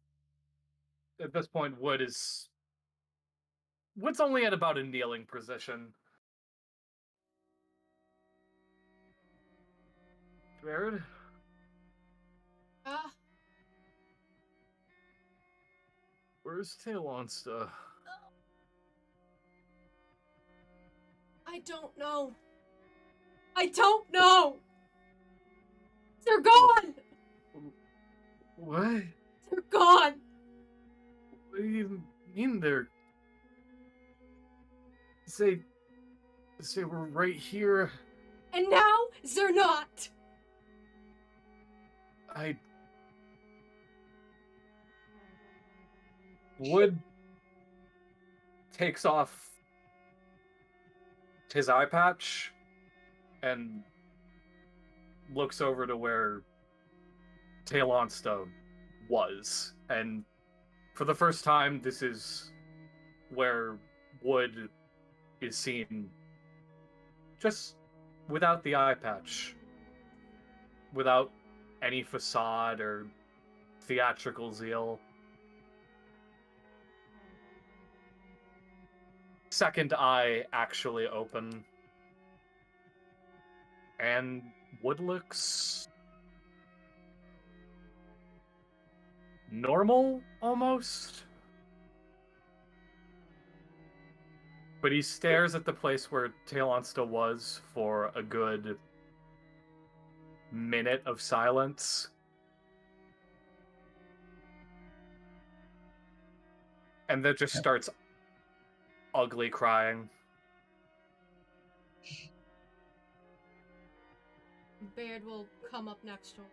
at this point, Wood's only at about a kneeling position. Baird? Ah, Where's Tailonsta? I don't know. I don't know! They're gone! What? They're gone! What do you mean they're... Say we're right here. And now, they're not! Wood takes off his eye patch and looks over to where Tailonsta was. And for the first time, this is where Wood is seen just without the eye patch, without any facade or theatrical zeal. Second eye actually open, and Wood looks normal, almost. But he stares at the place where Tailonsta was for a good minute of silence. And then just starts ugly crying. Baird will come up next to him,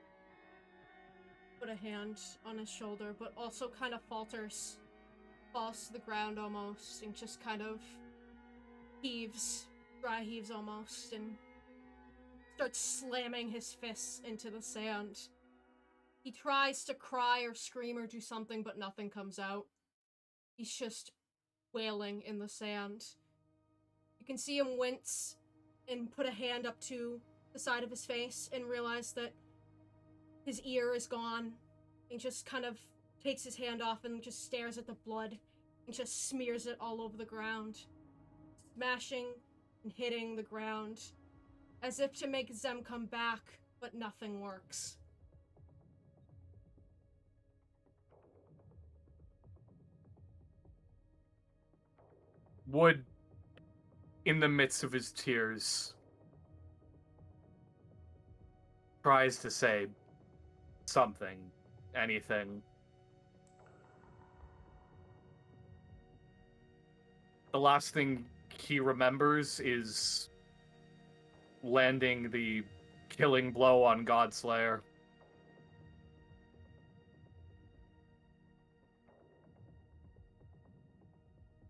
put a hand on his shoulder, but also kind of falters, falls to the ground almost, and just kind of dry heaves almost, and starts slamming his fists into the sand. He tries to cry or scream or do something, but nothing comes out. He's just wailing in the sand. You can see him wince and put a hand up to the side of his face and realize that his ear is gone, and just kind of takes his hand off and just stares at the blood and just smears it all over the ground, smashing and hitting the ground as if to make Zem come back, but nothing works. Wood, in the midst of his tears, tries to say something, anything. The last thing he remembers is landing the killing blow on Godslayer.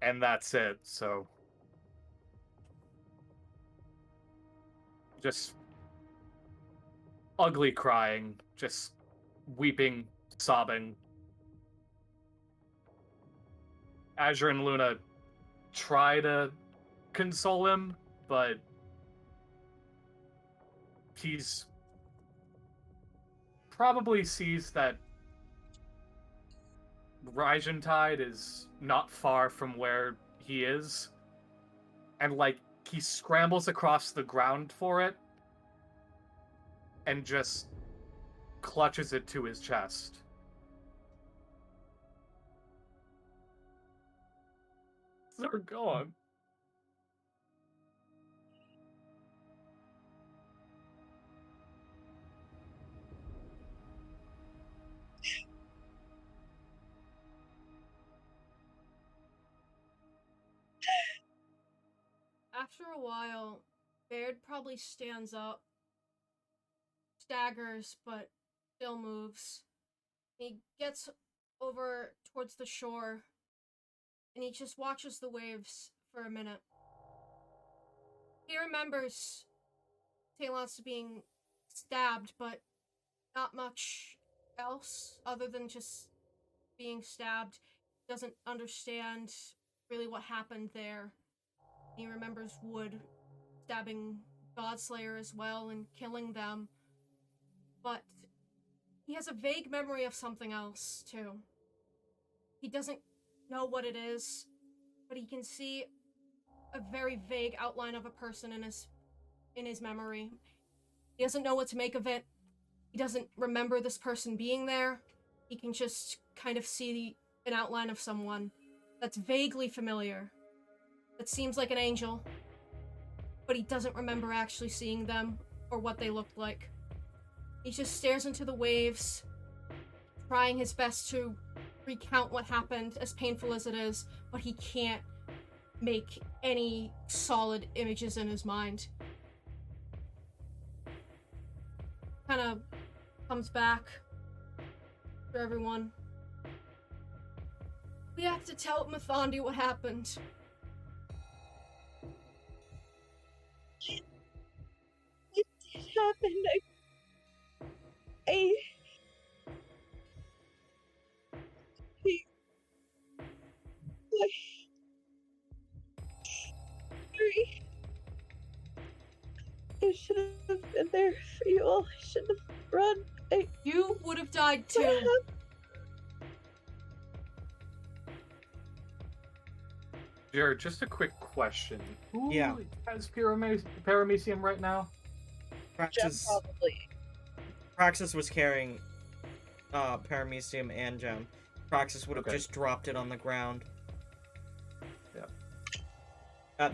And that's it, so... Just... ugly crying, just weeping, sobbing. Azure and Luna try to console him, but he's probably sees that Tide is not far from where he is, and like he scrambles across the ground for it and just clutches it to his chest. They're gone. After a while, Baird probably stands up, staggers, but still moves. He gets over towards the shore, and he just watches the waves for a minute. He remembers Talon's being stabbed, but not much else other than just being stabbed. Doesn't understand really what happened there. He remembers Wood stabbing Godslayer as well and killing them, but he has a vague memory of something else too. He doesn't know what it is, but he can see a very vague outline of a person in his memory. He doesn't know what to make of it. He doesn't remember this person being there. He can just kind of see an outline of someone that's vaguely familiar, that seems like an angel, but he doesn't remember actually seeing them or what they looked like. He just stares into the waves, trying his best to recount what happened, as painful as it is, but he can't make any solid images in his mind. Kind of comes back for everyone. We have to tell Mathandi what happened. What did happen? I sorry. I should have been there for you all. I shouldn't have run. You would have died too. Jared, just a quick question. Who Yeah. has paramecium right now? Praxis, Probably. Praxis was carrying paramecium and gem. Praxis would have just dropped it on the ground. Yeah.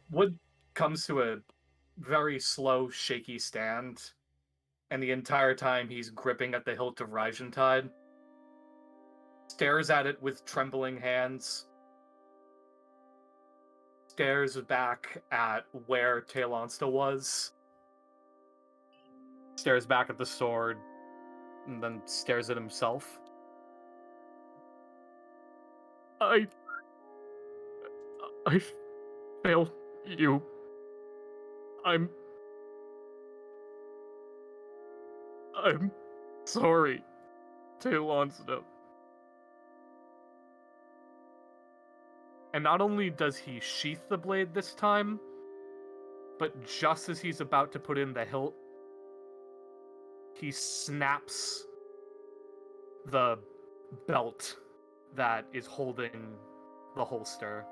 Wood comes to a very slow, shaky stand, and the entire time he's gripping at the hilt of Rajantide, stares at it with trembling hands, stares back at where Talonsta was, stares back at the sword, and then stares at himself. I failed you. I'm sorry, Talonsta. And not only does he sheath the blade this time, but just as he's about to put in the hilt, he snaps the belt that is holding the holster.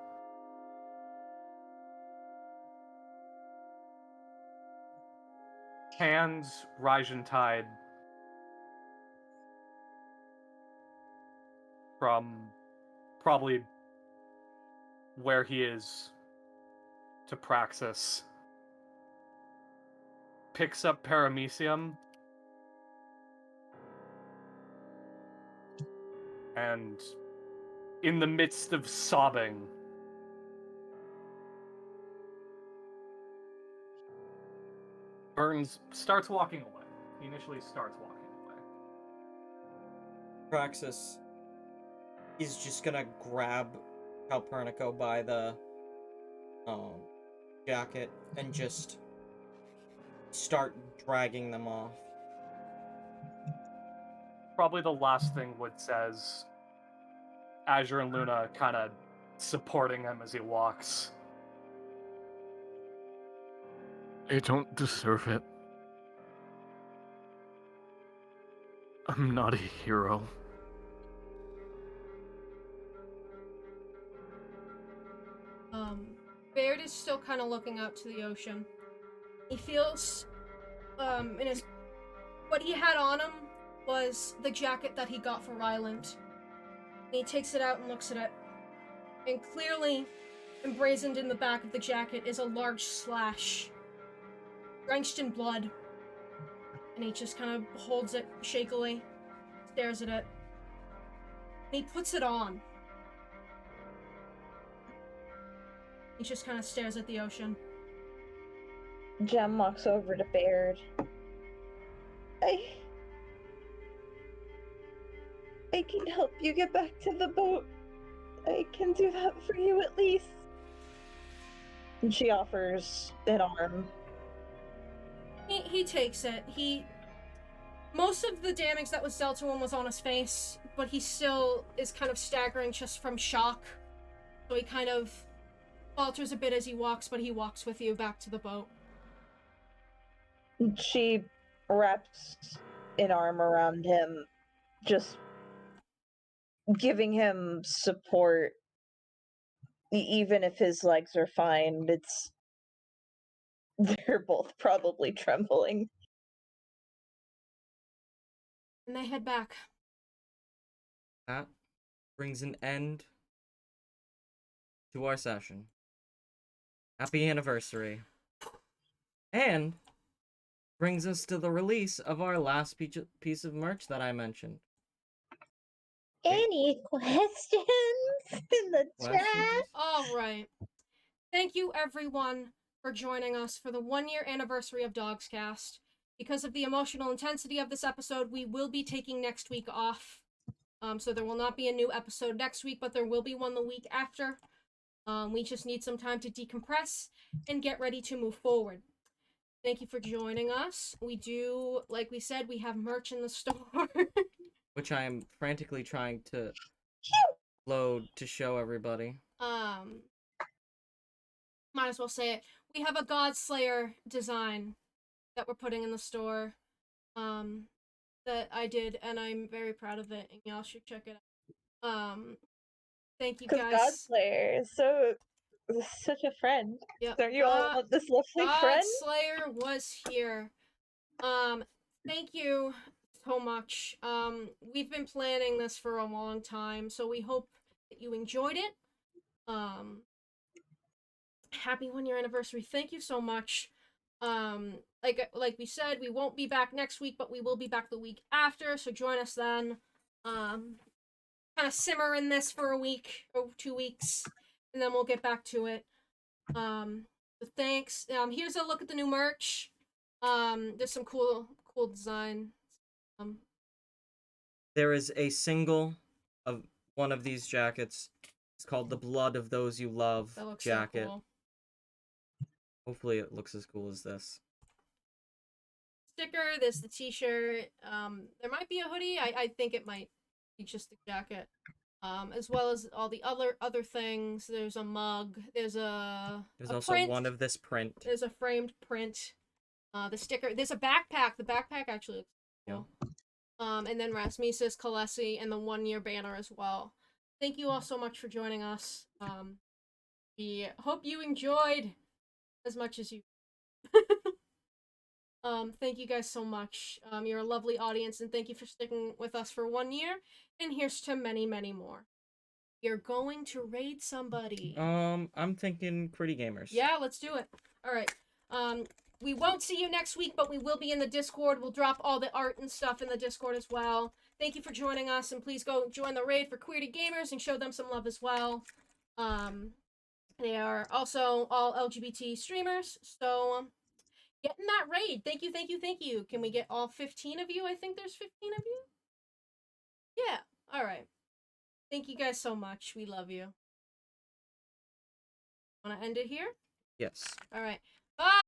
Hands Rajantide from probably where he is to Praxis, picks up paramecium, and in the midst of sobbing, Burns starts walking away. He initially starts walking away. Praxis, he's just gonna grab Calpurnico by the jacket and just start dragging them off. Probably the last thing Wood says, Azure and Luna kind of supporting him as he walks. I don't deserve it. I'm not a hero. Baird is still kind of looking out to the ocean. He feels, in his... What he had on him was the jacket that he got for Ryland. And he takes it out and looks at it. And clearly, emblazoned in the back of the jacket is a large slash, drenched in blood. And he just kind of holds it shakily, stares at it. And he puts it on. He just kind of stares at the ocean. Jem walks over to Baird. I can help you get back to the boat. I can do that for you at least. And she offers an arm he takes it. Most of the damage that was dealt to him was on his face, but he still is kind of staggering just from shock. So he kind of falters a bit as he walks, but he walks with you back to the boat. She wraps an arm around him, just giving him support. Even if his legs are fine, they're both probably trembling. And they head back. That brings an end to our session. Happy anniversary. And brings us to the release of our last piece of merch that I mentioned. Any questions in the chat? Questions? All right. Thank you, everyone, for joining us for the 1-year anniversary of DoGsCast. Because of the emotional intensity of this episode, we will be taking next week off. So there will not be a new episode next week, but there will be one the week after. We just need some time to decompress and get ready to move forward. Thank you for joining us. We do, like we said, we have merch in the store. Which I am frantically trying to load to show everybody. Might as well say it. We have a Godslayer design that we're putting in the store. That I did, and I'm very proud of it, and y'all should check it out. Thank you guys. Godslayer is such a friend. Yep. Don't you all want this lovely friend? Godslayer was here. Thank you so much. We've been planning this for a long time, so we hope that you enjoyed it. Happy 1-year anniversary. Thank you so much. Like we said, we won't be back next week, but we will be back the week after, so join us then. Kind of simmer in this for a week or 2 weeks, and then we'll get back to it. So thanks. Here's a look at the new merch. There's some cool design. There is a single of one of these jackets. It's called the Blood of Those You Love That looks jacket. so cool. Hopefully it looks as cool as this. Sticker, there's the t-shirt. There might be a hoodie. I think it might be just the jacket. As well as all the other things. There's a mug. There's also print. one of this print. There's a framed print. The sticker. There's a backpack. The backpack actually looks cool. And then Rasmus's, Kalesi, and the 1-year banner as well. Thank you all so much for joining us. We hope you enjoyed as much as you. Thank you guys so much. You're a lovely audience, and thank you for sticking with us for 1 year. And here's to many, many more. You're going to raid somebody. I'm thinking Pretty Gamers. Yeah, let's do it. All right. We won't see you next week, but we will be in the Discord. We'll drop all the art and stuff in the Discord as well. Thank you for joining us, and please go join the raid for Queerty Gamers and show them some love as well. They are also all LGBT streamers, so get in that raid. Thank you, thank you, thank you. Can we get all 15 of you? I think there's 15 of you. Yeah, all right. Thank you guys so much. We love you. Want to end it here? Yes. All right. Bye!